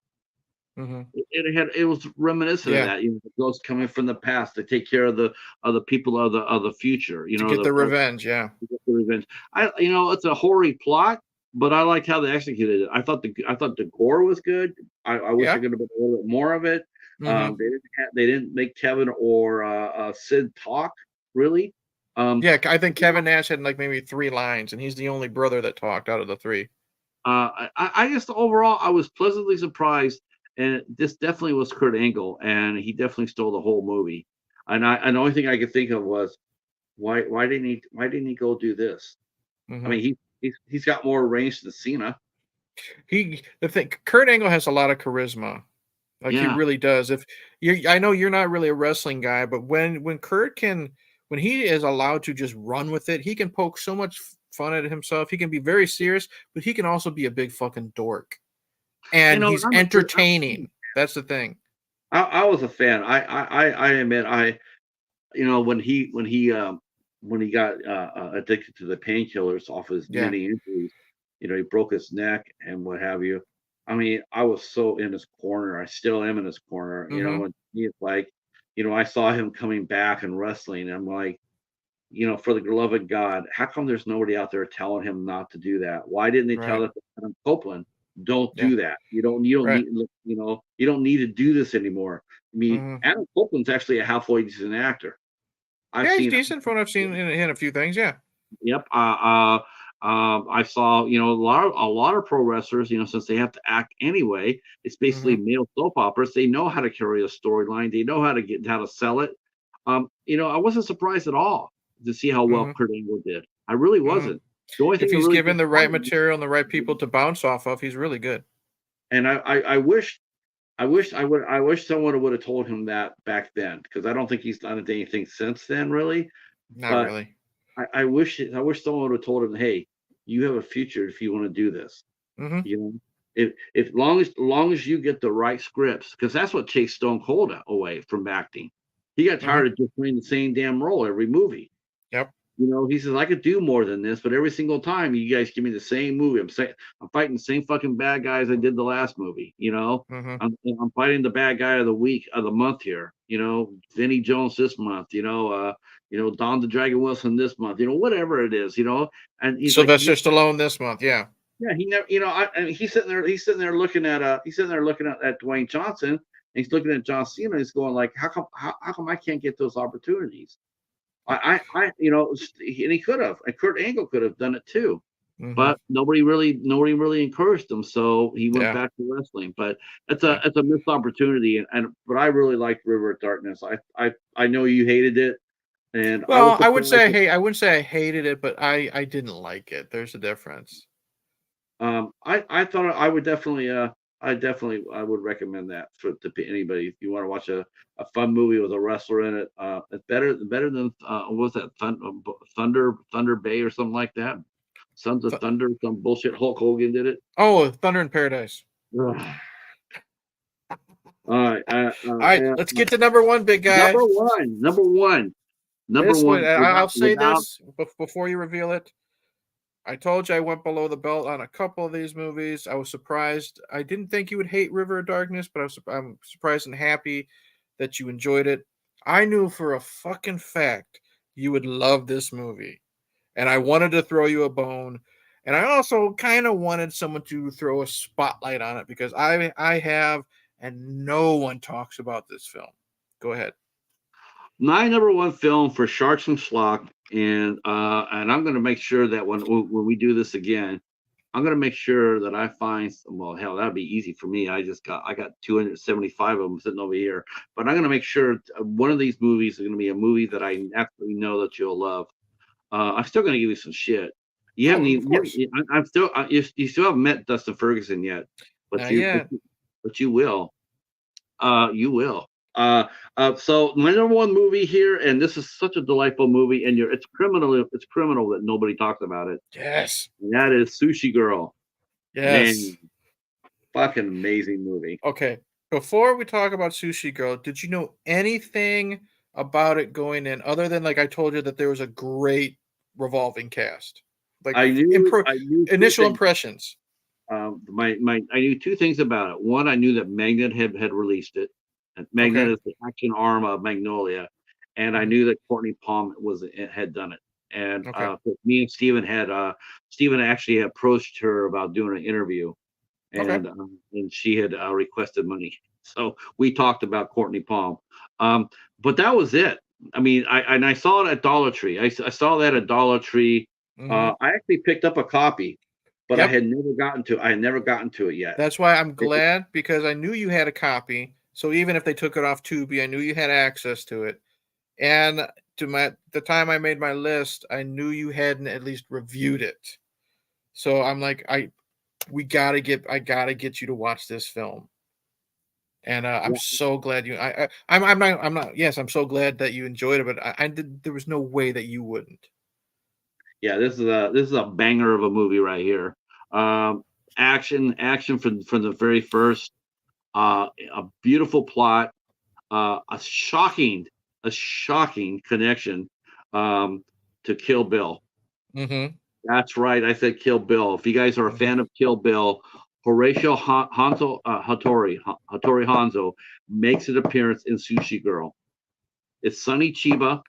Hmm. It was reminiscent of Yeah. that. The ghosts coming from the past to take care of the people of the future. To get the revenge. Yeah. To get the revenge. It's a hoary plot, but I liked how they executed it. I thought the gore was good. I wish there Yeah. could have been a little bit more of it. Hmm. They didn't make Kevin or Sid talk really. Um, Yeah. I think Kevin Nash had like maybe 3 lines, and he's the only brother that talked out of the 3. I guess overall I was pleasantly surprised, and this definitely was Kurt Angle, and he definitely stole the whole movie. And the only thing I could think of was why didn't he go do this? I Hmm. mean, he's got more range than Cena. The thing, Kurt Angle has a lot of charisma. Like he Yeah, really does. If you, I know you're not really a wrestling guy, but when he is allowed to just run with it, he can poke so much fun at himself. He can be very serious, but he can also be a big fucking dork, and he's I'm a entertaining. That's the thing. I was a fan. I admit when he got addicted to the painkillers off his Yeah. many injuries, he broke his neck and what have you. I mean, I was so in his corner. I still am in his corner. Mm-hmm. And he's like, I saw him coming back and wrestling. I'm like, for the love of God, how come there's nobody out there telling him not to do that? Why didn't they tell Right. that to Adam Copeland? Don't Yeah. do that. You don't Right. need you don't need to do this anymore. I mean, Mm-hmm. Adam Copeland's actually a halfway decent actor. I've Yeah, he's seen. decent from what I've seen in a few things. Yeah. Yep. I saw, a lot of pro wrestlers, since they have to act anyway, it's basically Mm-hmm. male soap operas. They know how to carry a storyline. They know how to sell it. I wasn't surprised at all to see how well Mm-hmm. Kurt Angle did. I really Mm-hmm. wasn't. The only If thing that he's really given the right disappointed material and the right me, people to bounce off of, he's really good. and I wish someone would have told him that back then, because I don't think he's done anything since then, really. Not But really. I wish someone would have told him, "Hey, you have a future if you want to do this." Mm-hmm. You know, if long as you get the right scripts, because that's what takes Stone Cold away from acting. He got Mm-hmm. tired of just playing the same damn role every movie. Yep. He says, I could do more than this, but every single time you guys give me the same movie, I'm fighting the same fucking bad guys I did the last movie. Mm-hmm. I'm fighting the bad guy of the week of the month here. Vinny Jones this month. Don the Dragon Wilson this month. Whatever it is. And he's like, Sylvester Stallone this month. Yeah. yeah, he never. And he's sitting there looking at Dwayne Johnson. And he's looking at John Cena. He's going like, how come I can't get those opportunities? And he could have, and Kurt Angle could have done it too, Mm-hmm. but nobody really encouraged him, so he went Yeah. back to wrestling. But it's Yeah. a missed opportunity, but I really liked River of Darkness. I know you hated it, and I was Well, surprised. I wouldn't say I hated it, but I didn't like it. There's a difference. I thought I would recommend that to anybody if you want to watch a fun movie with a wrestler in it. It's better than what was that Thunder Bay or something like that. Sons of Th- Thunder, some bullshit. Hulk Hogan did it. oh, Thunder in Paradise. Ugh. All right, All right, let's get to number one, big guy. number one, number one, number This one, one. I'll Without say without this before you reveal it. I told you I went below the belt on a couple of these movies. I was surprised. I didn't think you would hate River of Darkness, but I'm surprised and happy that you enjoyed it. I knew for a fucking fact you would love this movie, and I wanted to throw you a bone. And I also kind of wanted someone to throw a spotlight on it because I have, and no one talks about this film. Go ahead. my number one film for Sharks and Schlock, and I'm going to make sure that when we do this again, I'm gonna make sure that I find well, hell, that'd be easy for me. I got 275 of them sitting over here, but I'm gonna make sure one of these movies is gonna be a movie that I absolutely know that you'll love. I'm still gonna give you some shit. You haven't Oh, of even. course. I'm still. You still haven't met Dustin Ferguson yet, but Not you but yet. you, but you will. You will. So my number one movie here, and this is such a delightful movie, and it's criminal. It's criminal that nobody talks about it, Yes. and that is Sushi Girl. Yes. Man, fucking amazing movie. Okay. Before we talk about Sushi Girl, did you know anything about it going in other than like I told you that there was a great revolving cast? Like I knew two initial things. impressions. I knew two things about it. One, I knew that Magnet had released it. And Magnet Okay. is the action arm of Magnolia, and I Mhm. knew that Courtney Palm had done it. And Okay. me and Steven actually approached her about doing an interview, Okay. and she had requested money. So we talked about Courtney Palm, but that was it. I mean, I saw it at Dollar Tree. I saw that at Dollar Tree. Hmm. I actually picked up a copy, but Yep. I had never gotten to it yet. That's why I'm glad because I knew you had a copy. So even if they took it off Tubi, I knew you had access to it. And the time I made my list, I knew you hadn't at least reviewed it. So I'm like, I gotta get you to watch this film. And I'm Yeah, so glad I'm not yes, I'm so glad that you enjoyed it, but I did there was no way that you wouldn't. yeah, this is a banger of a movie right here. Action from the very first. A beautiful plot. a shocking connection to Kill Bill. Mm-hmm. That's right. I said Kill Bill. If you guys are a fan of Kill Bill, Horatio Hattori Hanzo makes an appearance in Sushi Girl. It's Sonny Chiba.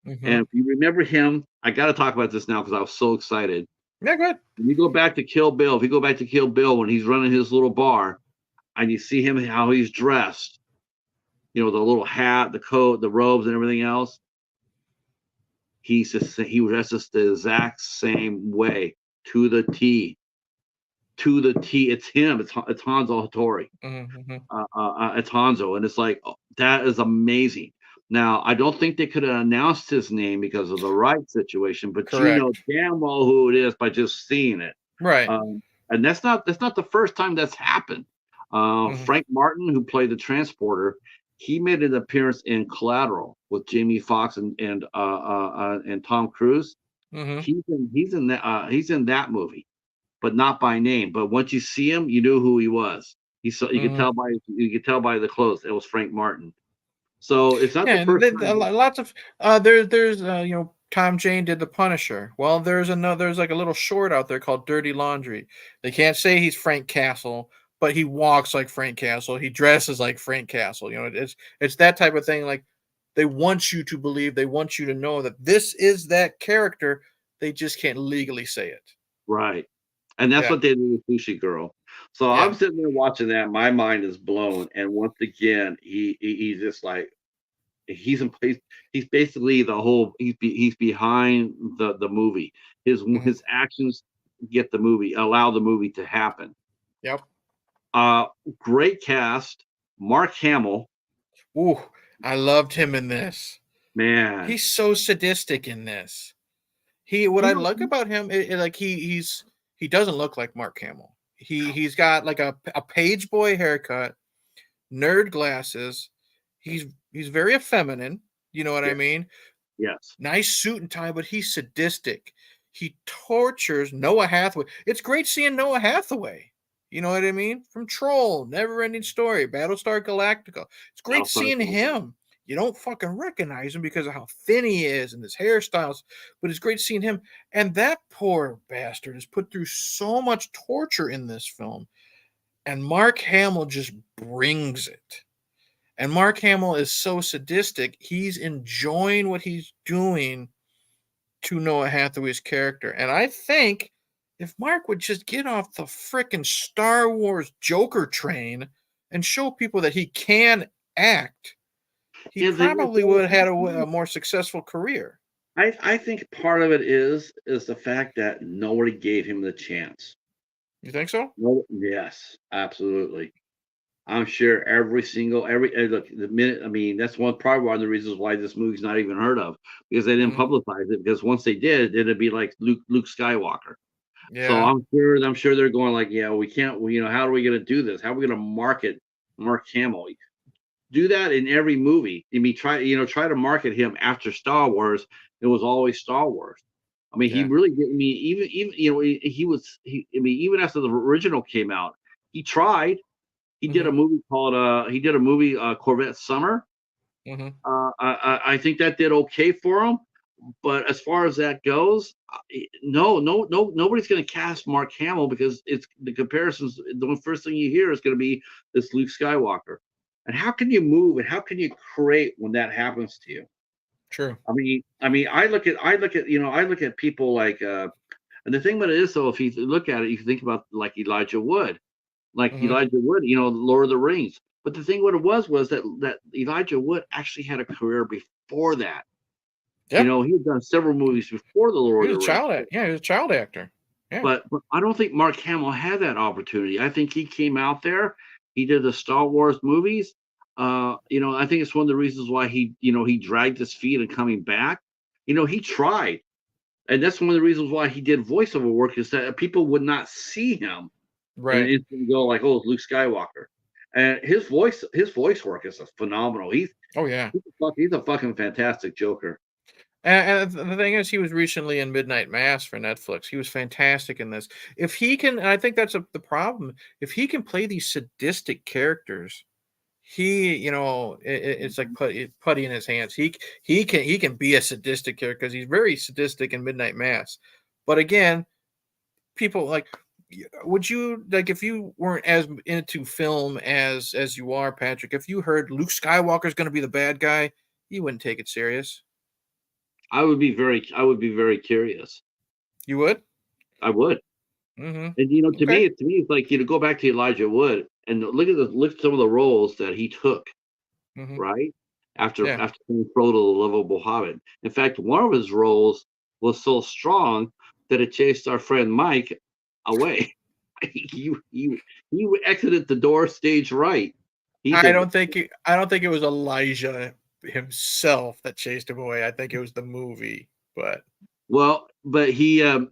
Mm-hmm. And if you remember him, I got to talk about this now because I was so excited. Yeah, good. When you go back to Kill Bill, if you go back to Kill Bill when he's running his little bar and you see him how he's dressed, the little hat, the coat, the robes, and everything else, he dresses the exact same way to the T. To the T. It's him. It's Hanzo Hattori. Mm-hmm. It's Hanzo, and it's like that is amazing. Now, I don't think they could have announced his name because of the right situation, but you know Correct. damn well who it is by just seeing it. Right. And that's not the first time that's happened. Mm-hmm. Frank Martin, who played the transporter, he made an appearance in Collateral with Jamie Foxx and Tom Cruise. Mm-hmm. He's in that movie, but not by name. But once you see him, you knew who he was. You could Mm-hmm. tell by the clothes. It was Frank Martin. So it's not Yeah, the and first time. lots of there's Tom Jane did the Punisher. Well, there's like a little short out there called Dirty Laundry. They can't say he's Frank Castle, but he walks like Frank Castle. He dresses like Frank Castle. It's that type of thing. Like they want you to believe, they want you to know that this is that character. They just can't legally say it. Right. And that's Yeah, what they did with Sushi Girl. So yeah, I'm sitting there watching that. My mind is blown. And once again, he's just like he's in place. He's basically the whole. He's behind the movie. His hmm, his actions allow the movie to happen. yep. Uh, Great cast. Mark Hamill, Ooh, I loved him in this. man. He's so sadistic in this. What You I know, like about him, like he doesn't look like Mark Hamill. He's got like a page boy haircut, nerd glasses. He's very effeminate. You know what I yeah, mean? yes. Nice suit and tie, but he's sadistic. He tortures Noah Hathaway. It's great seeing Noah Hathaway. You know what I mean? From Troll, Never Ending Story, Battlestar Galactica. It's great Battlestar seeing Galactica. him. You don't fucking recognize him because of how thin he is and his hairstyles, but it's great seeing him. And that poor bastard is put through so much torture in this film. And Mark Hamill just brings it. And Mark Hamill is so sadistic, he's enjoying what he's doing to Noah Hathaway's character. And I think if Mark would just get off the frickin' Star Wars Joker train and show people that he can act, he Yeah, the thing is, probably would have had a more successful career. I think part of it is the fact that nobody gave him the chance. You think so? No, yes, absolutely. I'm sure look, the minute, I mean, that's probably one of the reasons why this movie's not even heard of, because they didn't Mm-hmm. publicize it, because once they did, it'd be like Luke Skywalker. So Yeah. I'm sure they're going like, yeah, we can't, how are we going to do this? How are we going to market Mark Hamill? Do that in every movie. I mean, try to market him after Star Wars. It was always Star Wars. I mean, he Yeah. really did. I mean, even he was. I mean, even after the original came out, he tried. He did Mm-hmm. a movie called Corvette Summer. Mm-hmm. I think that did okay for him. But as far as that goes, no, nobody's going to cast Mark Hamill because it's the comparisons. The first thing you hear is going to be this Luke Skywalker. And how can you move and how can you create when that happens to you? True. I mean, I look at people like, and the thing about it is, though, if you look at it, you think about like Elijah Wood, Mm-hmm. Lord of the Rings. But the thing what it was that Elijah Wood actually had a career before that. Yeah. He had done several movies before the He Lord of was a the Rings. child act. Yeah, he was a child actor. Yeah. But I don't think Mark Hamill had that opportunity. I think he came out there, he did the Star Wars movies. I think it's one of the reasons why he dragged his feet in coming back. He tried, and that's one of the reasons why he did voiceover work is that people would not see him and Right. instantly go like, "Oh, it's Luke Skywalker." And his voice work is phenomenal. Oh yeah. He's a fucking fantastic Joker. And the thing is, he was recently in Midnight Mass for Netflix. He was fantastic in this. If he can, and I think that's the problem. If he can play these sadistic characters, it's like putty in his hands. He can be a sadistic character because he's very sadistic in Midnight Mass. But again, people like, would you like, if you weren't as into film as you are, Patrick, if you heard Luke Skywalker's going to be the bad guy, you wouldn't take it serious. I would be very curious. You would? I would. Mm-hmm. And Okay. to me, it's like go back to Elijah Wood and look at some of the roles that he took, Mm-hmm. right? Yeah. After playing Frodo the Lovable Hobbit. In fact, one of his roles was so strong that it chased our friend Mike away. He exited the door stage right. He I did. don't think it was Elijah himself that chased him away. I think it was the movie. But Well, but he I'm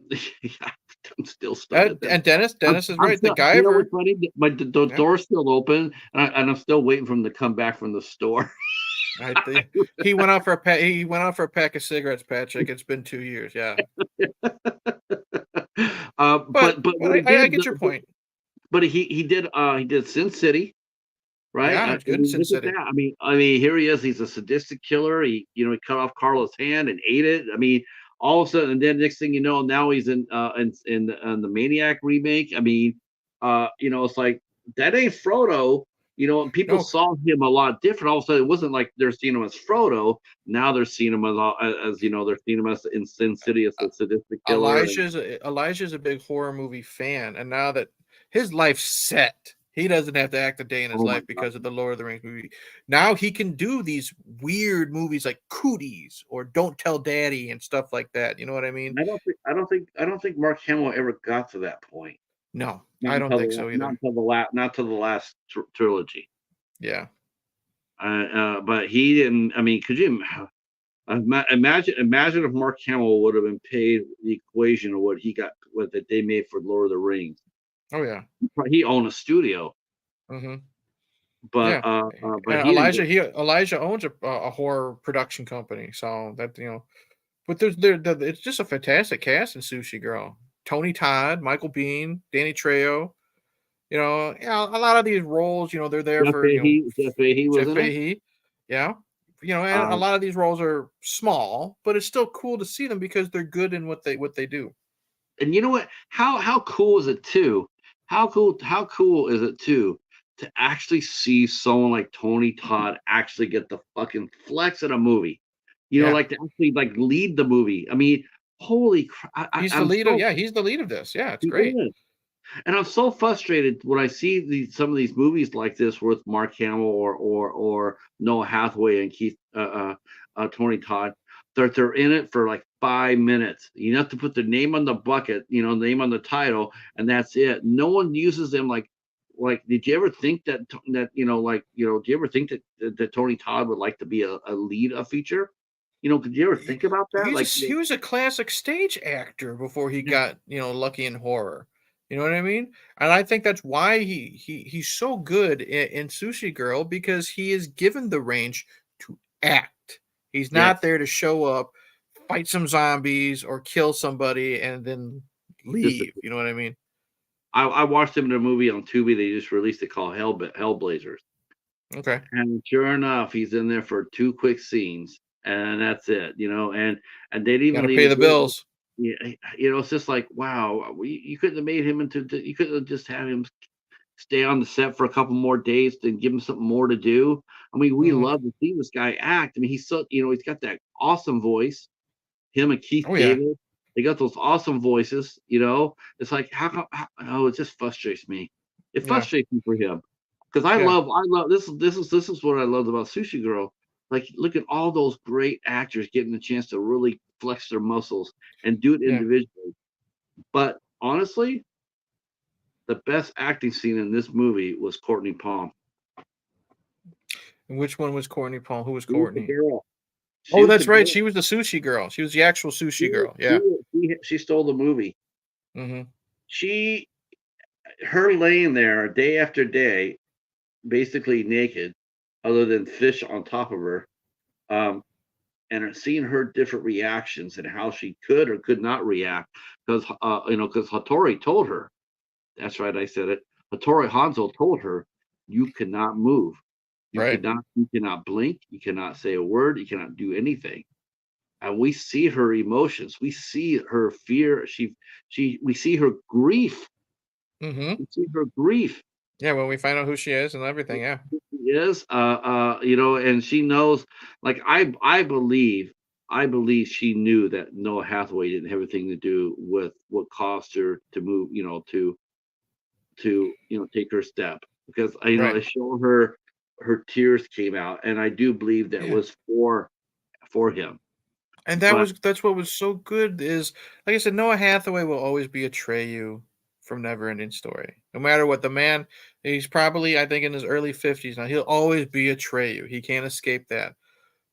still stunned at that. and Dennis is I'm right. The still, you know Guyver. what's funny? The Yeah. door's still open, and I'm still waiting for him to come back from the store. He went out for a pack of cigarettes, Patrick. It's been 2 years. Yeah. But But what he I did, get your point. but he did Sin City, right? Yeah, I it's good in mean, Sin look at City. that. I mean, here he is. He's a sadistic killer. He cut off Carla's hand and ate it. I mean, all of a sudden, and then next thing you know, now he's in the Maniac remake. I mean, it's like that ain't Frodo. And people No, saw him a lot different. All of a sudden, it wasn't like they're seeing him as Frodo. Now they're seeing him as they're seeing him as in Sin City as a sadistic killer. And Elijah's a big horror movie fan, and now that his life's set, he doesn't have to act a day in his oh my life god. because of the Lord of the Rings movie. Now he can do these weird movies like Cooties or Don't Tell Daddy and stuff like that. You know what I mean? I don't think Mark Hamill ever got to that point. No, I don't think so either. Not until the last trilogy. Yeah. But he didn't. I mean, could you imagine if Mark Hamill would have been paid the equation of what that they made for Lord of the Rings? Oh yeah. He owned a studio, Mm-hmm. but Yeah. but And he didn't get. Elijah owns a horror. Company, so that but it's just a fantastic cast in Sushi Girl. Tony Todd, Michael Biehn, Danny Trejo. Yeah, a lot of these roles, they're there for Jeff Fahey was Jeff in it. Fahey. Yeah, and a Um, lot of these roles are small, but it's still cool to see them because they're good in what they do. and you know what? How cool is it too? How cool is it too to actually see someone like Tony Todd actually get the fucking flex in a movie? Yeah, Like to actually like lead the movie. I mean, holy crap! he's the I'm lead of. so Yeah, he's the lead of this. Yeah, it's he great. is. And I'm so frustrated when I see some of these movies like this with Mark Hamill or Noah Hathaway and Tony Todd. They're in it for like 5 minutes. You have to put their name on the bucket, name on the title, and that's it. No one uses them did you ever think do you ever think that Tony Todd would like to be a lead a feature? Did you ever think about that? He was a classic stage actor before he got lucky in horror. You know what I mean? And I think that's why he's so good in Sushi Girl, because he is given the range to act. He's not Yes, there to show up, fight some zombies, or kill somebody and then just leave. You know what I mean? I watched him in a movie on Tubi. They just released it called Hellblazers. Okay. And sure enough, he's in there for two quick scenes, and that's it. And they didn't Got to even pay the give. bills. Yeah, it's just like wow, you couldn't have made him into. You couldn't have just had him stay on the set for a couple more days and give him something more to do. I mean, we Hmm. love to see this guy act. I mean, he's so he's got that awesome voice. Him and Keith Oh yeah. David, they got those awesome voices. It's like oh, it just frustrates me. It Yeah. frustrates me for him because Yeah. I love this is what I loved about Sushi Girl. Like, look at all those great actors getting a chance to really flex their muscles and do it Yeah. individually. But honestly, the best acting scene in this movie was Courtney Palm. And which one was Courtney Paul? Who was She was the Courtney? girl. She Oh, was the that's right. girl. She was the sushi girl. She was the actual She, sushi girl. she, Yeah. she stole the movie. Hmm. She, her laying there day after day, basically naked, other than fish on top of her, um, and seeing her different reactions and how she could or could not react, because Hattori told her. That's right, I said it. Hattori Hanzo told her, "You cannot move. Right. You cannot blink, you cannot say a word, you cannot do anything. And we see her emotions, we see her fear, we see her grief. Mm-hmm. We see her grief. Yeah, when we find out who she is and everything, yeah. Is and she knows, like, I believe she knew that Noah Hathaway didn't have anything to do with what caused her to move, take her step, because Right. I show her, her tears came out, and I do believe that Yeah. was for him. And But that's what was so good is, like I said, Noah Hathaway will always be Atreyu from Neverending Story. No matter what, the man, he's probably, I think, in his early 50s now. He'll always be Atreyu. He can't escape that.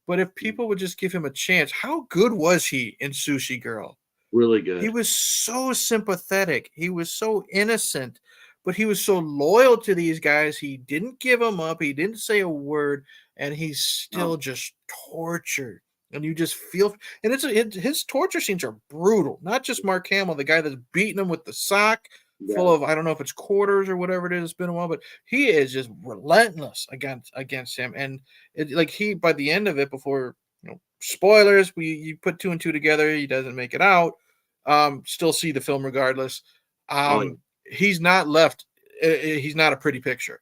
But if people would just give him a chance, how good was he in Sushi Girl? really He good. was so sympathetic. He was so innocent, but he was so loyal to these guys. He didn't give them up. He didn't say a word, and he's No, still just tortured. And you just feel, and his torture scenes are brutal. Not just Mark Hamill, the guy that's beating him with the sock full yeah, of, I don't know if it's quarters or whatever it is. It's been a while, but he is just relentless against him. And like he, by the end of it, before, spoilers, you put two and two together, he doesn't make it out, still see the film regardless. oh yeah, He's not left. He's not a pretty picture,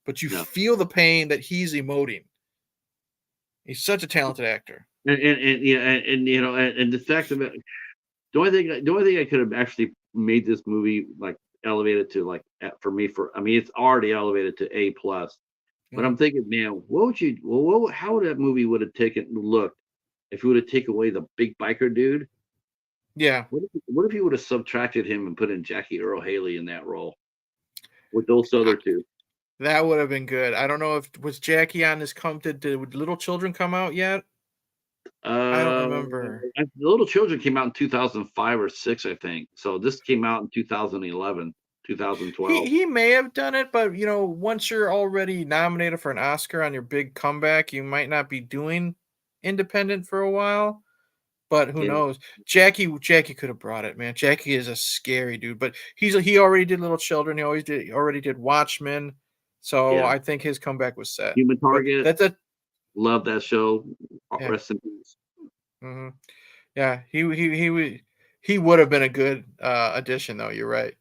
but you no. feel the pain that he's emoting. He's such a talented actor. And the fact of it, the only thing I could have actually made this movie, like, elevated to, like, for me, I mean, it's already elevated to A+. But Mhm. I'm thinking, man, how would that movie would have taken looked if you would have taken away the big biker dude? Yeah, What if you would have subtracted him and put in Jackie Earl Haley in that role with those I- other two? that would have been good. I don't know if was Jackie on this come. Did Little Children come out yet? I don't Uh, remember. The Little Children came out in 2005 or six, I think. So this came out in 2011, He 2012. he may have done it, but once you're already nominated for an Oscar on your big comeback, you might not be doing independent for a while. But who Yeah, knows? Jackie could have brought it, man. Jackie is a scary dude, but he already did Little Children. He already did Watchmen. So yeah. I think his comeback was set. Human But Target, that's a love that show. yeah. Rest in peace. Hmm. Yeah, he would have been a good addition though. You're right.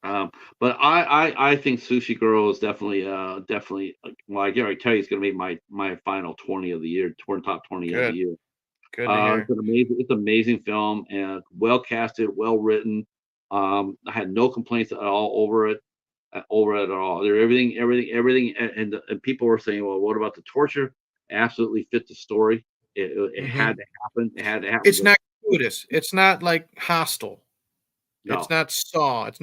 Um, but I think Sushi Girl is definitely, well, I can already tell you, it's gonna be my final 20 of the year, top 20 of the Good. year. Good to hear. It's an amazing film, and well casted, well written. I had no complaints at all over it at all. There, everything, and people were saying, well, what about the torture? Absolutely fit the story. It Hmm. had to happen. It had to happen. It's But not gratuitous. It's not like Hostile. It's no, not Saw. It's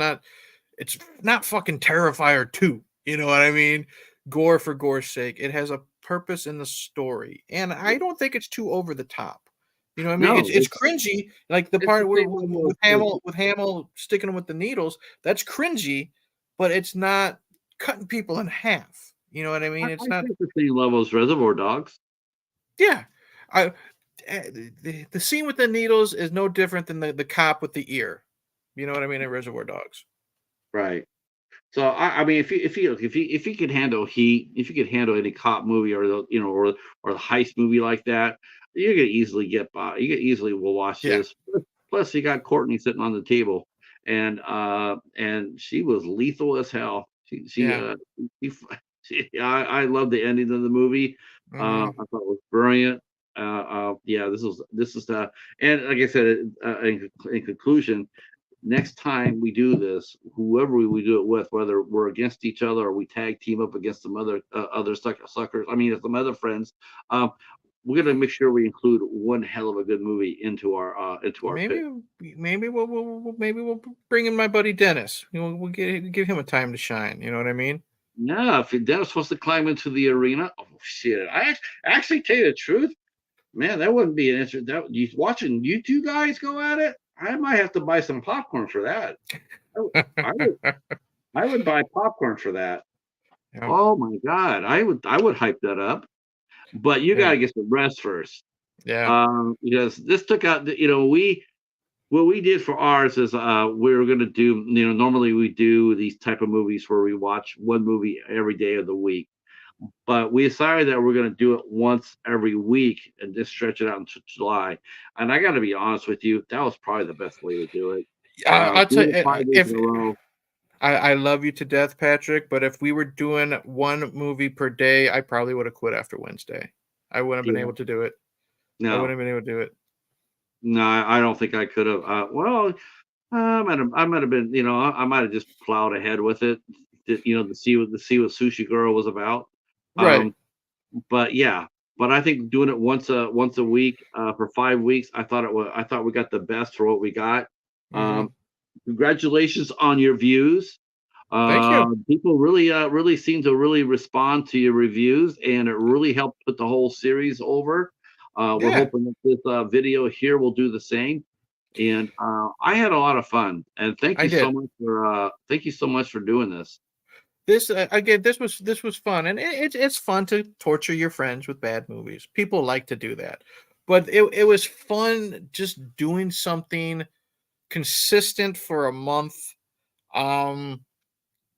not fucking Terrifier 2. You know what I mean? Gore for gore's sake. It has a purpose in the story. And I don't think it's too over the top. You know what I mean? It's no, it's cringy. Like the it's the part where same level with as Hamill sticking them with the needles, that's cringy, but it's not cutting people in half. You know what I mean? I It's think not, it's the same level as Reservoir Dogs. yeah. I the scene with the needles is no different than the cop with the ear. You know what I mean in Reservoir Dogs. Right. So I mean, if you could handle Heat, if you could handle any cop movie, or or the heist movie like that, you could easily get by. You could easily will watch Yeah. this. Plus, you got Courtney sitting on the table, and she was lethal as hell. Yeah. She, I love the ending of the movie. Hmm. I thought it was brilliant. Yeah, this is the, and like I said, in conclusion, next time we do this, whoever we do it with, whether we're against each other or we tag team up against some other suckers, I mean, some other friends, um, we're gonna make sure we include one hell of a good movie into our pick. Maybe we'll bring in my buddy Dennis. We'll give him a time to shine. You know what I mean? Yeah, if Dennis wants to climb into the arena, oh shit! Actually tell you the truth, man, that wouldn't be an answer. That you watching you two guys go at it, I might have to buy some popcorn for that. I, would- I would I would buy popcorn for that. Yeah, Oh my god, I would hype that up. But you yeah, gotta get some rest first. yeah. Because this took out we what we did for ours is we were gonna do, normally we do these type of movies where we watch one movie every day of the week. but we decided that we're going to do it once every week and just stretch it out into July. And I got to be honest with you, that was probably the best way to do it. I'll tell Do you, it 5 days if in a row. I love you to death, Patrick, but if we were doing one movie per day, I probably would have quit after Wednesday. I wouldn't have been Yeah, able to do it. I wouldn't no, have been able to do it. no, I don't think I could have. Well, I might have been, I might have just plowed ahead with it, to see what Sushi Girl was about. Right. Um, but yeah, but I think doing it once a week for 5 weeks, I thought we got the best for what we got. Hmm. Um, Congratulations on your views. Thank you. People really seem to really respond to your reviews, and it really helped put the whole series over. We're Yeah, hoping that this video here will do the same. And I had a lot of fun. And I did. thank you so much for doing this. This again. This was fun, and it's fun to torture your friends with bad movies. People like to do that, but it was fun just doing something consistent for a month. Um,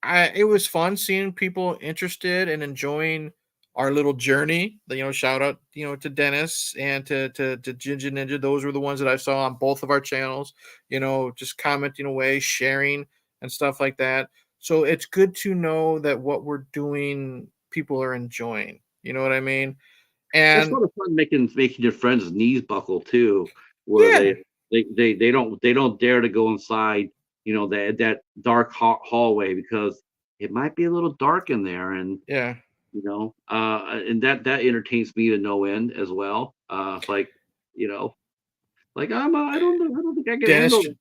it was fun seeing people interested and enjoying our little journey. Shout out, to Dennis and to Ginger Ninja. Those were the ones that I saw on both of our channels. Just commenting away, sharing and stuff like that. So it's good to know that what we're doing, people are enjoying. You know what I mean? It's And sort of fun making your friends' knees buckle too, where yeah, they don't dare to go inside, that dark hallway because it might be a little dark in there, and yeah. that entertains me to no end as well. It's like, you know, like I don't think I can Dennis handle it.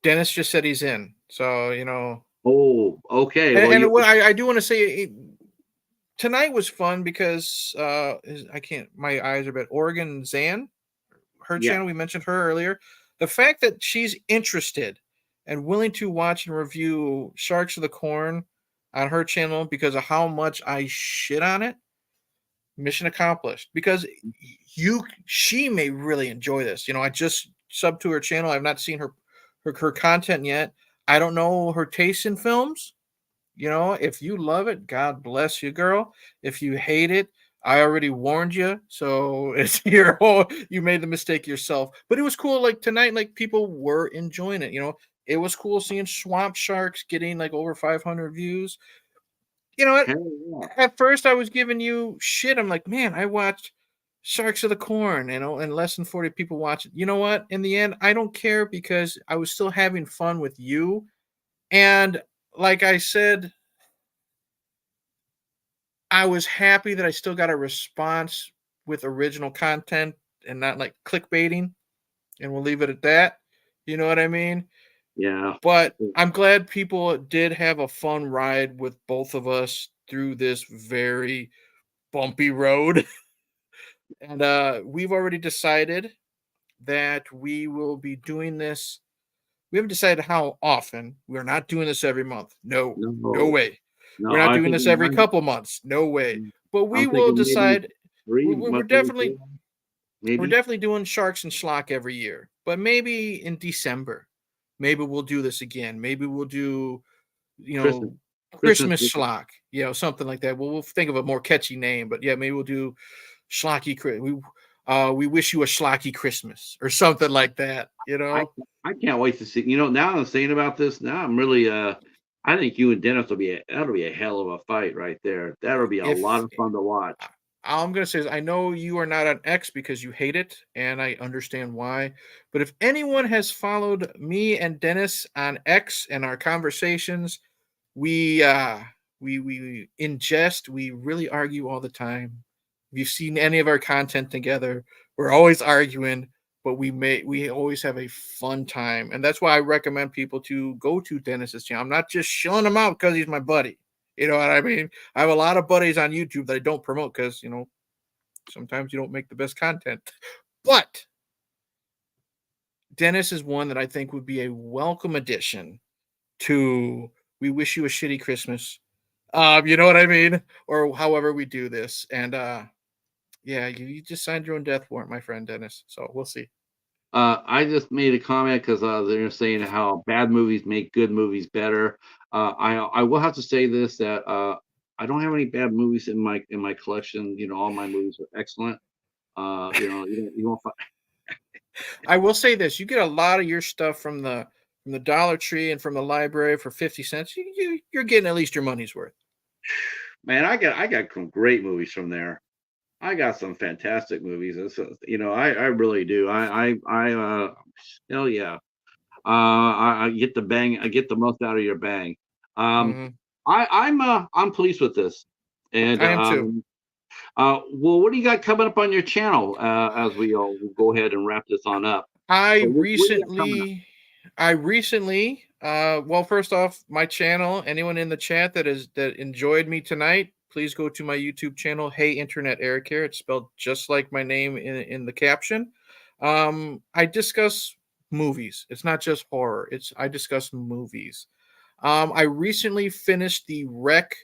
Dennis just said he's in. So Oh, okay. and, Well, and what I do want to say, tonight was fun because I can't. My eyes are bad. Oregon Zan, her yeah, channel. We mentioned her earlier. The fact that she's interested and willing to watch and review Sharks of the Corn on her channel because of how much I shit on it. Mission accomplished. Because she may really enjoy this. I just subbed to her channel. I've not seen her content yet. I don't know her taste in films. If you love it, God bless you, girl. If you hate it, I already warned you. So it's your whole, you made the mistake yourself. But it was cool. Like tonight, like people were enjoying it. It was cool seeing Swamp Sharks getting like over 500 views. You know what? hell yeah, At first, I was giving you shit. I'm like, man, I watched Sharks of the Corn, and less than 40 people watch it. You know what? In the end, I don't care because I was still having fun with you. And like I said, I was happy that I still got a response with original content and not like clickbaiting, and we'll leave it at that. You know what I mean? yeah. But I'm glad people did have a fun ride with both of us through this very bumpy road. And we've already decided that we will be doing this. We haven't decided how often. We're not doing this every month. No, no No, way. We're no. not doing this every couple months. No way. But we I'm will thinking maybe decide. We're maybe definitely 4, we're maybe definitely doing Sharks and Schlock every year. But maybe in December, maybe we'll do this again. Maybe we'll do you Christmas, know Christmas. Christmas Schlock. Something like that. We'll think of a more catchy name. but yeah, maybe we'll do Schlocky. We wish you a Schlocky Christmas or something like that. I I can't wait to see. Now I'm saying about this. Now I'm really. I think you and Dennis that'll be a hell of a fight right there. That'll be a lot If of fun to watch. all I'm gonna say is I know you are not on X because you hate it, and I understand why. But if anyone has followed me and Dennis on X and our conversations, we ingest, we really argue all the time. If you've seen any of our content together, we're always arguing, but we always have a fun time. And that's why I recommend people to go to Dennis's channel. I'm not just shilling him out because he's my buddy. You know what I mean? I have a lot of buddies on YouTube that I don't promote because sometimes you don't make the best content. But Dennis is one that I think would be a welcome addition to We Wish You a Shitty Christmas. You know what I mean? Or however we do this. And yeah, you just signed your own death warrant, my friend Dennis. So we'll see. I just made a comment because they're saying how bad movies make good movies better. I will have to say this that I don't have any bad movies in my collection. All my movies are excellent. You won't find. I will say this: you get a lot of your stuff from the Dollar Tree and from the library for 50 cents. You're getting at least your money's worth. Man, I got some great movies from there. I got some fantastic movies. I really do. Hell yeah. I get the bang. I get the most out of your bang. Um, Hmm. I'm pleased with this. And I am too. well, what do you got coming up on your channel? As we'll go ahead and wrap this on up. I So what do you got coming up? recently, I recently, well, first off, my channel. Anyone in the chat that enjoyed me tonight, please go to my YouTube channel. Hey, Internet Eric here. It's spelled just like my name in the caption. I discuss movies. It's not just horror. I discuss movies. I recently finished the Wreck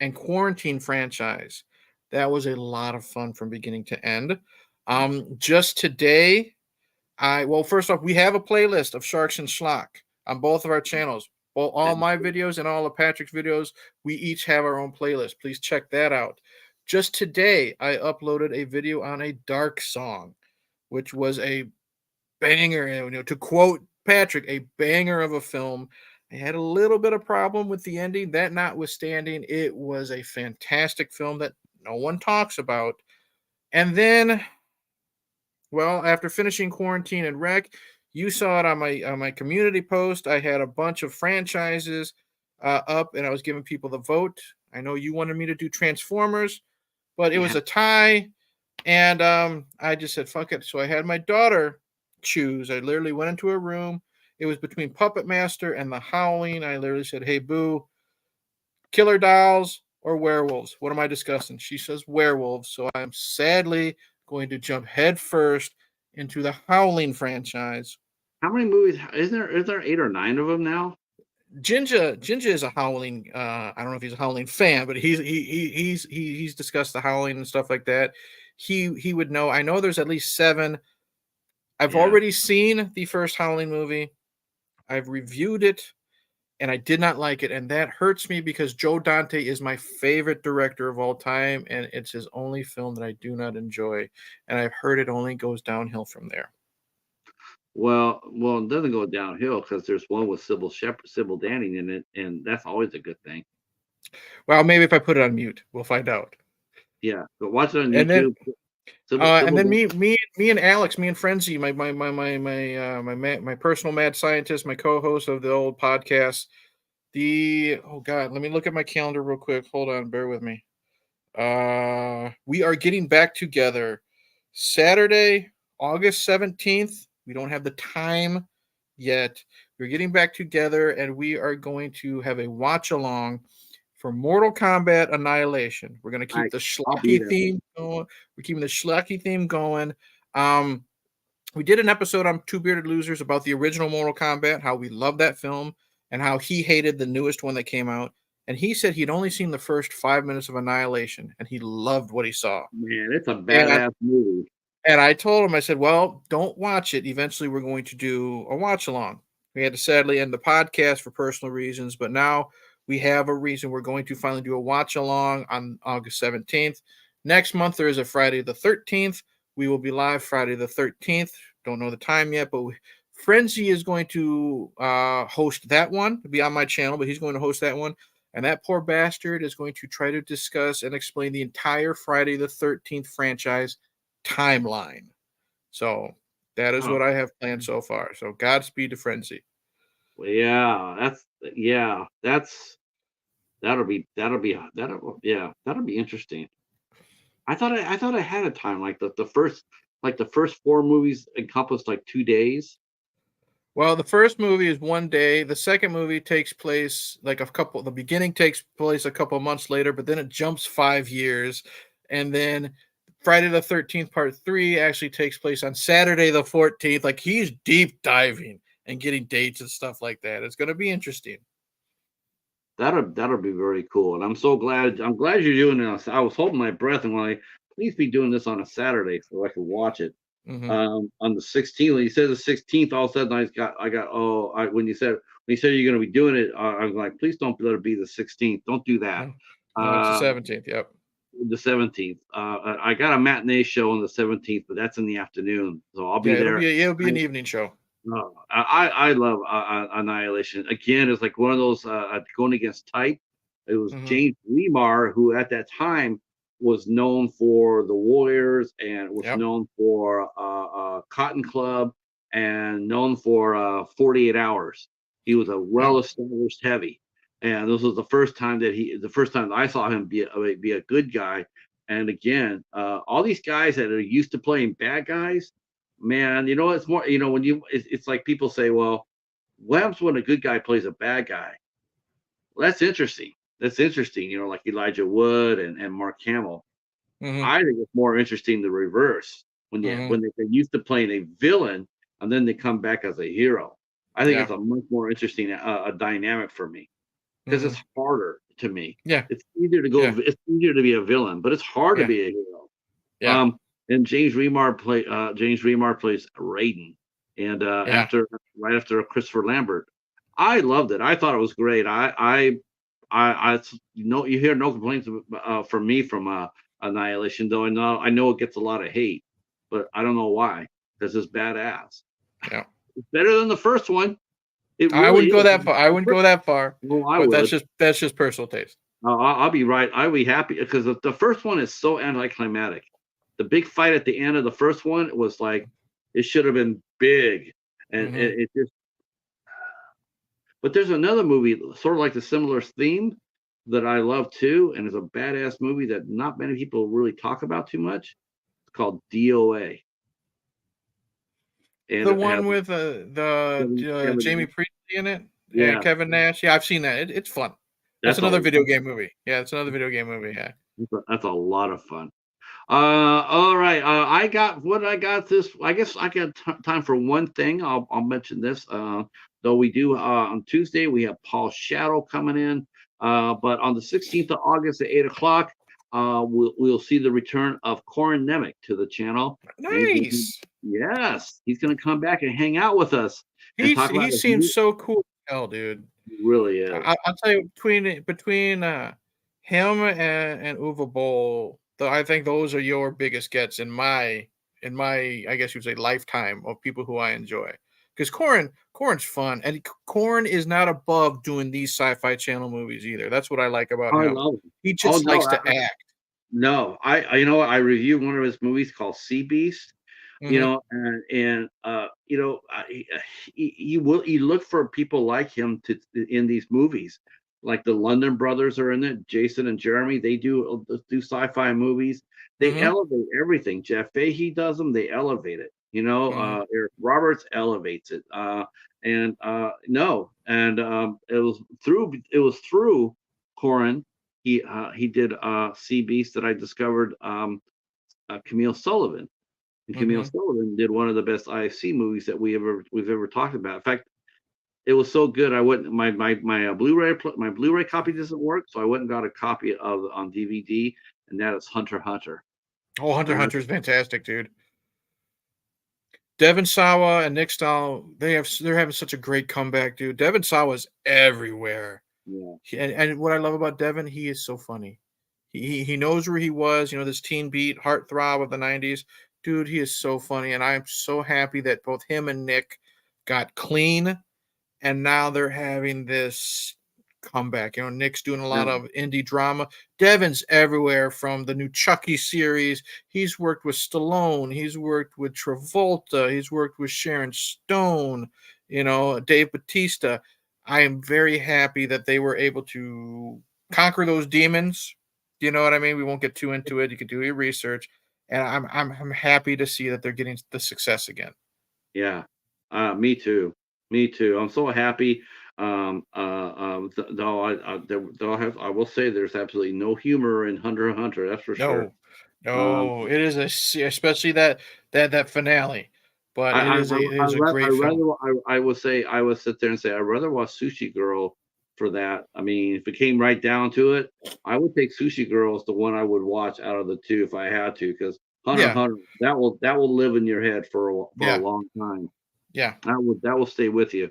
and Quarantine franchise. That was a lot of fun from beginning to end. Just today, well, first off, we have a playlist of Sharks and Schlock on both of our channels. Well, all my videos and all of Patrick's videos, we each have our own playlist. Please check that out. Just today, I uploaded a video on a dark song, which was a banger. To quote Patrick, a banger of a film. I had a little bit of problem with the ending. That notwithstanding, it was a fantastic film that no one talks about. And then, well, after finishing Quarantine and Wreck, you saw it on my community post. I had a bunch of franchises up, and I was giving people the vote. I know you wanted me to do Transformers, but it was Yeah. a tie, and I just said fuck it. So I had my daughter choose. I literally went into a room. It was between Puppet Master and The Howling. I literally said, "Hey, Boo, killer dolls or werewolves? What am I discussing?" She says werewolves. So I'm sadly going to jump head first into the Howling franchise. How many movies is there 8 or 9 of them now? Jinja is a Howling. I don't know if he's a Howling fan, but he's discussed the Howling and stuff like that. He would know. I know there's at least 7. I've Yeah. already seen the first Howling movie. I've reviewed it, and I did not like it, and that hurts me because Joe Dante is my favorite director of all time, and it's his only film that I do not enjoy, and I've heard it only goes downhill from there. Well, it doesn't go downhill because there's one with Sybil Danning in it, and that's always a good thing. Well, maybe if I put it on mute, we'll find out. Yeah, but watch it on And then YouTube. Sybil, And Sybil then Dan- me and Alex, me and Frenzy, my personal mad scientist, my co-host of the old podcast. Oh god, let me look at my calendar real quick. Hold on, bear with me. We are getting back together Saturday, August 17th. We don't have the time yet. We're getting back together and we are going to have a watch along for Mortal Kombat Annihilation. We're going to keep I, the I'll be schlocky there. theme going. We're keeping the schlocky theme going. Um, we did an episode on Two Bearded Losers about the original Mortal Kombat, how we love that film, and how he hated the newest one that came out. And he said he'd only seen the first 5 minutes of Annihilation, and he loved what he saw. Man, it's a And badass movie. and I told him, I said, well, don't watch it. Eventually, we're going to do a watch along. We had to sadly end the podcast for personal reasons, but now we have a reason. We're going to finally do a watch along on August 17th. Next month, there is a Friday the 13th. We will be live Friday the 13th. Don't know the time yet, but Frenzy is going to host that one. It'll be on my channel, but he's going to host that one. And that poor bastard is going to try to discuss and explain the entire Friday the 13th franchise timeline. So that is Oh, what I have planned so far. So Godspeed to Frenzy. well, that's that'll be interesting. I thought I had a time like the first 4 movies encompassed like 2 days. Well, the first movie is one day. The second movie takes place like the beginning takes place a couple months later, but then it jumps 5 years. And then Friday the 13th, part 3 actually takes place on Saturday the 14th. Like he's deep diving and getting dates and stuff like that. It's going to be interesting. That'll be very cool, and I'm glad you're doing this. I was holding my breath and like, please be doing this on a Saturday so I can watch it. Mm-hmm. On the 16th, when you said the 16th, all of a sudden when you said you're going to be doing it, I was like, please don't let it be the 16th. Don't do that. No. No, it's the Uh, 17th. Yep. the 17th. I got a matinee show on the 17th, but that's in the afternoon, so I'll be Yeah, there. it'll be an evening show. I love Annihilation. Again, it's like one of those going against type. It was Hmm. James Remar, who at that time was known for The Warriors and was Yep. known for Cotton Club and known for 48 Hours. He was a Yep. well-established heavy, and this was the first time I saw him be a good guy. And again, all these guys that are used to playing bad guys, man, it's more, when it's like people say, well, what happens when a good guy plays a bad guy? Well, that's interesting. That's interesting, like Elijah Wood and Mark Hamill. Hmm. I think it's more interesting the reverse Hmm. when they're used to playing a villain and then they come back as a hero. I think Yeah. it's a much more interesting a dynamic for me because Hmm. it's harder to me. Yeah. Yeah. It's easier to be a villain, but it's hard to Yeah. be a hero. Yeah. Um, and James Remar plays Raiden, and Yeah. right after Christopher Lambert, I loved it. I thought it was great. You hear no complaints from me from Annihilation, though I know it gets a lot of hate, but I don't know why, because it's badass. Yeah. It's better than the first one. It I really wouldn't go is. that far. I wouldn't go that far, Well, I but would. that's just personal taste. I'll be right. I'll be happy because the first one is so anticlimactic. The big fight at the end of the first one was like it should have been big, and Hmm. it just. But there's another movie sort of like the similar theme that I love too, and it's a badass movie that not many people really talk about too much. It's called DOA, and The it has one with the Kevin Jamie Nash. Priestley in it and Yeah, Kevin Nash. Yeah, I've seen that. It's fun. That's that's another a video game movie. Yeah, it's another video game movie. Yeah. that's a lot of fun. All right. I got this. I guess I got time for one thing. I'll mention this. Though we do on Tuesday we have Paul Shadow coming in. But on the 16th of August at 8 o'clock, we'll see the return of Corin Nemec to the channel, and Nice. he's gonna come back and hang out with us and talk He about his seems so cool as hell, dude. he really is. I'll tell you between him and Uwe Boll, I think those are your biggest gets in my I guess you'd say lifetime of people who I enjoy. Because Corin's fun, and Corin is not above doing these Sci-Fi Channel movies either. That's what I like about I him. love him. He Oh just no, likes to act. no. You know what? I reviewed one of his movies called Sea Beast. Hmm. You look for people like him in these movies, like the London brothers are in it. Jason and Jeremy, they do sci-fi movies. They Hmm. elevate everything. Jeff Fahey does them. They elevate it. Hmm. Eric Roberts elevates it. And no, and it was through Corin. He did Sea Beast that I discovered Camille Sullivan. And Camille Hmm. Sullivan did one of the best IFC movies that we've ever talked about. In fact, it was so good. I went my Blu-ray copy doesn't work, so I went and got a copy of on DVD, and that is Hunter x Hunter. Oh, Hunter x Uh, Hunter is fantastic, dude. Devon Sawa and Nick Stahl, they're having such a great comeback, dude. Devon Sawa's everywhere. yeah, And what I love about Devon, he is so funny. He knows where he was, this teen beat, heartthrob of the 90s. Dude, he is so funny. And I'm so happy that both him and Nick got clean and now they're having this comeback. Nick's doing a lot yeah, of indie drama. Devon's everywhere from the new Chucky series. He's worked with Stallone. He's worked with Travolta. He's worked with Sharon Stone, Dave Bautista. I am very happy that they were able to conquer those demons. You know what I mean? We won't get too into it. You can do your research. And I'm happy to see that they're getting the success again. yeah. Me too. Me too. I'm so happy. Though I will say there's absolutely no humor in Hunter x Hunter. That's for sure. No, Um, no, it is especially that finale, but it is a I great film. rather I would say I would sit there and say I'd rather watch Sushi Girl for that. I mean, if it came right down to it, I would take Sushi Girl as the one I would watch out of the two if I had to, because Hunter x Yeah, Hunter that will live in your head for a yeah, long time. yeah. That will stay with you.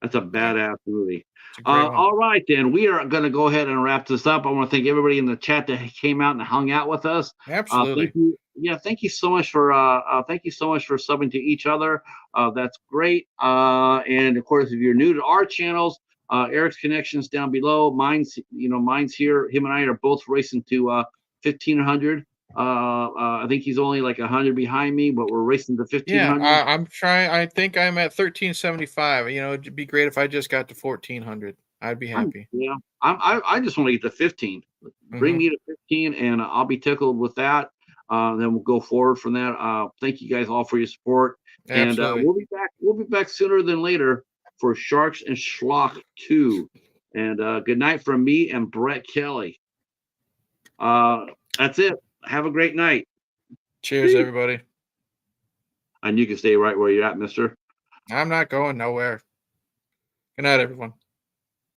That's a Yeah, badass movie. it's a great one. All right, then we are going to go ahead and wrap this up. I want to thank everybody in the chat that came out and hung out with us. Thank Absolutely. you. Yeah, thank you so much for subbing to each other. That's great. And of course, if you're new to our channels, Eric's connections down below. Mine's here. Him and I are both racing to 1500. I think he's only like 100 behind me, but we're racing to Yeah, 1500. I'm trying. I think I'm at 1375. You know, it'd be great if I just got to 1400. I'd be happy. I just want to get to 15. Bring Hmm. me to 15, and I'll be tickled with that. Then we'll go forward from that. Thank you guys all for your support, and Absolutely. we'll be back. We'll be back sooner than later for Sharks and Schlock 2. And good night from me and Brett Kelly. That's it. Have a great night. Cheers, Peace. everybody. And you can stay right where you're at, Mister. I'm not going nowhere. Good night, everyone.